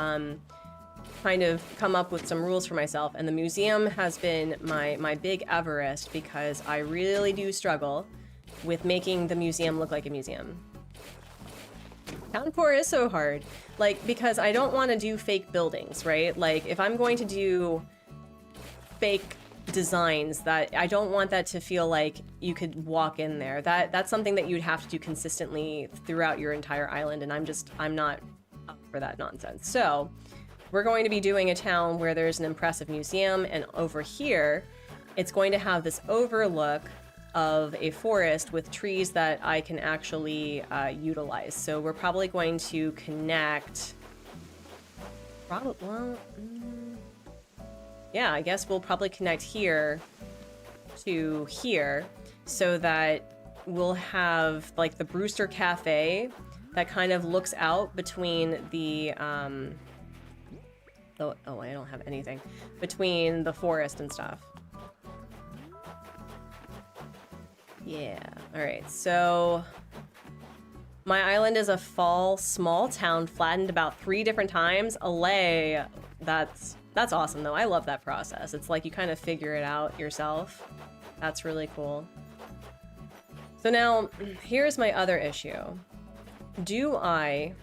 A: kind of come up with some rules for myself, and the museum has been my big Everest because I really do struggle with making the museum look like a museum. Town core is so hard, like, because I don't want to do fake buildings, right? Like, if I'm going to do fake designs, that I don't want that to feel like you could walk in there. That's something that you'd have to do consistently throughout your entire island, and I'm not up for that nonsense. So we're going to be doing a town where there's an impressive museum, and over here it's going to have this overlook of a forest with trees that I can actually utilize. So we're probably going to connect yeah, I guess we'll probably connect here to here so that we'll have like the Brewster Cafe that kind of looks out between the oh, I don't have anything, between the forest and stuff. Yeah, all right, so my island is a fall small town flattened about 3 different times. Alay, that's awesome though. I love that process. It's like you kind of figure it out yourself. That's really cool. So now, here's my other issue. What do I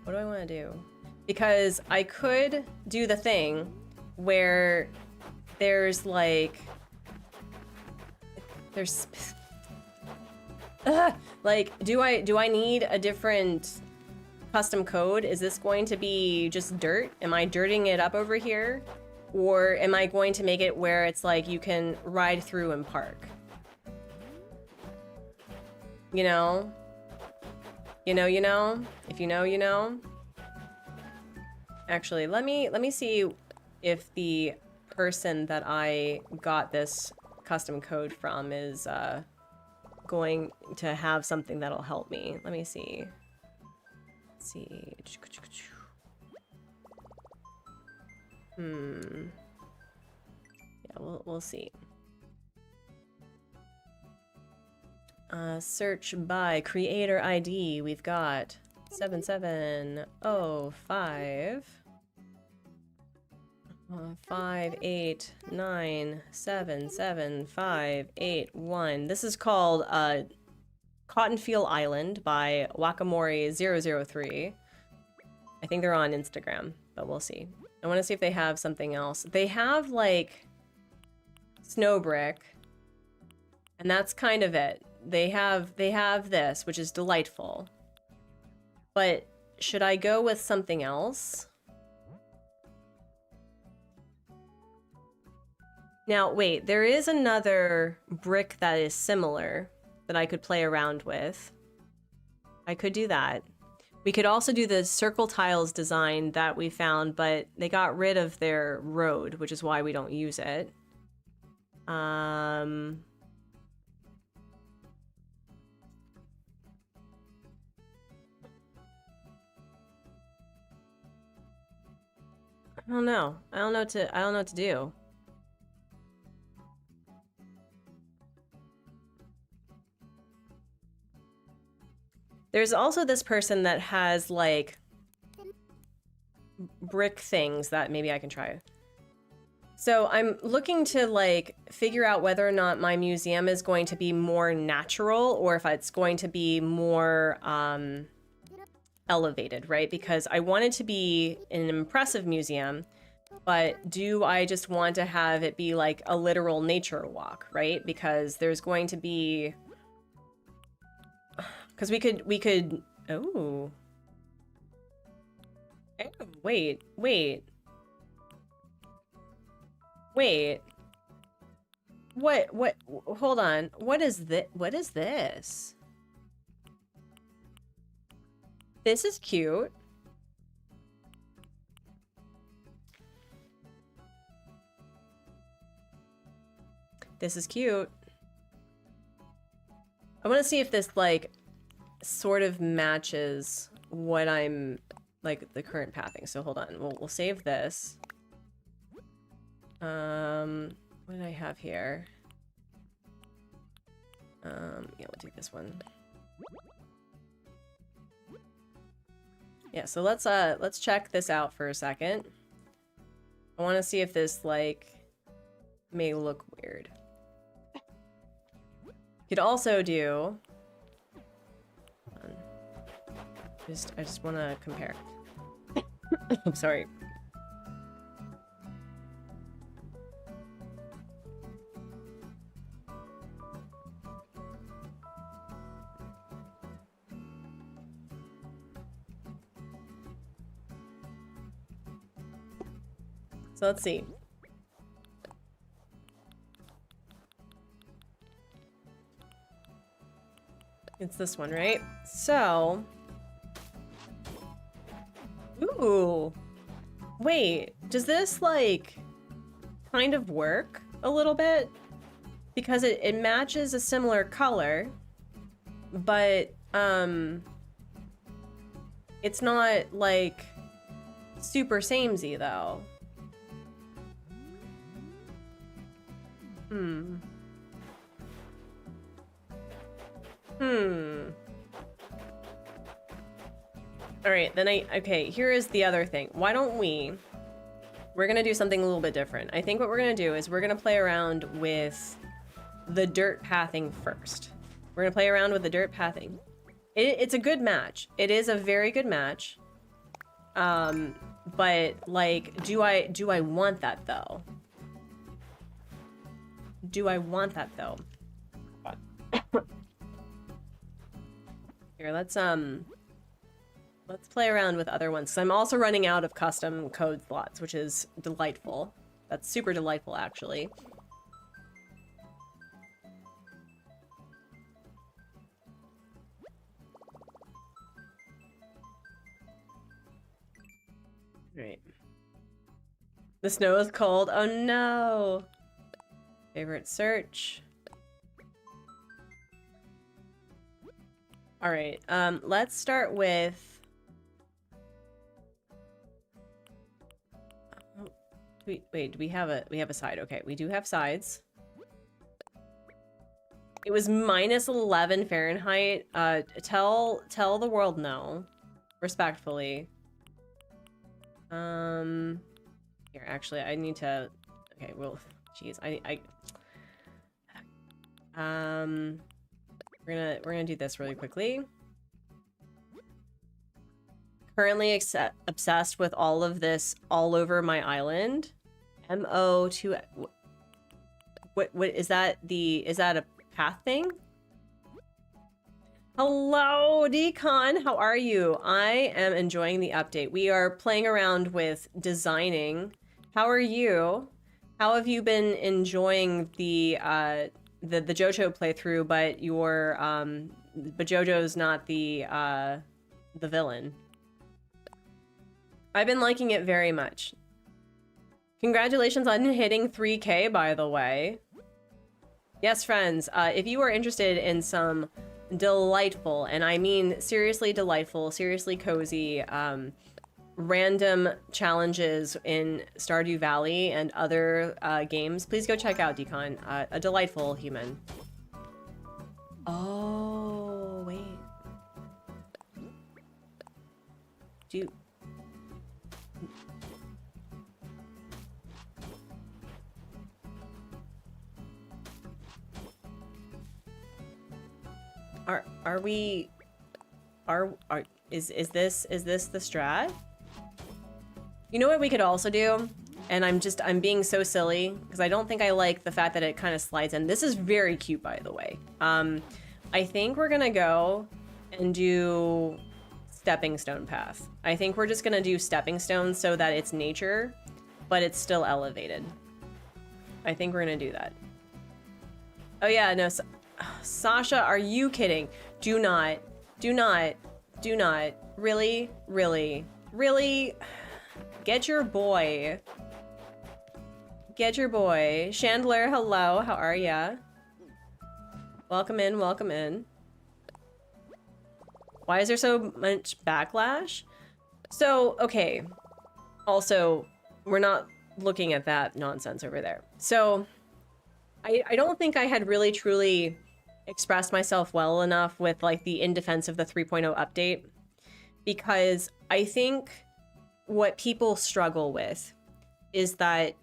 A: want to do? Because I could do the thing where there's like, like, do I need a different custom code? Is this going to be just dirt? Am I dirting it up over here? Or am I going to make it where it's like you can ride through and park? You know? You know? If you know, you know? Actually, let me see if the person that I got this custom code from is going to have something that'll help me. Let me see. Let's see. Yeah, we'll see. Search by creator ID. We've got 7705 5897758 This is called Cottonfield Island by Wakamori003. I think they're on Instagram, but we'll see. I want to see if they have something else. They have like snow brick, and that's kind of it. They have this, which is delightful. But should I go with something else? Now, wait, there is another brick that is similar that I could play around with. I could do that. We could also do the circle tiles design that we found, but they got rid of their road, which is why we don't use it. I don't know. I don't know what to do. There's also this person that has like brick things that maybe I can try. So I'm looking to like figure out whether or not my museum is going to be more natural or if it's going to be more elevated, right? Because I want it to be an impressive museum, but do I just want to have it be like a literal nature walk, right? Because there's going to be, because we could, oh, wait, what, hold on, what is this? This is cute. This is cute. I want to see if this, like, sort of matches what I'm, like, the current pathing. So hold on. We'll save this. What did I have here? Yeah, we'll take this one. Yeah, so let's check this out for a second. I want to see if this, like, may look weird. Could also do... I just want to compare. I'm sorry. So let's see. It's this one, right? So... Ooh. Wait, does this, like, kind of work a little bit? Because it matches a similar color, but, it's not, like, super samey, though. Alright, then okay, here is the other thing. Why don't we're gonna do something a little bit different. I think what we're gonna do is we're gonna play around with the dirt pathing first. We're gonna play around with the dirt pathing. It's a good match. It is a very good match. But, like, do I want that, though? Do I want that, though? Here, let's play around with other ones. So I'm also running out of custom code slots, which is delightful. That's super delightful, actually. Right. The snow is cold. Oh no! Favorite search. Alright, let's start with... Wait, do we have a side? Okay, we do have sides. It was minus 11 Fahrenheit. Tell the world no. Respectfully. Here, actually, I need to... Okay, well, jeez, we're gonna do this really quickly. Currently obsessed with all of this all over my island. MO2... What is that a path thing? Hello, Decon. How are you? I am enjoying the update. We are playing around with designing. How are you? How have you been enjoying the JoJo playthrough, but but JoJo's not the villain? I've been liking it very much. Congratulations on hitting 3K, by the way. Yes, friends, if you are interested in some delightful, and I mean seriously delightful, seriously cozy, random challenges in Stardew Valley and other games, please go check out Decon, a delightful human. Oh, wait. Is this the strat? You know what we could also do? And I'm being so silly because I don't think I like the fact that it kind of slides in. This is very cute, by the way. I think we're gonna go and do stepping stone path. I think we're just gonna do stepping stones so that it's nature, but it's still elevated. I think we're gonna do that. Oh yeah, no, Sasha, are you kidding? Do not, really, get your boy Get your boy. Chandler, hello. How are ya? Welcome in, welcome in. Why is there so much backlash? So, okay. Also, we're not looking at that nonsense over there. So, I don't think I had really truly expressed myself well enough with like the in defense of the 3.0 update, because I think what people struggle with is that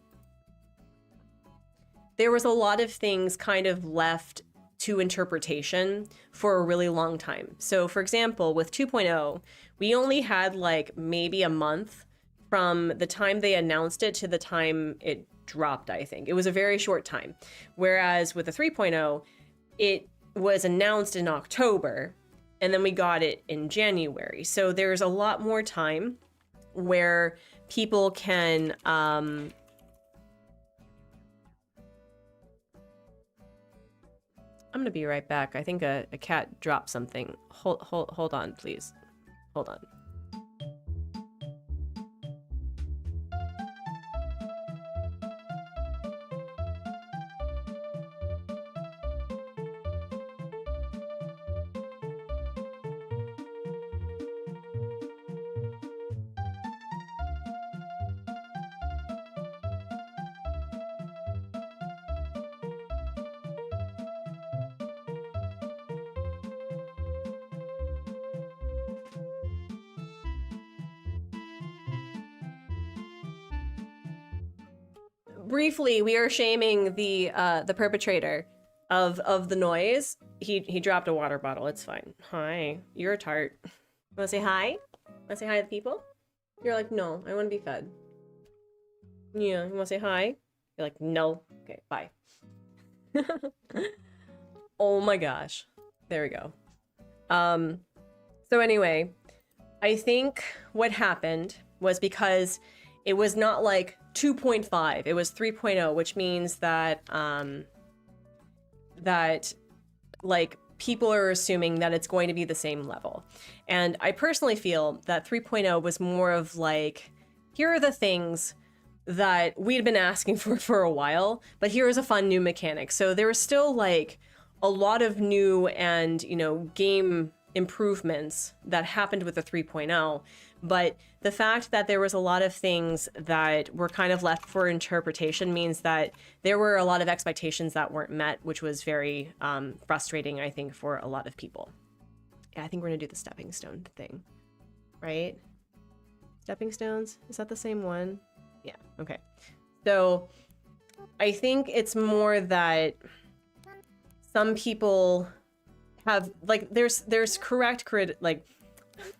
A: there was a lot of things kind of left to interpretation for a really long time. So for example, with 2.0, we only had like maybe a month from the time they announced it to the time it dropped, I think. It was a very short time. Whereas with the 3.0, it was announced in October and then we got it in January. So there's a lot more time where people can I'm gonna be right back. I think a cat dropped something. Hold on, please. Hold on. Briefly, we are shaming the perpetrator of the noise. He dropped a water bottle. It's fine. Hi, you're a tart. Wanna say hi? Wanna say hi to the people? You're like, no, I wanna be fed. Yeah, you wanna say hi? You're like, no. Okay, bye. Oh my gosh. There we go. So anyway, I think what happened was because it was not like 2.5, it was 3.0, which means that that like people are assuming that it's going to be the same level. And I personally feel that 3.0 was more of like, here are the things that we'd been asking for a while, but here's a fun new mechanic. So there was still like a lot of new and, you know, game improvements that happened with the 3.0, but the fact that there was a lot of things that were kind of left for interpretation means that there were a lot of expectations that weren't met, which was very frustrating, I think, for a lot of people. Yeah, I think we're gonna do the stepping stone thing, right? Stepping stones, is that the same one? Yeah, okay. So I think it's more that some people have, like, there's correct like,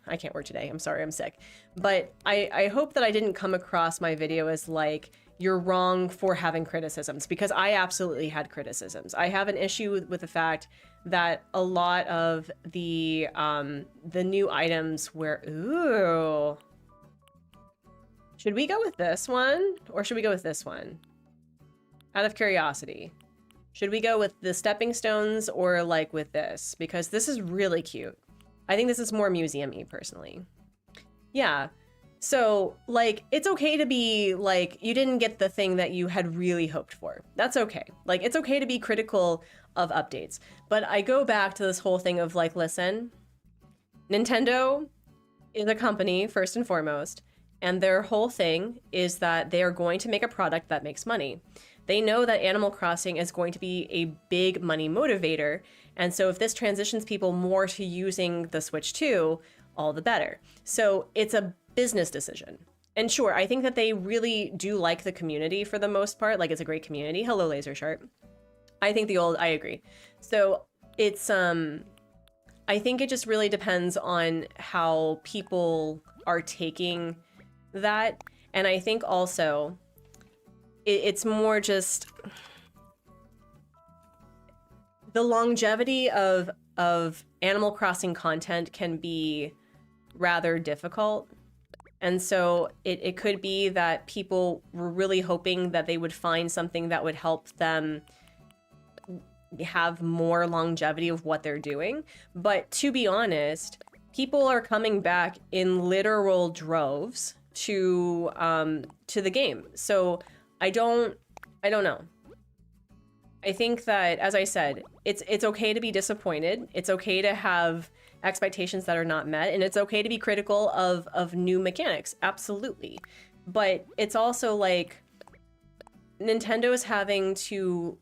A: I can't work today, I'm sorry, I'm sick. But I hope that I didn't come across my video as like, you're wrong for having criticisms, because I absolutely had criticisms. I have an issue with the fact that a lot of the new items were, ooh. Should we go with this one or should we go with this one? Out of curiosity. Should we go with the stepping stones or like with this? Because this is really cute. I think this is more museum-y personally. Yeah. So like, it's okay to be like, you didn't get the thing that you had really hoped for. That's okay. Like, it's okay to be critical of updates. But I go back to this whole thing of like, listen, Nintendo is a company first and foremost, and their whole thing is that they are going to make a product that makes money. They know that Animal Crossing is going to be a big money motivator, and so if this transitions people more to using the Switch 2, all the better. So it's a business decision. And sure, I think that they really do like the community for the most part. Like, it's a great community. Hello, Laser Sharp. I think I agree. So it's, I think it just really depends on how people are taking that. And I think also it's more just the longevity of Animal Crossing content can be rather difficult. And so it could be that people were really hoping that they would find something that would help them have more longevity of what they're doing. But to be honest, people are coming back in literal droves to the game. So I don't I don't know. I think that, as I said, it's okay to be disappointed. It's okay to have expectations that are not met, and it's okay to be critical of new mechanics. Absolutely. But it's also like Nintendo is having to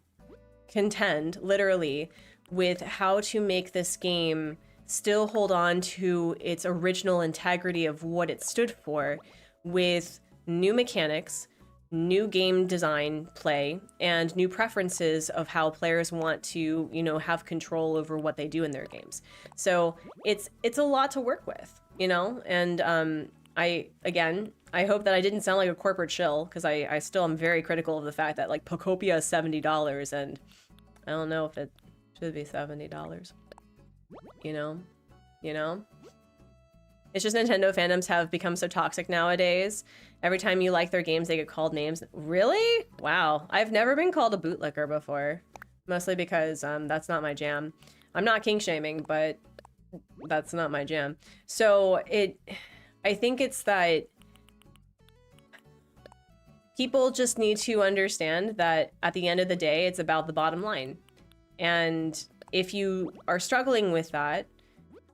A: contend, literally, with how to make this game still hold on to its original integrity of what it stood for with new mechanics, new game design play, and new preferences of how players want to, you know, have control over what they do in their games. So it's a lot to work with, you know? And I hope that I didn't sound like a corporate shill, because I still am very critical of the fact that like Pocopia is $70 and I don't know if it should be $70. You know? It's just Nintendo fandoms have become so toxic nowadays. Every time you like their games, they get called names. Really? Wow. I've never been called a bootlicker before. Mostly because that's not my jam. I'm not kink shaming, but that's not my jam. So I think it's that people just need to understand that at the end of the day, it's about the bottom line. And if you are struggling with that,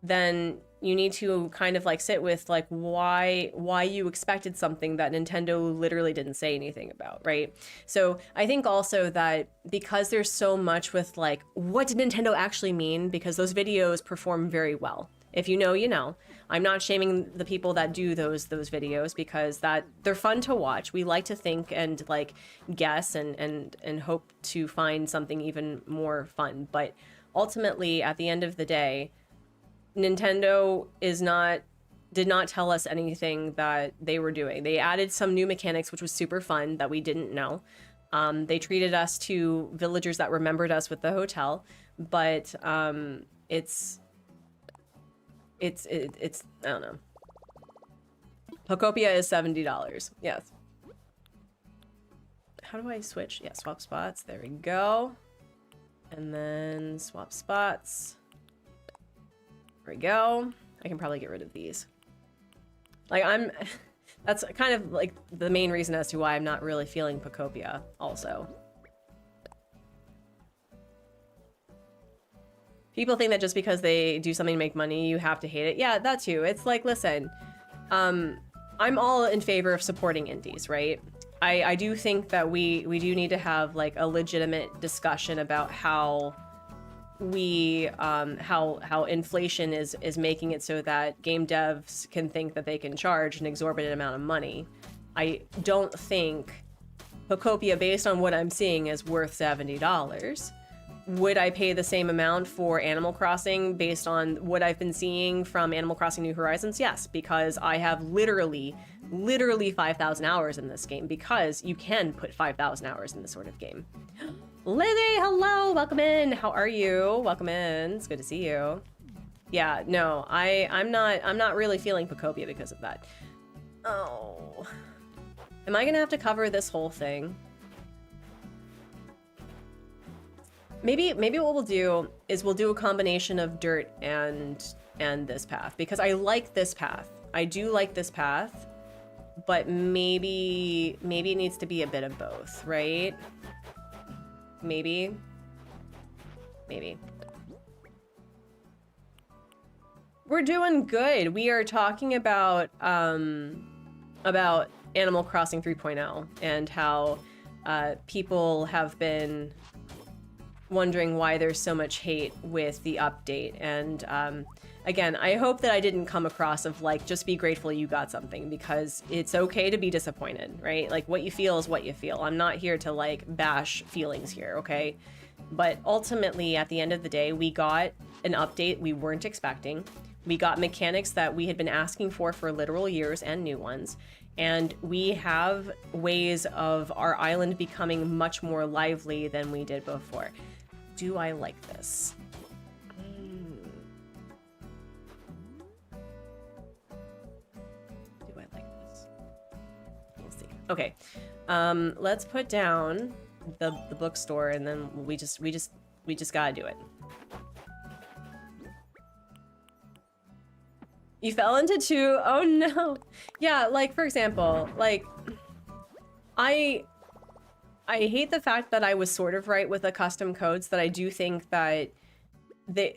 A: then you need to kind of like sit with like why you expected something that Nintendo literally didn't say anything about, right? So I think also that because there's so much with like, what did Nintendo actually mean? Because those videos perform very well. If you know, you know. I'm not shaming the people that do those videos because that they're fun to watch. We like to think and like guess and hope to find something even more fun. But ultimately, at the end of the day, Nintendo did not tell us anything that they were doing. They added some new mechanics, which was super fun that we didn't know. They treated us to villagers that remembered us with the hotel, but it's I don't know. Pocopia is $70. Yes. How do I switch? Yeah, swap spots. There we go. And then swap spots. There we go. I can probably get rid of these. Like that's kind of like the main reason as to why I'm not really feeling Pocopia also. People think that just because they do something to make money, you have to hate it. Yeah, that too. It's like, listen, I'm all in favor of supporting indies, right? I do think that we do need to have like a legitimate discussion about how how inflation is making it so that game devs can think that they can charge an exorbitant amount of money. I don't think Pocopia, based on what I'm seeing, is worth $70. Would I pay the same amount for Animal Crossing based on what I've been seeing from Animal Crossing New Horizons? Yes, because I have literally 5,000 hours in this game, because you can put 5,000 hours in this sort of game. Lizzie, hello, welcome in. How are you? Welcome in. It's good to see you. Yeah, no, I'm not really feeling Pocopia because of that. Oh. Am I gonna have to cover this whole thing? Maybe what we'll do is we'll do a combination of dirt and this path, because I like this path. I do like this path, but maybe it needs to be a bit of both, right? Maybe. We're doing good. We are talking about Animal Crossing 3.0 and how people have been wondering why there's so much hate with the update. And again, I hope that I didn't come across of like, just be grateful you got something, because it's okay to be disappointed, right? Like, what you feel is what you feel. I'm not here to like bash feelings here, okay? But ultimately, at the end of the day, we got an update we weren't expecting. We got mechanics that we had been asking for literal years, and new ones. And we have ways of our island becoming much more lively than we did before. Do I like this? Do I like this? We'll see. Okay, let's put down the bookstore, and then we just gotta do it. You fell into two? Oh no. Yeah, like for example, like I hate the fact that I was sort of right with the custom codes, that I do think that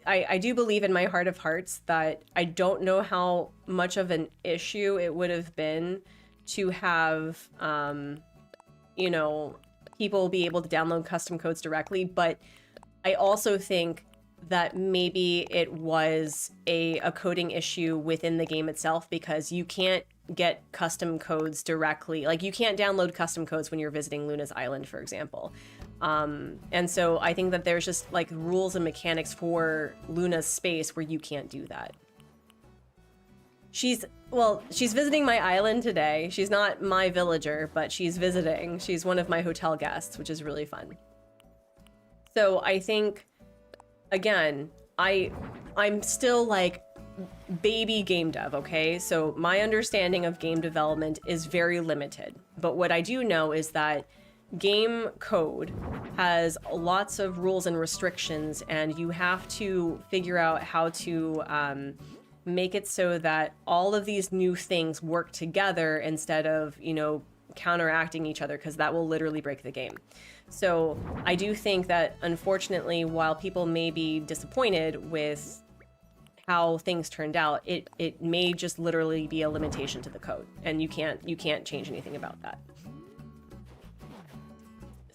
A: I do believe in my heart of hearts that I don't know how much of an issue it would have been to have, you know, people be able to download custom codes directly. But I also think that maybe it was a coding issue within the game itself, because you can't get custom codes directly. Like, you can't download custom codes when you're visiting Luna's Island, for example. And so I think that there's just like rules and mechanics for Luna's space where you can't do that. She's visiting my island today. She's not my villager, but she's visiting. She's one of my hotel guests, which is really fun. So I think, again, I'm still like baby game dev, okay? So my understanding of game development is very limited. But what I do know is that game code has lots of rules and restrictions, and you have to figure out how to make it so that all of these new things work together instead of, you know, counteracting each other, because that will literally break the game. So I do think that, unfortunately, while people may be disappointed with how things turned out, it may just literally be a limitation to the code, and you can't change anything about that.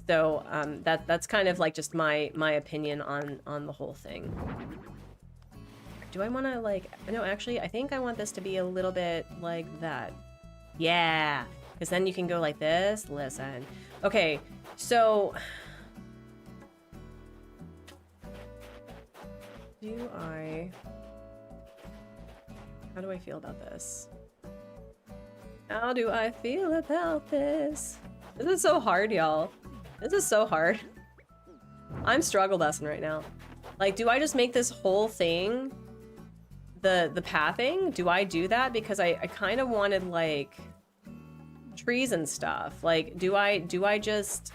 A: So that's kind of like just my opinion on the whole thing. Do I want to, like, no, actually, I think I want this to be a little bit like that. Yeah, because then you can go like this. Listen. Okay, so how do I feel about this? How do I feel about this? This is so hard, y'all. This is so hard. I'm struggle busting right now. Like, do I just make this whole thing the pathing? Do I do that? Because I kind of wanted, like, trees and stuff. Like, do I just...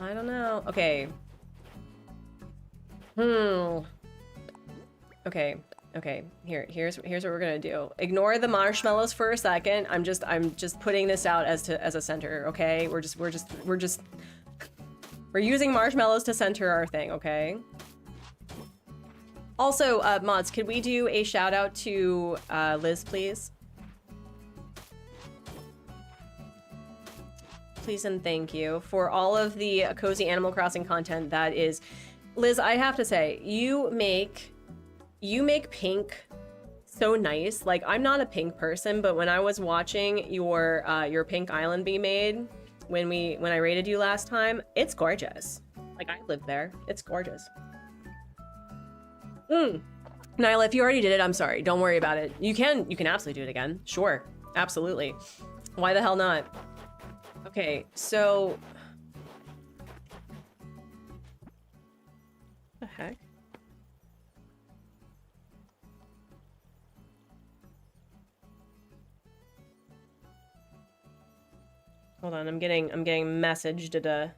A: I don't know. Okay. Okay, here's what we're gonna do. Ignore the marshmallows for a second. I'm just putting this out as a center, okay? We're using marshmallows to center our thing, okay? Also, mods, could we do a shout out to Liz, please? Please and thank you for all of the cozy Animal Crossing content that is... Liz, I have to say, you make pink so nice. Like, I'm not a pink person, but when I was watching your pink island be made when I raided you last time, it's gorgeous. Like, I lived there. It's gorgeous. Nyla, if you already did it, I'm sorry. Don't worry about it. You can absolutely do it again. Sure. Absolutely. Why the hell not? Okay, so... What the heck? Hold on, I'm getting messaged at a...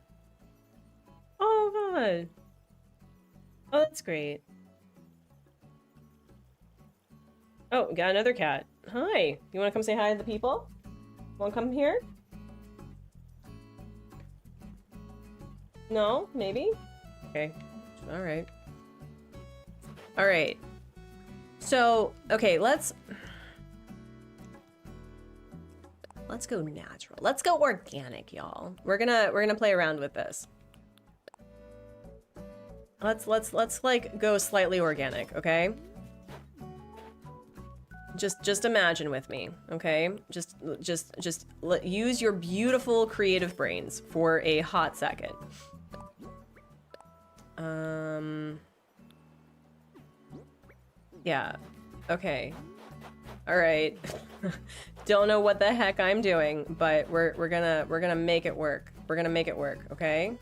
A: Oh god. Oh, that's great. Oh, got another cat. Hi. You want to come say hi to the people? Want to come here? No? Maybe? Okay. Alright. Alright. So, okay, let's go natural. Let's go organic, y'all. We're gonna play around with this. Let's like go slightly organic, okay? Just imagine with me, okay? Just use your beautiful creative brains for a hot second. Yeah. Okay. All right. Don't know what the heck I'm doing, but we're gonna make it work. We're gonna make it work, okay?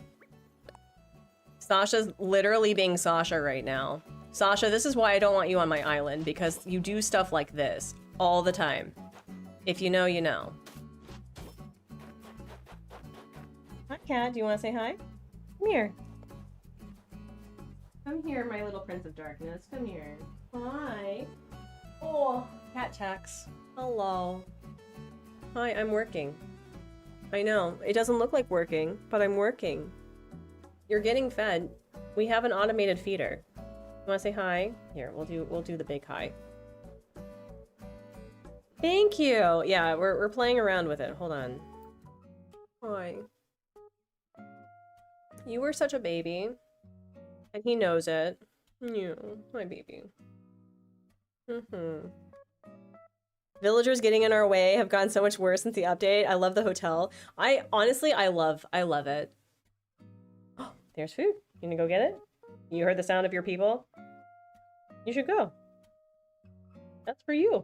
A: Sasha's literally being Sasha right now. Sasha, this is why I don't want you on my island, because you do stuff like this all the time. If you know, you know. Hi, cat. Do you want to say hi? Come here. Come here, my little prince of darkness. Come here. Hi. Oh, cat checks. Hello. Hi, I'm working. I know. It doesn't look like working, but I'm working. You're getting fed. We have an automated feeder. You want to say hi? Here, we'll do the big hi. Thank you. Yeah, we're playing around with it. Hold on. Hi. You were such a baby, and he knows it. Yeah, my baby. Villagers getting in our way have gotten so much worse since the update. I love the hotel. Honestly, I love it. Oh, there's food. You gonna go get it? You heard the sound of your people? You should go. That's for you.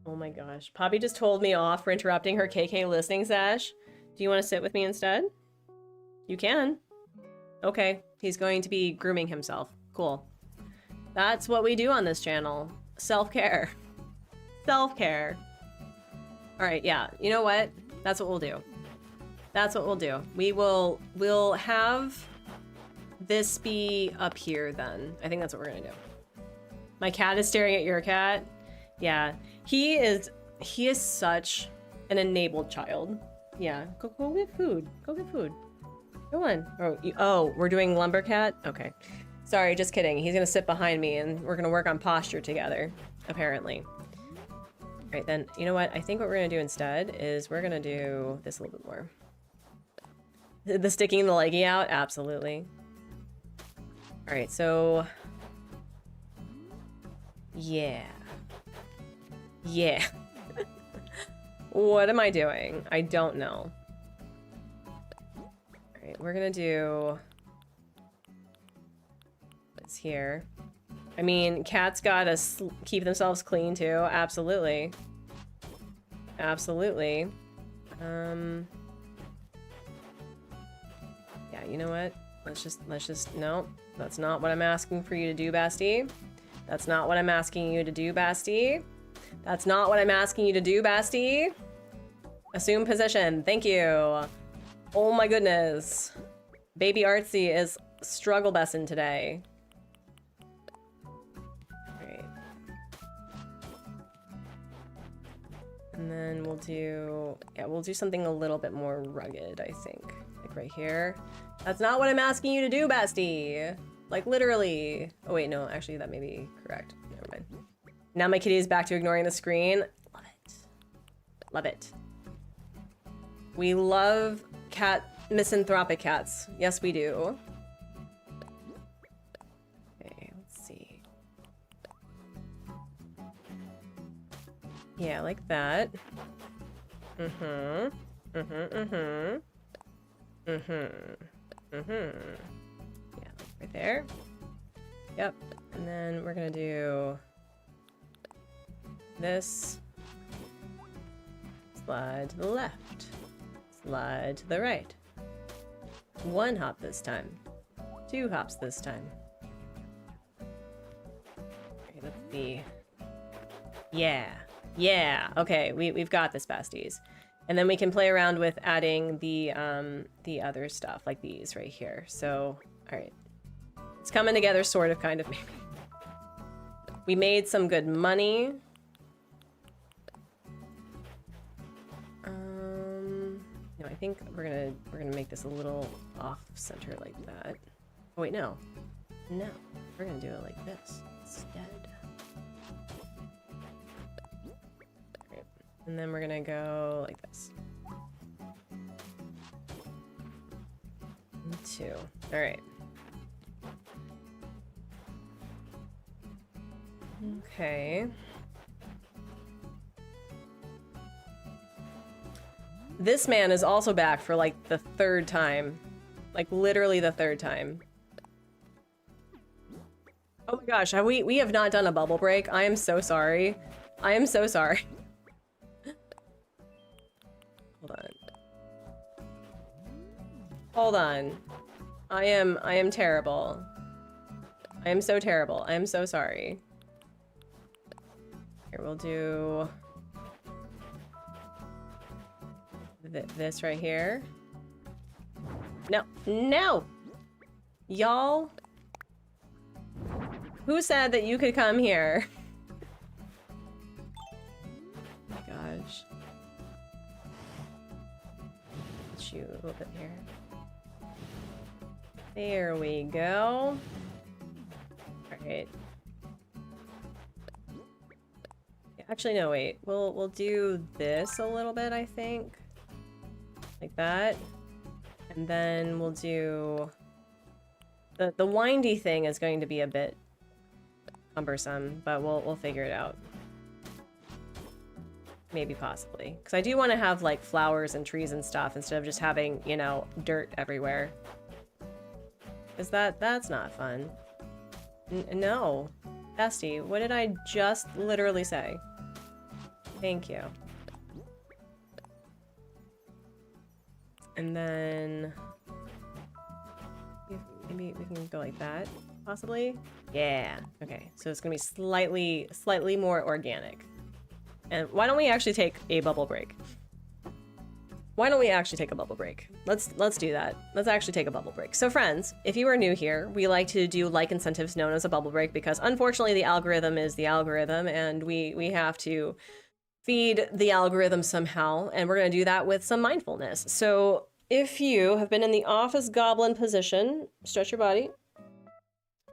A: Oh my gosh. Poppy just told me off for interrupting her KK listening sesh. Do you want to sit with me instead? You can. Okay. He's going to be grooming himself. Cool. That's what we do on this channel. Self-care. Self-care. Alright, yeah. You know what? That's what we'll do. That's what we'll do. We'll have this be up here then. I think that's what we're gonna do. My cat is staring at your cat. Yeah. He is such an enabled child. Yeah. Go get food. Go get food. Go on. Oh, we're doing lumber cat? Okay. Sorry, just kidding. He's gonna sit behind me and we're gonna work on posture together, apparently. All right, then, you know what? I think what we're gonna do instead is we're gonna do this a little bit more. The sticking the leggy out? Absolutely. All right, so... yeah. Yeah. What am I doing? I don't know. All right, we're gonna do... this here. I mean, cats gotta keep themselves clean too. Absolutely. Absolutely. Yeah, you know what? Let's just, no. That's not what I'm asking for you to do, Basti. That's not what I'm asking you to do, Basti. That's not what I'm asking you to do, Basti. Assume position. Thank you. Oh my goodness. Baby Artsy is struggle bussin' today. Alright. And then we'll do something a little bit more rugged, I think. Like right here. That's not what I'm asking you to do, Basti. Like literally. Oh wait, no, actually that may be correct. Never mind. Now my kitty is back to ignoring the screen. Love it. Love it. We love misanthropic cats. Yes, we do. Okay, let's see. Yeah, like that. Yeah, right there. Yep. And then we're gonna do this. Slide to the left. Slide to the right. 1 hop this time. 2 hops this time. Okay, let's see. Yeah. Yeah. Okay, we've got this, besties. And then we can play around with adding the other stuff, like these right here. So, all right. It's coming together, sort of, kind of, maybe. We made some good money. No, I think we're gonna make this a little off center like that. Oh wait, no. No. We're gonna do it like this instead. Right. And then we're gonna go like this. 2. Alright. Okay. This man is also back for like the 3rd time. Like literally the 3rd time. Oh my gosh, we have not done a bubble break. I am so sorry. I am so sorry. Hold on. Hold on. I am terrible. I am so terrible. I am so sorry. Here, we'll do this right here. No, no! Y'all, who said that you could come here? Oh my gosh. push you a little bit here. There we go. Alright. Actually, no, wait. We'll do this a little bit, I think. Like that. And then we'll do... The windy thing is going to be a bit cumbersome, but we'll figure it out. Maybe possibly. Because I do want to have, like, flowers and trees and stuff instead of just having, you know, dirt everywhere. Because that's not fun. No. Bestie, what did I just literally say? Thank you. And then... maybe we can go like that, possibly? Yeah. Okay, so it's gonna be slightly more organic. And why don't we actually take a bubble break? Why don't we actually take a bubble break? Let's do that. Let's actually take a bubble break. So friends, if you are new here, we like to do like incentives known as a bubble break because unfortunately the algorithm is the algorithm and we have to feed the algorithm somehow, and we're gonna do that with some mindfulness. So if you have been in the office goblin position, stretch your body.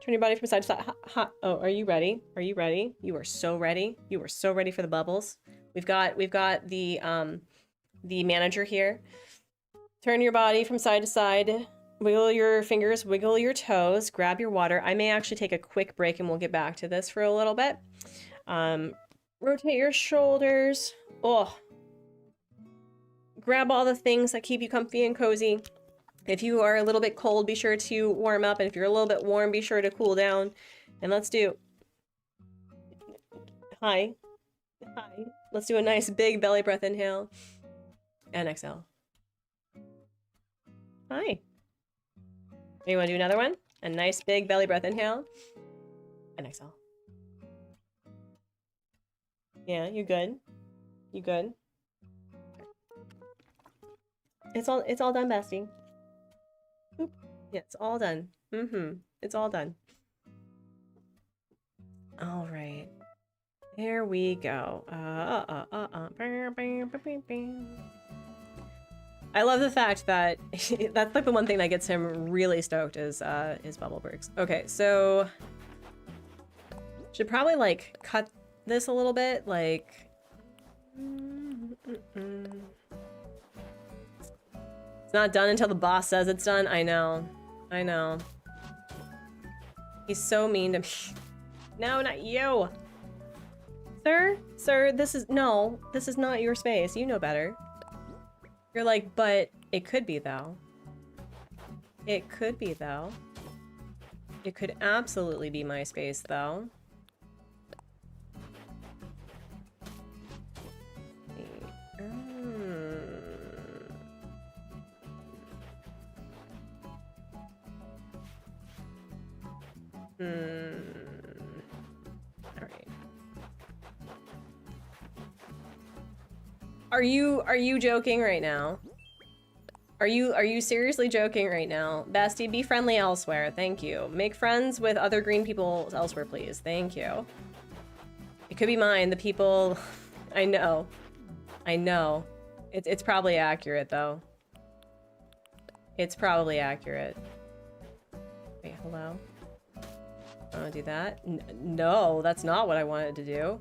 A: Turn your body from side to side. Oh, are you ready? Are you ready? You are so ready. You are so ready for the bubbles. We've got the manager here. Turn your body from side to side. Wiggle your fingers, wiggle your toes, grab your water. I may actually take a quick break and we'll get back to this for a little bit. Rotate your shoulders. Oh. Grab all the things that keep you comfy and cozy. If you are a little bit cold, be sure to warm up. And if you're a little bit warm, be sure to cool down. And let's do... Hi. Hi. Let's do a nice big belly breath inhale. And exhale. Hi. You want to do another one? A nice big belly breath inhale. And exhale. Yeah, you good? You good? It's all done, bestie. Oop. Yeah, it's all done. It's all done. All right. There we go. I love the fact that that's like the one thing that gets him really stoked is bubble breaks. Okay, so should probably like cut this a little bit, like. It's not done until the boss says it's done. I know. I know. He's so mean to me. No, not you. Sir, this is not your space. You know better. You're like, but it could be though. It could be though. It could absolutely be my space though. Alright. Are you joking right now? Are you seriously joking right now? Basti, be friendly elsewhere. Thank you. Make friends with other green people elsewhere, please. Thank you. It could be mine. The people... I know. I know. It's probably accurate, though. It's probably accurate. Wait, hello? I want to do that? No, that's not what I wanted to do.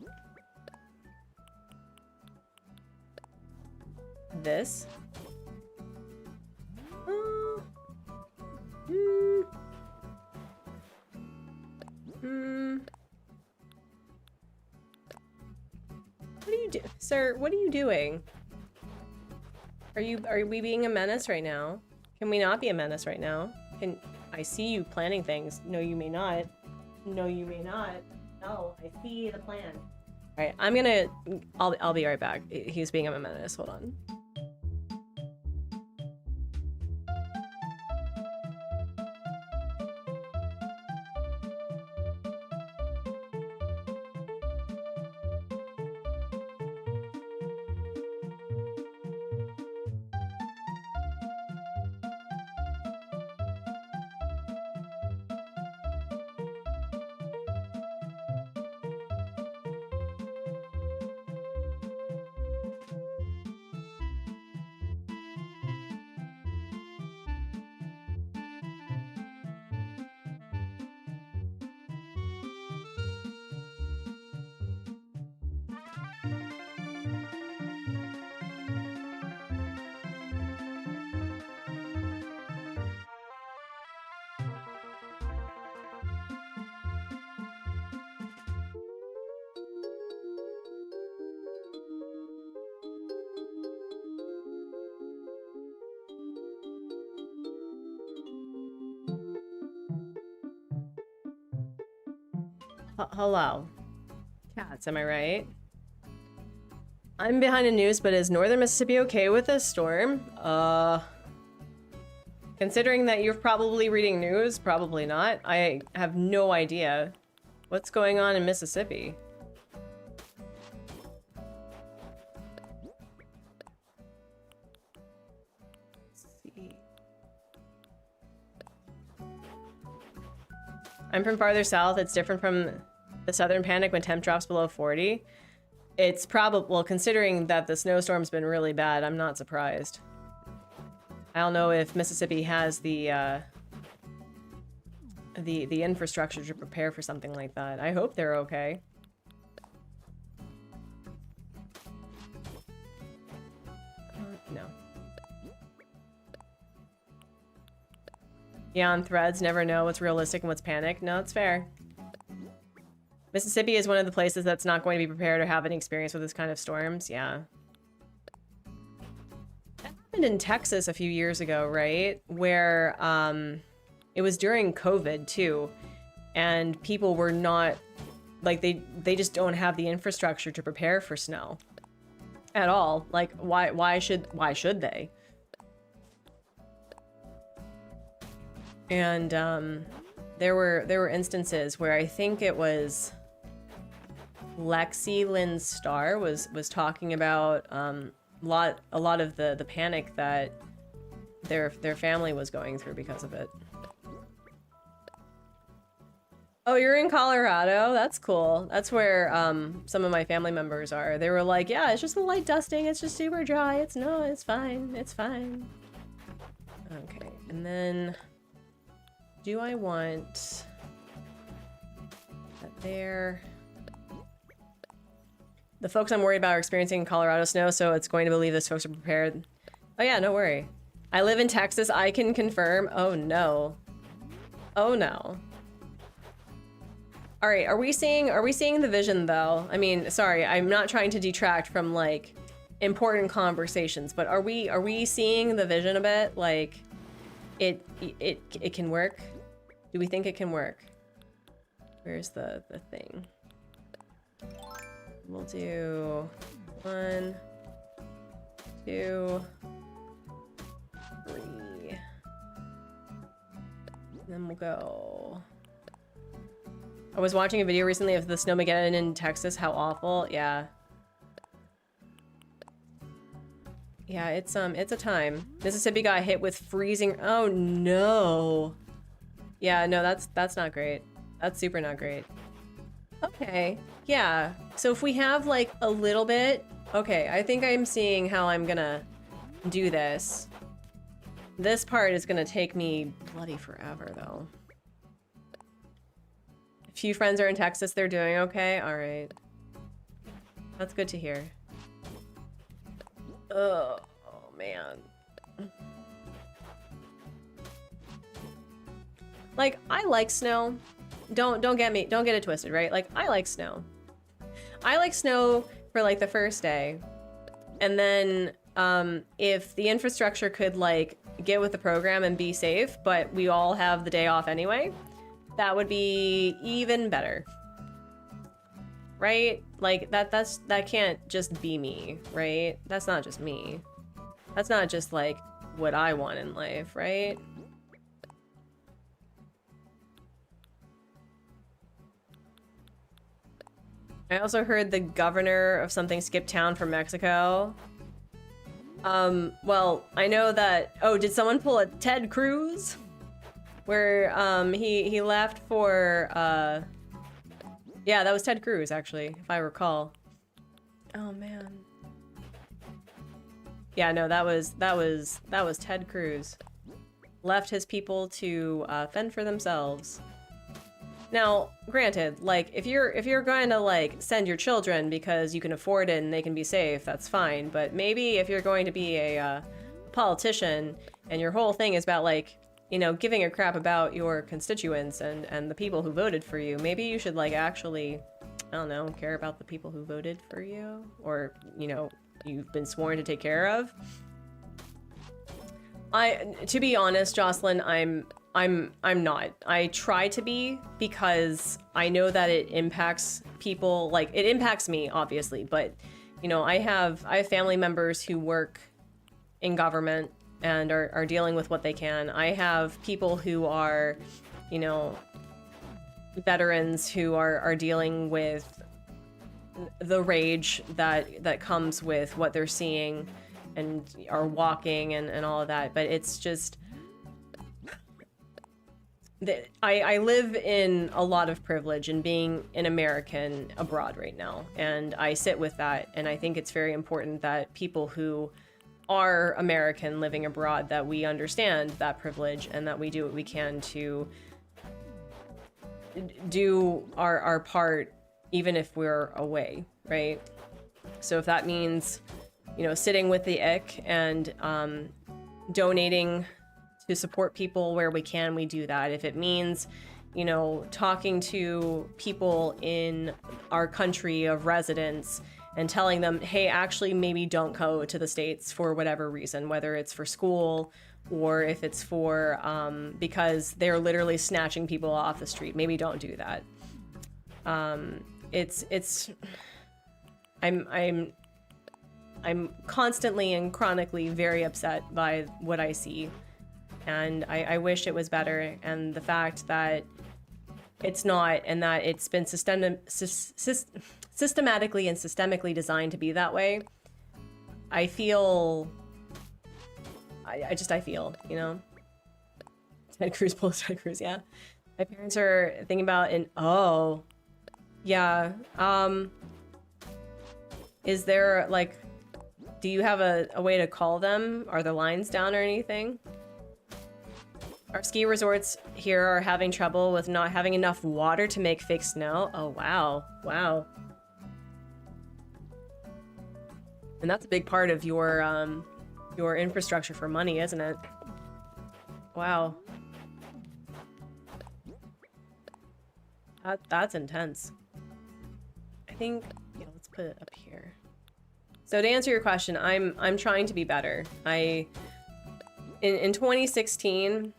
A: This? What are you do, sir? What are you doing? Are we being a menace right now? Can we not be a menace right now? Can I see you planning things? No, you may not. No, you may not. No, I see the plan. All right, I'll be right back. He's being a menace. Hold on. Hello. Cats, am I right? I'm behind the news, but is northern Mississippi okay with this storm? Considering that you're probably reading news, probably not. I have no idea what's going on in Mississippi. I'm from farther south. It's different from the southern panic when temp drops below 40. It's probably, well, considering that the snowstorm's been really bad, I'm not surprised. I don't know if Mississippi has the infrastructure to prepare for something like that. I hope they're okay. No. Yeah, on threads, never know what's realistic and what's panic. No, it's fair. Mississippi is one of the places that's not going to be prepared or have any experience with this kind of storms. Yeah. That happened in Texas a few years ago, right? Where it was during COVID too, and people were not like they just don't have the infrastructure to prepare for snow at all. Like why should they? And there were instances where I think it was Lexi Lynn Starr was talking about a lot of the panic that their family was going through because of it. Oh, you're in Colorado? That's cool. That's where some of my family members are. They were like, yeah, it's just a light dusting. It's just super dry. It's fine. It's fine. Okay, and then do I want that there? The folks I'm worried about are experiencing Colorado snow, so it's going to believe those folks are prepared. Oh yeah, no worry. I live in Texas. I can confirm. Oh no. Oh no. All right, are we seeing the vision though? I mean, sorry, I'm not trying to detract from like important conversations, but are we seeing the vision a bit? Like it can work? Do we think it can work? Where's the thing? We'll do 1, 2, 3. And then we'll go. I was watching a video recently of the snowmageddon in Texas. How awful. Yeah. Yeah, it's a time. Mississippi got hit with freezing. Oh no. Yeah, no, that's not great. That's super not great. Okay. Yeah. So if we have like a little bit, okay, I think I'm seeing how I'm gonna do this. This part is gonna take me bloody forever though. A few friends are in Texas, they're doing okay. All right. That's good to hear. Oh man. Like, I like snow. Don't get it twisted, right? Like, I like snow. I like snow for like the first day. And then if the infrastructure could like get with the program and be safe, but we all have the day off anyway, that would be even better. Right? Like that can't just be me, right? That's not just me. That's not just like what I want in life, right? I also heard the governor of something skipped town for Mexico. Well, I know that, oh, did someone pull a Ted Cruz? Where, he left for, yeah, that was Ted Cruz, actually, if I recall. Oh, man. Yeah, no, that was Ted Cruz. Left his people to, fend for themselves. Now, granted, like, if you're going to, like, send your children because you can afford it and they can be safe, that's fine. But maybe if you're going to be a politician and your whole thing is about, like, you know, giving a crap about your constituents and the people who voted for you, maybe you should, like, actually, I don't know, care about the people who voted for you or, you know, you've been sworn to take care of. To be honest, Jocelyn, I'm not. I try to be because I know that it impacts people. Like, it impacts me, obviously, but you know, I have family members who work in government and are dealing with what they can. I have people who are, you know, veterans who are dealing with the rage that comes with what they're seeing and are walking and all of that. But it's just, I live in a lot of privilege in being an American abroad right now, and I sit with that, and I think it's very important that people who are American living abroad, that we understand that privilege and that we do what we can to do our part, even if we're away, right? So if that means, you know, sitting with the ick and donating to support people where we can, we do that. If it means, you know, talking to people in our country of residence and telling them, hey, actually, maybe don't go to the States for whatever reason, whether it's for school or if it's for because they're literally snatching people off the street. Maybe don't do that. I'm constantly and chronically very upset by what I see, and I wish it was better. And the fact that it's not, and that it's been systematically and systemically designed to be that way, I feel, I feel, you know, Ted Cruz, pulls Ted Cruz, yeah. My parents are thinking about oh, yeah. Is there, like, do you have a way to call them? Are the lines down or anything? Our ski resorts here are having trouble with not having enough water to make fake snow. Oh, wow. Wow. And that's a big part of your infrastructure for money, isn't it? Wow. That's intense. I think, yeah, let's put it up here. So to answer your question, I'm trying to be better. In 2016,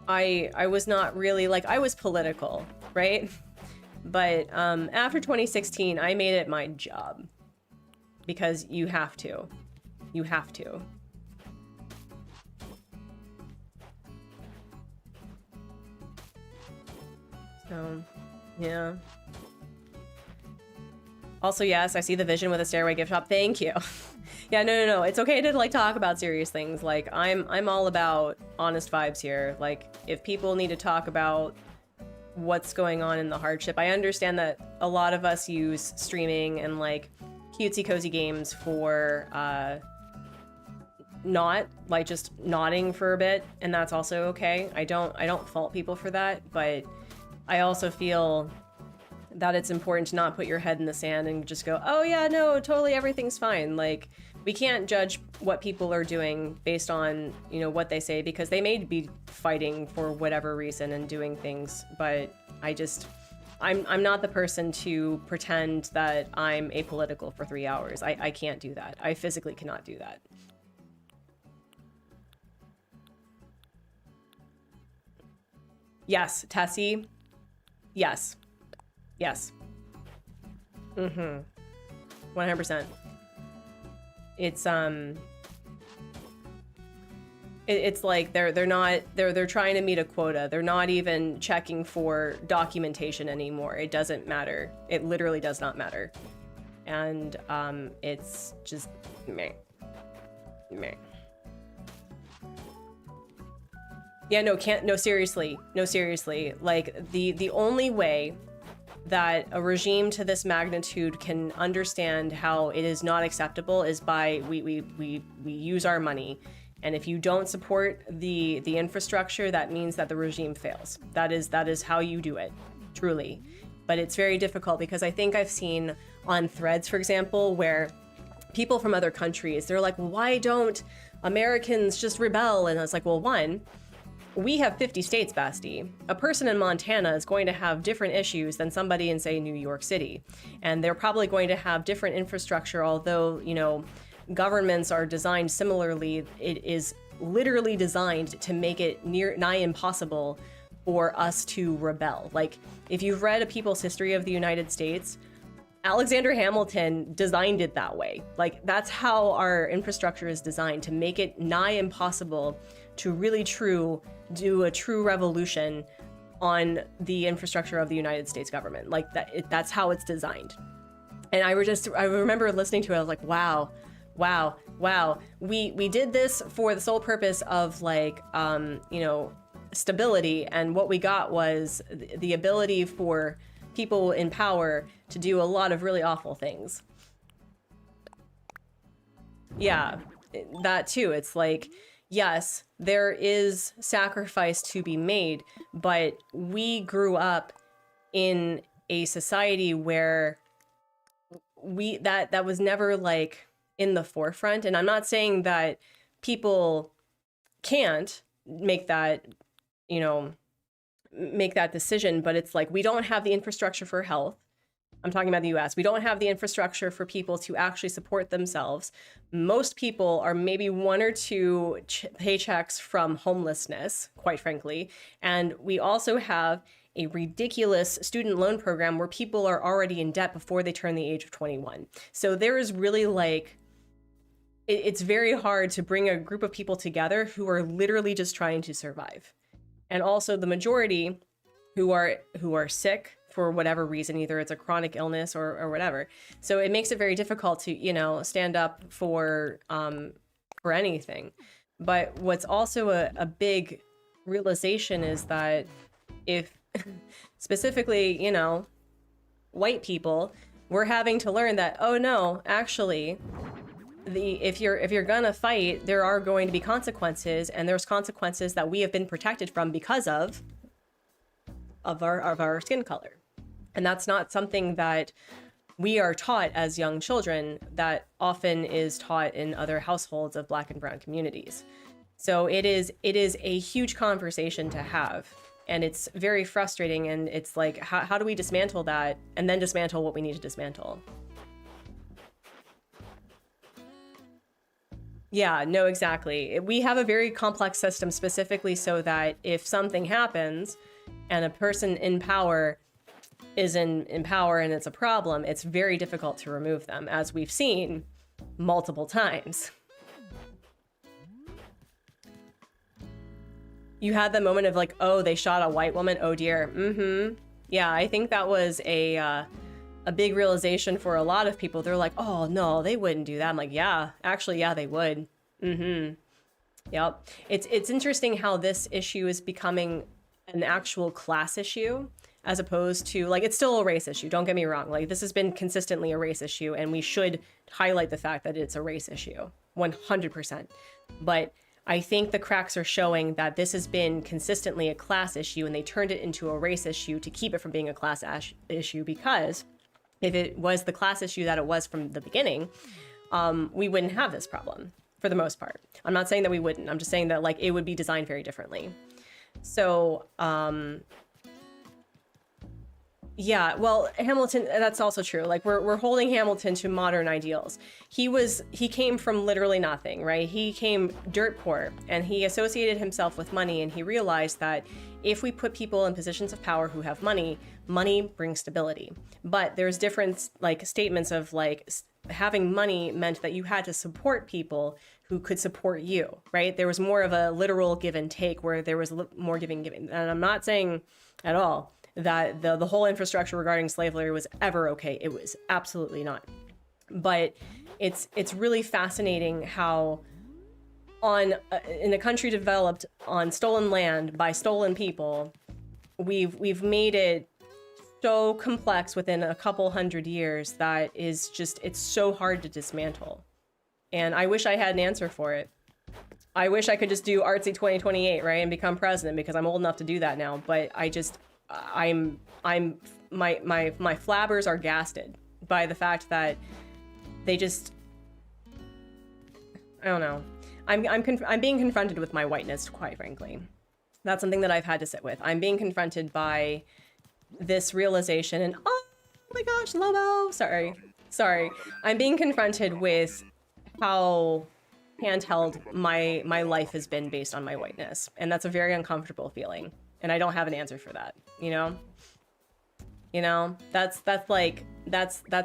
A: I was not really, like, I was political, right? But after 2016, I made it my job, because you have to. You have to. So, yeah. Also, yes, I see the vision with a stairway gift shop. Thank you. Yeah, no. It's okay to, like, talk about serious things. Like, I'm all about honest vibes here. Like, if people need to talk about what's going on in the hardship, I understand that a lot of us use streaming and, like, cutesy cozy games for not, like, just nodding for a bit, and that's also okay. I don't fault people for that, but I also feel that it's important to not put your head in the sand and just go, oh yeah, no, totally, everything's fine. Like, we can't judge what people are doing based on, you know, what they say, because they may be fighting for whatever reason and doing things, but I'm not the person to pretend that I'm apolitical for 3 hours. I can't do that. I physically cannot do that. Yes, Tessie. Yes. Yes. 100%. It's like they're trying to meet a quota. They're not even checking for documentation anymore. It doesn't matter. It literally does not matter. And it's just meh. Yeah, no, seriously. Like, the only way that a regime to this magnitude can understand how it is not acceptable is by we use our money. And if you don't support the infrastructure, that means that the regime fails. That is how you do it, truly. But it's very difficult, because I think I've seen on threads, for example, where people from other countries, they're like, well, why don't Americans just rebel? And I was like, well, one, we have 50 states, Basti. A person in Montana is going to have different issues than somebody in, say, New York City. And they're probably going to have different infrastructure, although, you know, governments are designed similarly. It is literally designed to make it nigh impossible for us to rebel. Like, if you've read A People's History of the United States, Alexander Hamilton designed it that way. Like, that's how our infrastructure is designed, to make it nigh impossible to really do a true revolution on the infrastructure of the United States government. Like, that's how it's designed. And I remember listening to it, I was like, wow. We did this for the sole purpose of, like, stability, and what we got was the ability for people in power to do a lot of really awful things. Yeah, that too. It's like, yes, there is sacrifice to be made, but we grew up in a society where that was never, like, in the forefront. And I'm not saying that people can't make that, make that decision, but it's like, we don't have the infrastructure for health. I'm talking about the US. We don't have the infrastructure for people to actually support themselves. Most people are maybe one or two paychecks from homelessness, quite frankly. And we also have a ridiculous student loan program where people are already in debt before they turn the age of 21. So there is really, like, it's very hard to bring a group of people together who are literally just trying to survive. And also the majority who are sick for whatever reason, either it's a chronic illness or whatever. So it makes it very difficult to, stand up for anything. But what's also a big realization is that if specifically, white people, we're having to learn that, oh no, actually, if you're gonna fight, there are going to be consequences, and there's consequences that we have been protected from because of our skin color. And that's not something that we are taught as young children. That often is taught in other households of Black and brown communities. So it is a huge conversation to have, and it's very frustrating. And it's like, how do we dismantle that, and then dismantle what we need to dismantle? Yeah, no, exactly. We have a very complex system specifically so that if something happens and a person in power is in power and it's a problem, it's very difficult to remove them, as we've seen multiple times. You had the moment of, like, oh, they shot a white woman, oh dear. Yeah, I think that was a big realization for a lot of people. They're like, oh no, they wouldn't do that. I'm like, yeah, actually, yeah, they would. Yep. It's interesting how this issue is becoming an actual class issue, as opposed to, like, it's still a race issue. Don't get me wrong. Like, this has been consistently a race issue, and we should highlight the fact that it's a race issue, 100%. But I think the cracks are showing that this has been consistently a class issue, and they turned it into a race issue to keep it from being a class issue, because if it was the class issue that it was from the beginning, we wouldn't have this problem for the most part. I'm not saying that we wouldn't. I'm just saying that, like, it would be designed very differently. So, yeah, well, Hamilton, that's also true. Like, we're holding Hamilton to modern ideals. He came from literally nothing, right? He came dirt poor, and he associated himself with money, and he realized that if we put people in positions of power who have money, money brings stability. But there's different, like, statements of, like, having money meant that you had to support people who could support you, right? There was more of a literal give and take, where there was more giving. And I'm not saying at all that the whole infrastructure regarding slavery was ever okay. It was absolutely not. But it's really fascinating how in a country developed on stolen land by stolen people, we've made it so complex within a couple hundred years that is just, it's so hard to dismantle. And I wish I had an answer for it. I wish I could just do Artsy 2028, right, and become president, because I'm old enough to do that now. But my flabbers are gasted by the fact that they just, I don't know. I'm being confronted with my whiteness, quite frankly. That's something that I've had to sit with. I'm being confronted by this realization, and oh my gosh, Lobo, sorry. I'm being confronted with how handheld my life has been based on my whiteness, and that's a very uncomfortable feeling, and I don't have an answer for that, you know? You know, that's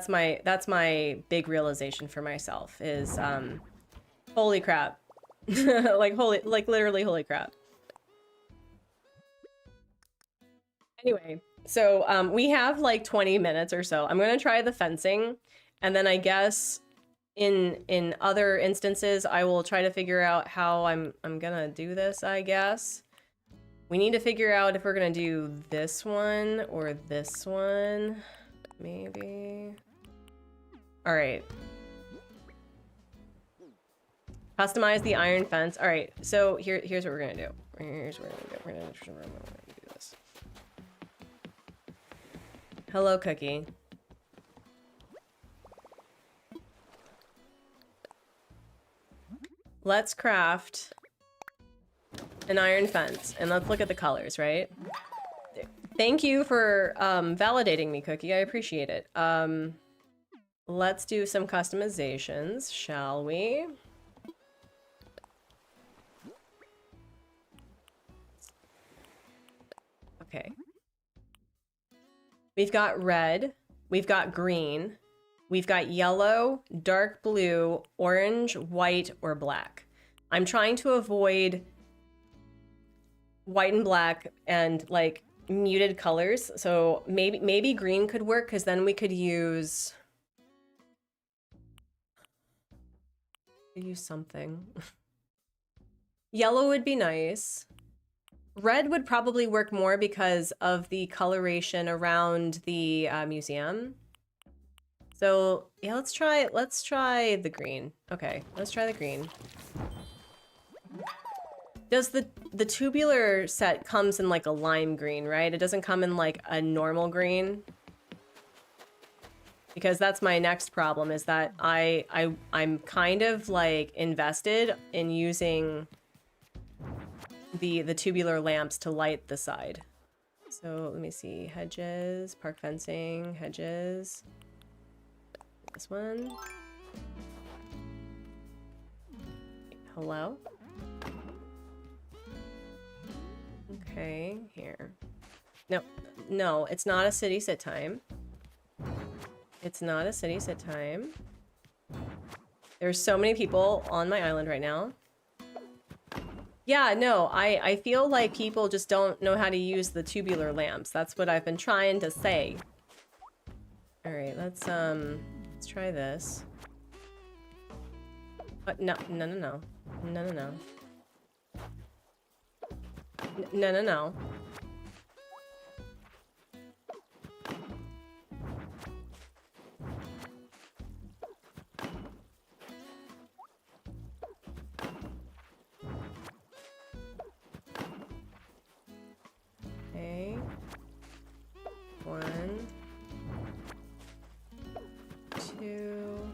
A: my big realization for myself is holy crap. like literally holy crap. Anyway, so we have like 20 minutes or so. I'm gonna try the fencing, and then I guess in other instances I will try to figure out how I'm gonna do this, I guess. We need to figure out if we're gonna do this one or this one, maybe. All right. Customize the iron fence. All right, so here's what we're gonna do. Here's what we're gonna do. We're gonna do this. Hello, Cookie. Let's craft an iron fence, and let's look at the colors, right? Thank you for validating me, Cookie. I appreciate it. Let's do some customizations, shall we? Okay. We've got red, we've got green, we've got yellow, dark blue, orange, white, or black. I'm trying to avoid white and black and like muted colors. So maybe green could work, because then we could use something. Yellow would be nice. Red would probably work more because of the coloration around the museum. So yeah, let's try the green. Okay, let's try the green. Does the tubular set comes in like a lime green, right? It doesn't come in like a normal green. Because that's my next problem, is that I'm kind of like invested in using the tubular lamps to light the side. So let me see, hedges, park fencing, hedges. This one. Hello? Okay, here. No, it's not a city sit time. It's not a city sit time. There's so many people on my island right now. Yeah, no, I feel like people just don't know how to use the tubular lamps. That's what I've been trying to say. All right, let's try this. No. No. Okay. 1, 2.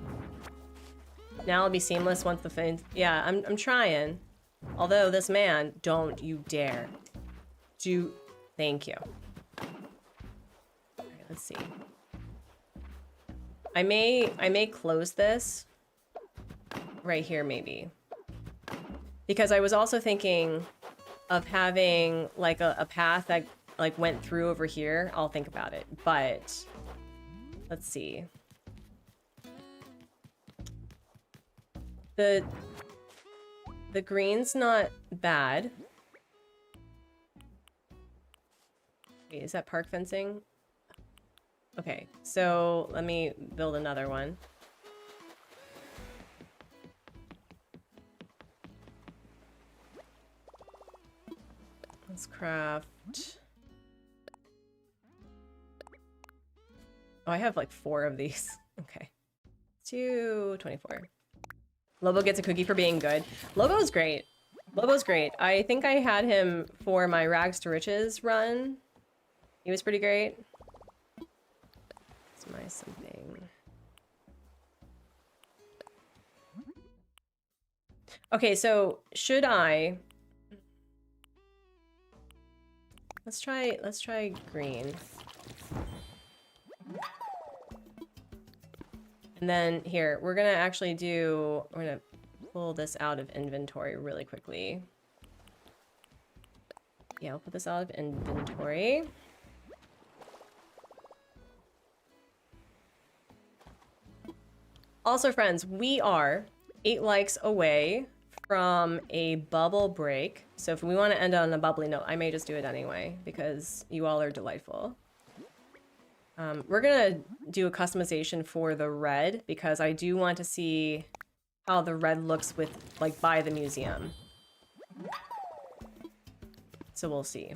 A: Now it'll be seamless once the fence. Yeah, I'm trying. Although this man, don't you dare. Thank you. All right, let's see. I may close this right here maybe. Because I was also thinking of having like a path that like went through over here. I'll think about it, but let's see. The green's not bad. Wait, is that park fencing? Okay, so let me build another one. Let's craft. Oh, I have like 4 of these. Okay. 224. Lobo gets a cookie for being good. Lobo's great. Lobo's great. I think I had him for my Rags to Riches run. He was pretty great. It's my something. Okay, so should I... Let's try green. And then here, we're gonna actually do, we're gonna pull this out of inventory really quickly. Yeah, I'll put this out of inventory. Also, friends, we are 8 likes away from a bubble break. So if we want to end on a bubbly note, I may just do it anyway because you all are delightful. We're gonna do a customization for the red because I do want to see how the red looks with, like, by the museum. So we'll see.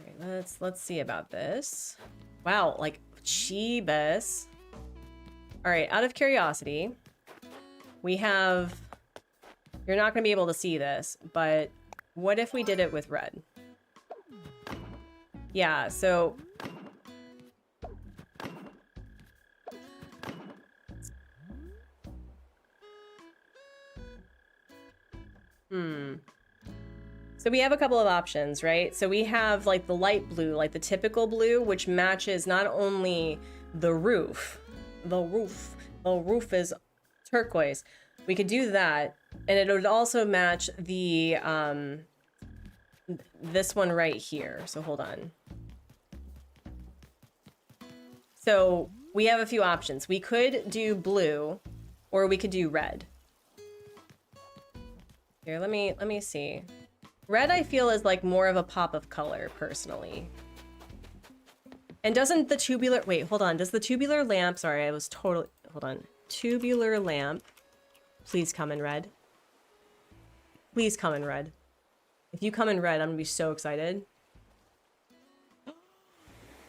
A: Alright, let's see about this. Wow, like, Cheebus. Alright, out of curiosity, we have... You're not gonna be able to see this, but what if we did it with red? Yeah, so... So we have a couple of options, right? So we have like the light blue, like the typical blue, which matches not only the roof is turquoise. We could do that, and it would also match the, this one right here. So hold on. So we have a few options. We could do blue, or we could do red. Here, let me see. Red, I feel, is like more of a pop of color, personally. And doesn't the tubular... Wait, hold on. Does the tubular lamp... Sorry, I was totally... Hold on. Tubular lamp. Please come in red. Please come in red. If you come in red, I'm gonna be so excited.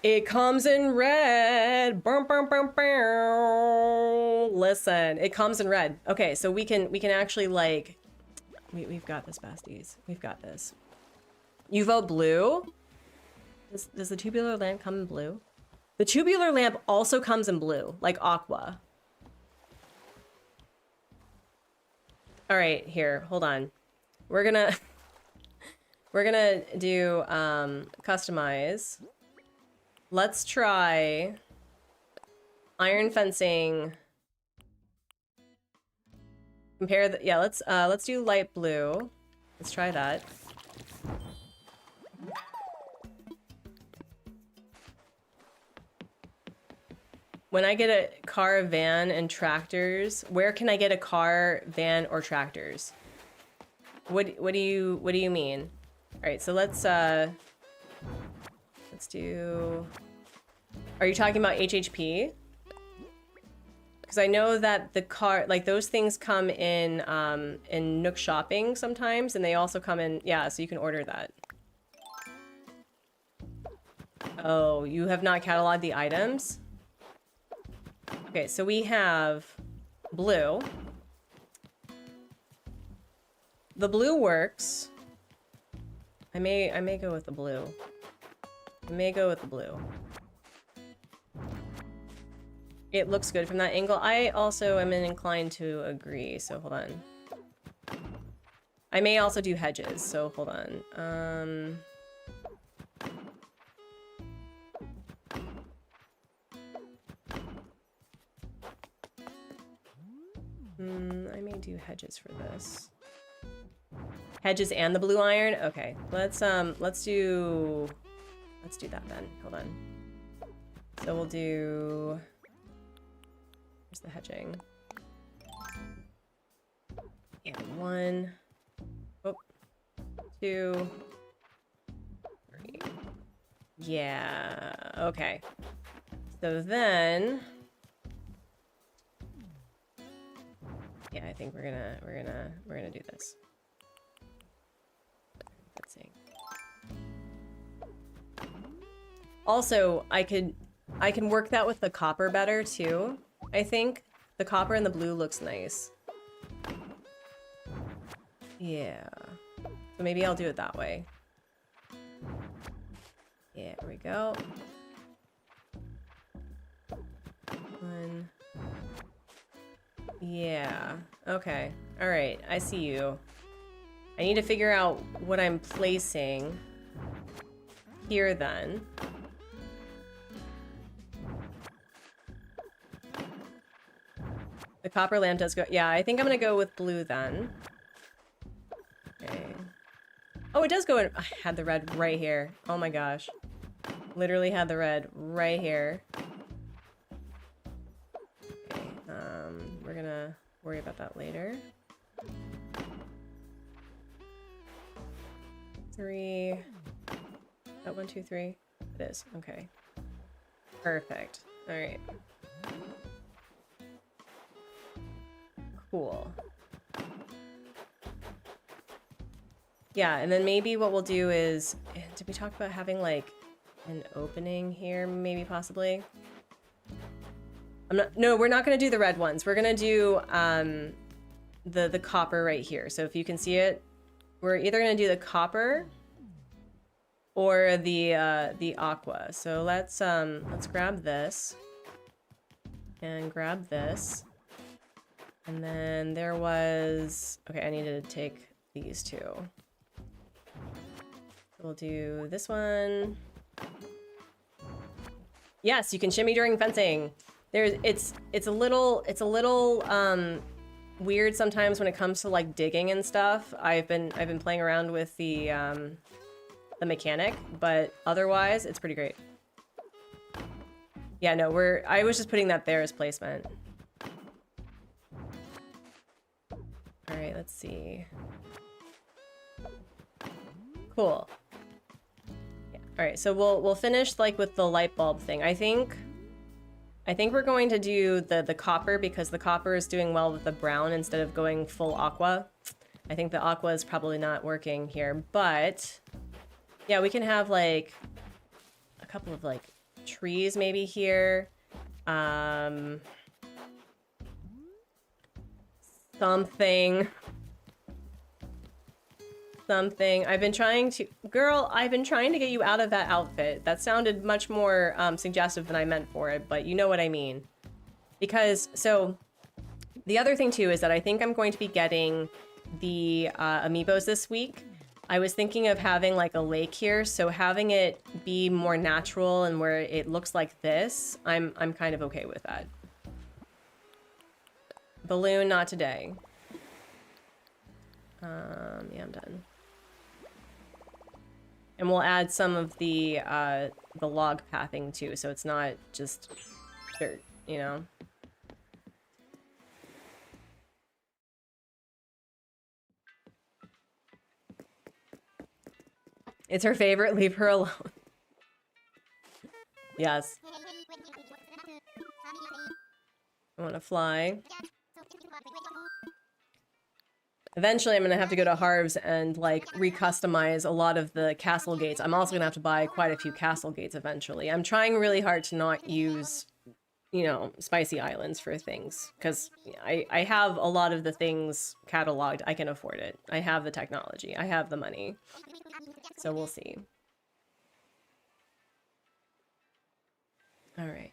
A: It comes in red. Bum, bum, bum, bum. Listen, it comes in red. Okay, so we can actually, like... We've got this, besties. We've got this. You vote blue? Does the tubular lamp come in blue? The tubular lamp also comes in blue, like aqua. All right, here, hold on. We're gonna do customize. Let's try iron fencing. Compare the, yeah, let's do light blue. Let's try that. When I get a car, van, and tractors, where can I get a car, van, or tractors? What do you mean? All right, so let's do. Are you talking about HHP? Because I know that the car, like those things come in Nook Shopping sometimes, and they also come in, yeah, so you can order that. Oh, you have not cataloged the items? Okay, so we have blue. The blue works. I may go with the blue. I may go with the blue. It looks good from that angle. I also am inclined to agree, so hold on. I may also do hedges, so hold on. I may do hedges for this. Hedges and the blue iron? Okay, let's do that then. Hold on. So we'll do... Where's the hedging? Yeah, 1, 2, 3. Yeah, okay. So then, yeah, I think we're gonna do this. Let's see. Also, I can work that with the copper better too. I think the copper and the blue looks nice. Yeah. So maybe I'll do it that way. Yeah, here we go. 1. Yeah. Okay. All right. I see you. I need to figure out what I'm placing here then. The copper lamp does go... Yeah, I think I'm gonna go with blue then. Okay. Oh, it does go in... I had the red right here. Oh my gosh. Literally had the red right here. Okay, we're gonna worry about that later. 3. That 1, 2, 3. It is. Okay. Perfect. All right. Cool. Yeah, and then maybe what we'll do is... Did we talk about having, like, an opening here, maybe, possibly? No, we're not going to do the red ones. We're going to do the copper right here. So if you can see it, we're either going to do the copper or the aqua. So let's grab this and grab this. And then there was... Okay, I needed to take these two. We'll do this one. Yes, you can shimmy during fencing. It's a little weird sometimes when it comes to like digging and stuff. I've been playing around with the mechanic, but otherwise it's pretty great. Yeah, no, I was just putting that there as placement. All right, let's see. Cool. Yeah. All right, so we'll finish like with the light bulb thing. I think we're going to do the copper because the copper is doing well with the brown instead of going full aqua. I think the aqua is probably not working here, but yeah, we can have like a couple of like trees maybe here. Something. I've been trying to... Girl, I've been trying to get you out of that outfit. That sounded much more suggestive than I meant for it, but you know what I mean. Because, so, the other thing too is that I think I'm going to be getting the amiibos this week. I was thinking of having like a lake here, so having it be more natural and where it looks like this, I'm kind of okay with that. Balloon, not today. Yeah, I'm done. And we'll add some of the log pathing too, so it's not just dirt, you know? It's her favorite, leave her alone. Yes. I want to fly. Eventually, I'm going to have to go to Harv's and, like, recustomize a lot of the castle gates. I'm also going to have to buy quite a few castle gates eventually. I'm trying really hard to not use, you know, spicy islands for things. Because I have a lot of the things cataloged. I can afford it. I have the technology. I have the money. So we'll see. All right.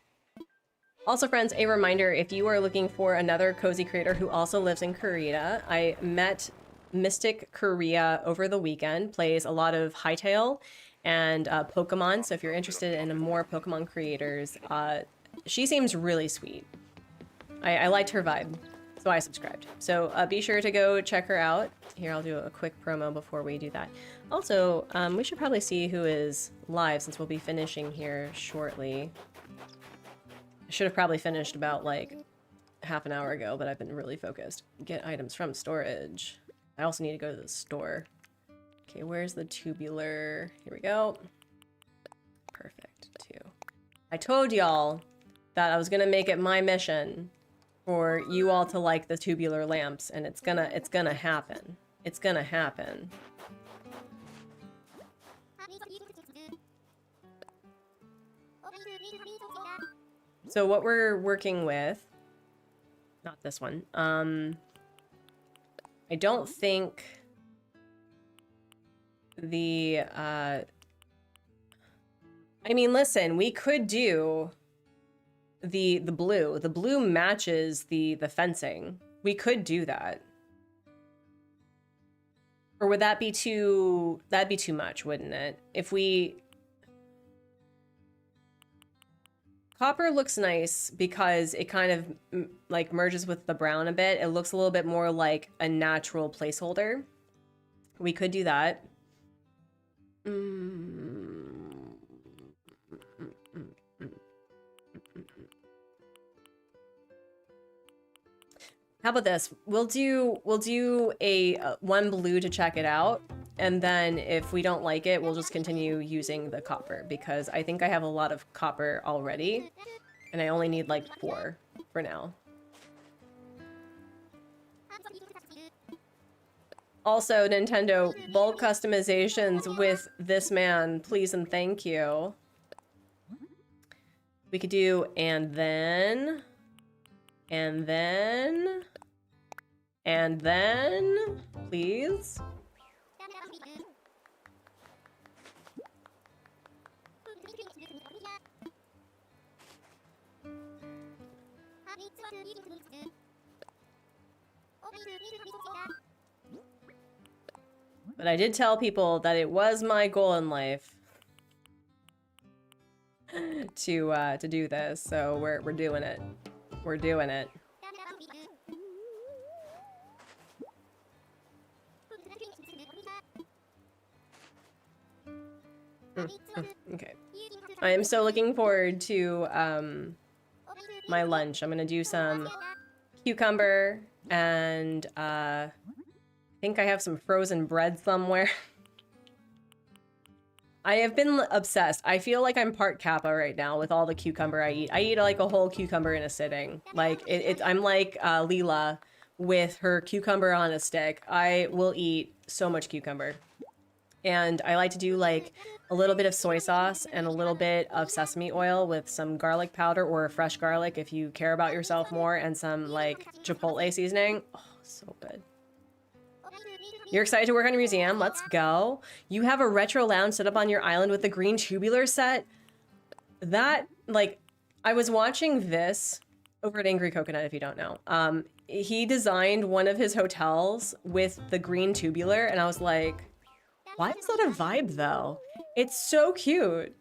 A: Also, friends, a reminder, if you are looking for another cozy creator who also lives in Korea, I met Mystic Korea over the weekend, plays a lot of Hytale and Pokemon, so if you're interested in more Pokemon creators, she seems really sweet. I liked her vibe, so I subscribed. So be sure to go check her out. Here, I'll do a quick promo before we do that. Also, we should probably see who is live since we'll be finishing here shortly. I should have probably finished about, like, half an hour ago, but I've been really focused. Get items from storage. I also need to go to the store. Okay, where's the tubular? Here we go. Perfect, 2. I told y'all that I was gonna make it my mission for you all to like the tubular lamps, and it's gonna happen. It's gonna happen. So what we're working with, not this one, I don't think the, I mean, listen, we could do the blue. The blue matches the fencing. We could do that. Or would that be too, that'd be too much, wouldn't it? If we... Copper looks nice because it kind of like merges with the brown a bit. It looks a little bit more like a natural placeholder. We could do that. How about this? We'll do a one blue to check it out, and then if we don't like it, we'll just continue using the copper because I think I have a lot of copper already, and I only need like 4 for now. Also, Nintendo, bulk customizations with this man, please and thank you. We could do and then, please. But I did tell people that it was my goal in life to do this, so we're doing it. We're doing it. Okay. I am so looking forward to my lunch. I'm gonna do some cucumber and I think I have some frozen bread somewhere. I have been obsessed. I feel like I'm part Kappa right now with all the cucumber I eat. I eat like a whole cucumber in a sitting. Like I'm like Leela with her cucumber on a stick. I will eat so much cucumber. And I like to do like a little bit of soy sauce and a little bit of sesame oil with some garlic powder or fresh garlic if you care about yourself more, and some like chipotle seasoning. Oh, so good. You're excited to work on your museum? Let's go. You have a retro lounge set up on your island with the green tubular set? That, like, I was watching this over at Angry Coconut, if you don't know. He designed one of his hotels with the green tubular, and I was like, why is that a vibe, though? It's so cute.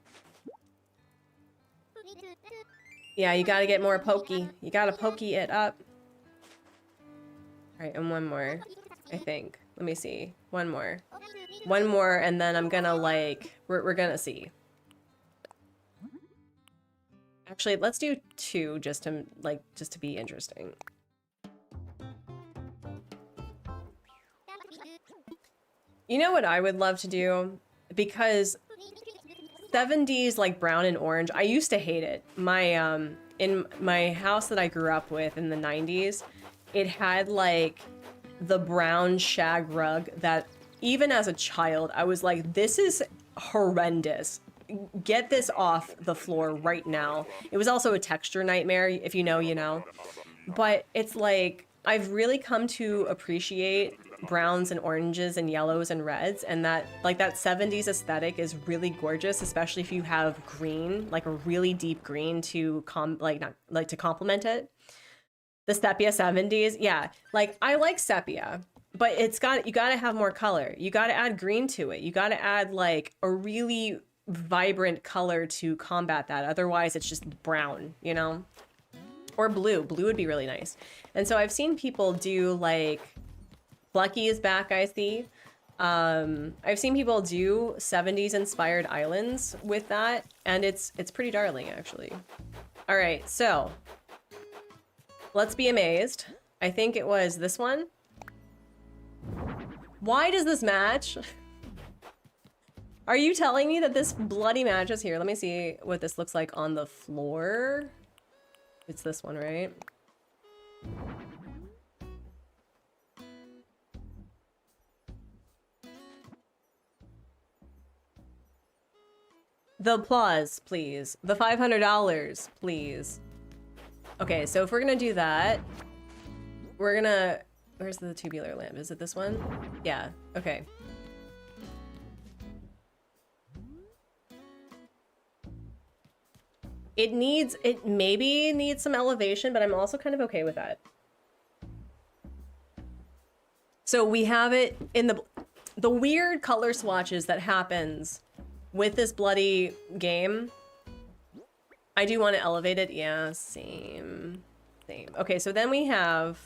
A: Yeah, you gotta get more pokey. You gotta pokey it up. All right, and one more, I think. Let me see. One more. One more, and then I'm gonna, like, we're gonna see. Actually, let's do 2 just to be interesting. You know what I would love to do? Because 70s, like, brown and orange, I used to hate it. My, in my house that I grew up with in the 90s, it had, like, the brown shag rug that even as a child, I was like, this is horrendous. Get this off the floor right now. It was also a texture nightmare. If you know, you know. But it's like, I've really come to appreciate browns and oranges and yellows and reds, and that, like, that 70s aesthetic is really gorgeous, especially if you have green, like a really deep green to to complement it. The sepia 70s, yeah. Like, I like sepia, but you gotta have more color. You gotta add green to it. You gotta add, like, a really vibrant color to combat that. Otherwise, it's just brown, you know? Or blue. Blue would be really nice. And so I've seen people do, like, Plucky is back, I see. I've seen people do 70s inspired islands with that, and it's pretty darling, actually. All right, so let's be amazed. I think it was this one. Why does this match? Are you telling me that this bloody matches here? Let me see what this looks like on the floor. It's this one, right? The applause, please. The $500, please. Okay, so if we're gonna do that, we're gonna... Where's the tubular lamp? Is it this one? Yeah, okay. It maybe needs some elevation, but I'm also kind of okay with that. So we have it in the weird color swatches that happens with this bloody game I do want to elevate it. Yeah, same. Same. Okay, so then we have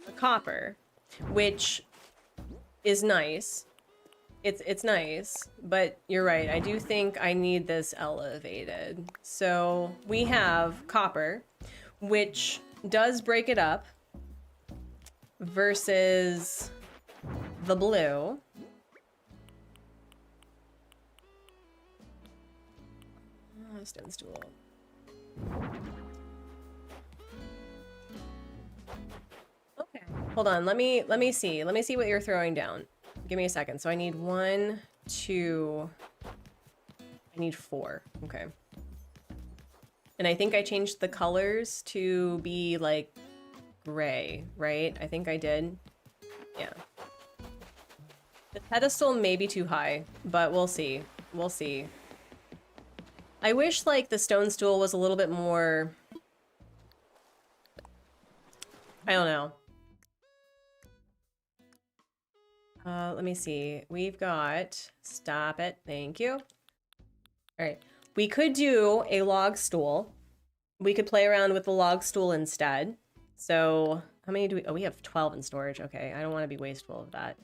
A: the copper, which is nice. It's nice, but you're right. I do think I need this elevated. So we have copper, which does break it up versus the blue. Oh, stone stool. Okay, hold on. Let me see. Let me see what you're throwing down. Give me a second. So I need 1, 2. I need 4. Okay. And I think I changed the colors to be like gray, right? I think I did. Yeah. The pedestal may be too high, but we'll see. We'll see. I wish like the stone stool was a little bit more... I don't know. Let me see. We've got... Stop it. Thank you. All right. We could do a log stool. We could play around with the log stool instead. So how many do we... Oh, we have 12 in storage. Okay. I don't want to be wasteful of that.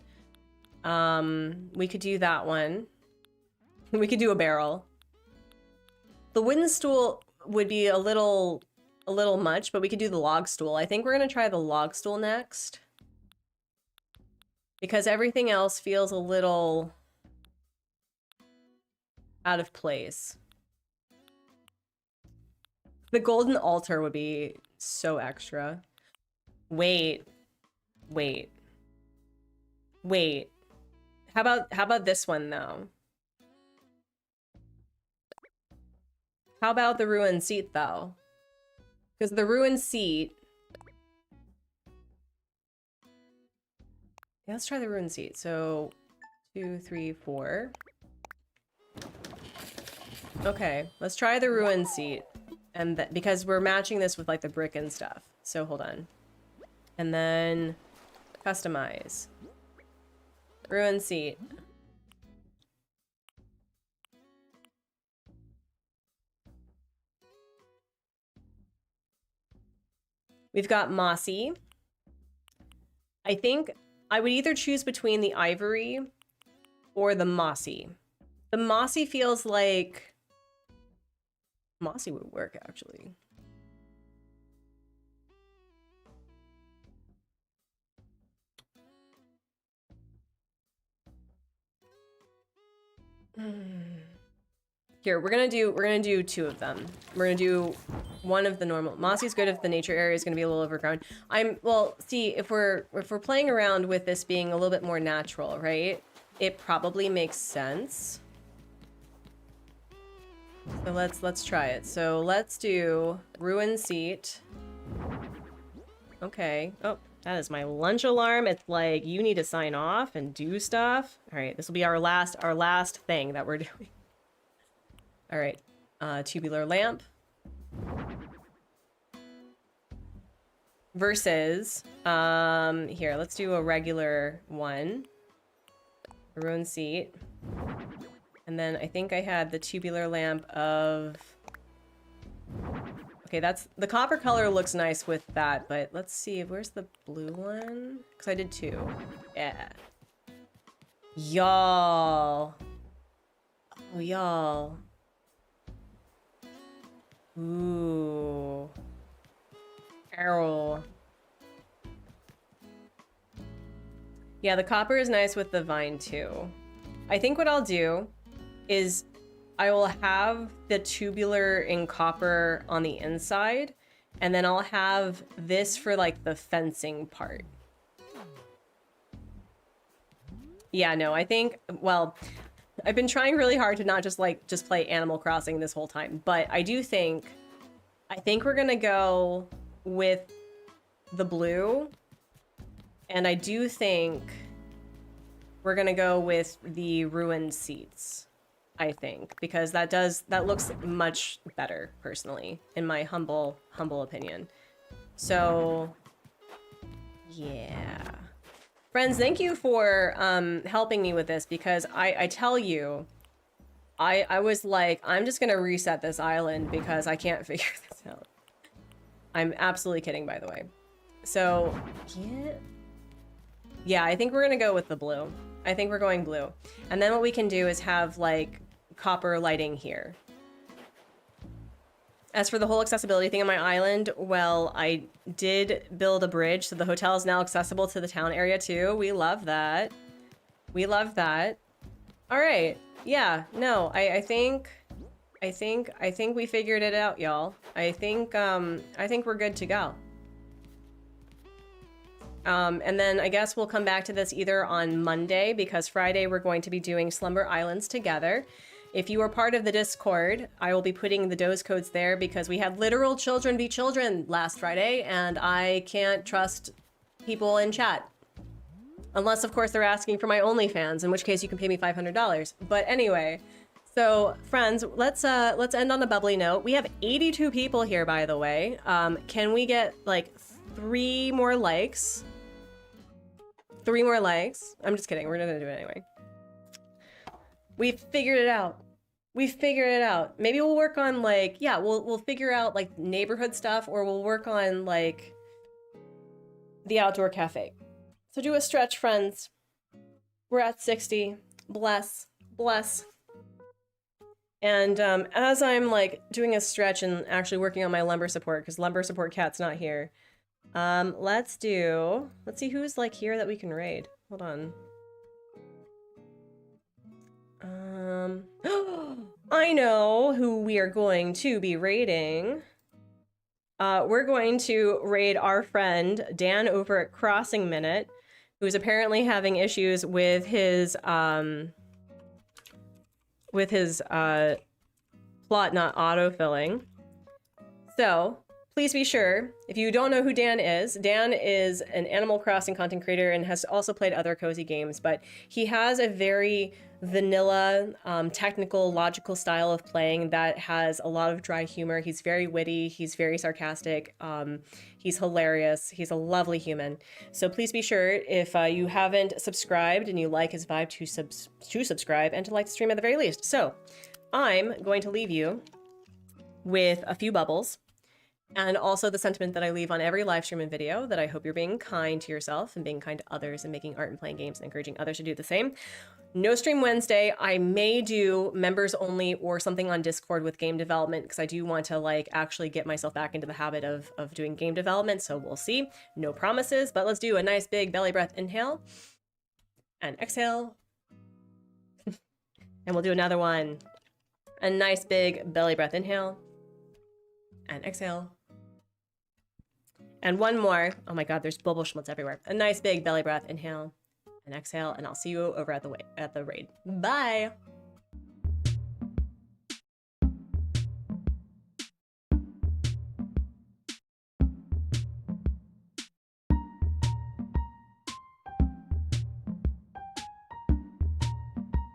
A: We could do that one. We could do a barrel. The wooden stool would be a little much, but we could do the log stool. I think we're going to try the log stool next. Because everything else feels a little out of place. The golden altar would be so extra. Wait. How about this one though? How about the ruined seat though? Because the ruined seat... Yeah, let's try the ruined seat. So 2, 3, 4. Okay, let's try the ruined seat. And because we're matching this with like the brick and stuff. So hold on. And then customize. Ruined seat. We've got mossy. I think I would either choose between the ivory or the mossy. The mossy feels like... Mossy would work, actually. Here, we're gonna do 2 of them. We're gonna do one of the normal. Mossy's good if the nature area is gonna be a little overgrown. Well, see, if we're playing around with this being a little bit more natural, right? It probably makes sense. So let's try it. So let's do ruin seat. Okay. Oh, that is my lunch alarm. It's like you need to sign off and do stuff. All right, this will be our last thing that we're doing. All right, tubular lamp versus here. Let's do a regular one. Ruin seat. And then I think I had the tubular lamp of... Okay, that's... The copper color looks nice with that, but let's see. Where's the blue one? Because I did 2. Yeah. Y'all. Oh, y'all. Ooh. Arrow. Yeah, the copper is nice with the vine, too. I think what I'll do is I will have the tubular in copper on the inside, and then I'll have this for like the fencing part. Yeah, no, I think, well, I've been trying really hard to not just play Animal Crossing this whole time, but I think we're gonna go with the blue, and I do think we're gonna go with the ruined seats. I think, because that looks much better, personally, in my humble opinion. So, yeah. Friends, thank you for helping me with this, because I tell you, I was like, I'm just gonna reset this island because I can't figure this out. I'm absolutely kidding, by the way. So, yeah, I think we're gonna go with the blue. I think we're going blue. And then what we can do is have, like, copper lighting here. As for the whole accessibility thing on my island, well, I did build a bridge, so the hotel is now accessible to the town area too. We love that. We love that. All right. Yeah, no, I think we figured it out, y'all. I think we're good to go. And then I guess we'll come back to this either on Monday, because Friday we're going to be doing Slumber Islands together. If you are part of the Discord, I will be putting the dose codes there because we had literal children be children last Friday, and I can't trust people in chat. Unless, of course, they're asking for my OnlyFans, in which case you can pay me $500. But anyway, so friends, let's end on a bubbly note. We have 82 people here, by the way. Can we get like 3 more likes? 3 more likes? I'm just kidding. We're gonna do it anyway. We figured it out. We figured it out. Maybe we'll work on like, yeah, we'll figure out like neighborhood stuff, or we'll work on like the outdoor cafe. So do a stretch, friends. We're at 60. Bless, bless. And as I'm like doing a stretch and actually working on my lumber support, because lumber support cat's not here. Let's see who's like here that we can raid. Hold on. I know who we are going to be raiding. We're going to raid our friend Dan over at Crossing Minute, who's apparently having issues with his plot not autofilling. So please be sure, if you don't know who Dan is an Animal Crossing content creator and has also played other cozy games, but he has a very vanilla, technical, logical style of playing that has a lot of dry humor. He's very witty, he's very sarcastic, he's hilarious, he's a lovely human. So please be sure, if you haven't subscribed and you like his vibe, to subscribe and to like the stream at the very least. So I'm going to leave you with a few bubbles, and also the sentiment that I leave on every live stream and video, that I hope you're being kind to yourself and being kind to others and making art and playing games and encouraging others to do the same. No stream Wednesday. I may do members only or something on Discord with game development, because I do want to like actually get myself back into the habit of doing game development. So we'll see. No promises, but let's do a nice big belly breath inhale and exhale. And we'll do another one. A nice big belly breath inhale and exhale. And one more. Oh my God, there's bubble schmutz everywhere. A nice big belly breath inhale and exhale, and I'll see you over at the raid. Bye.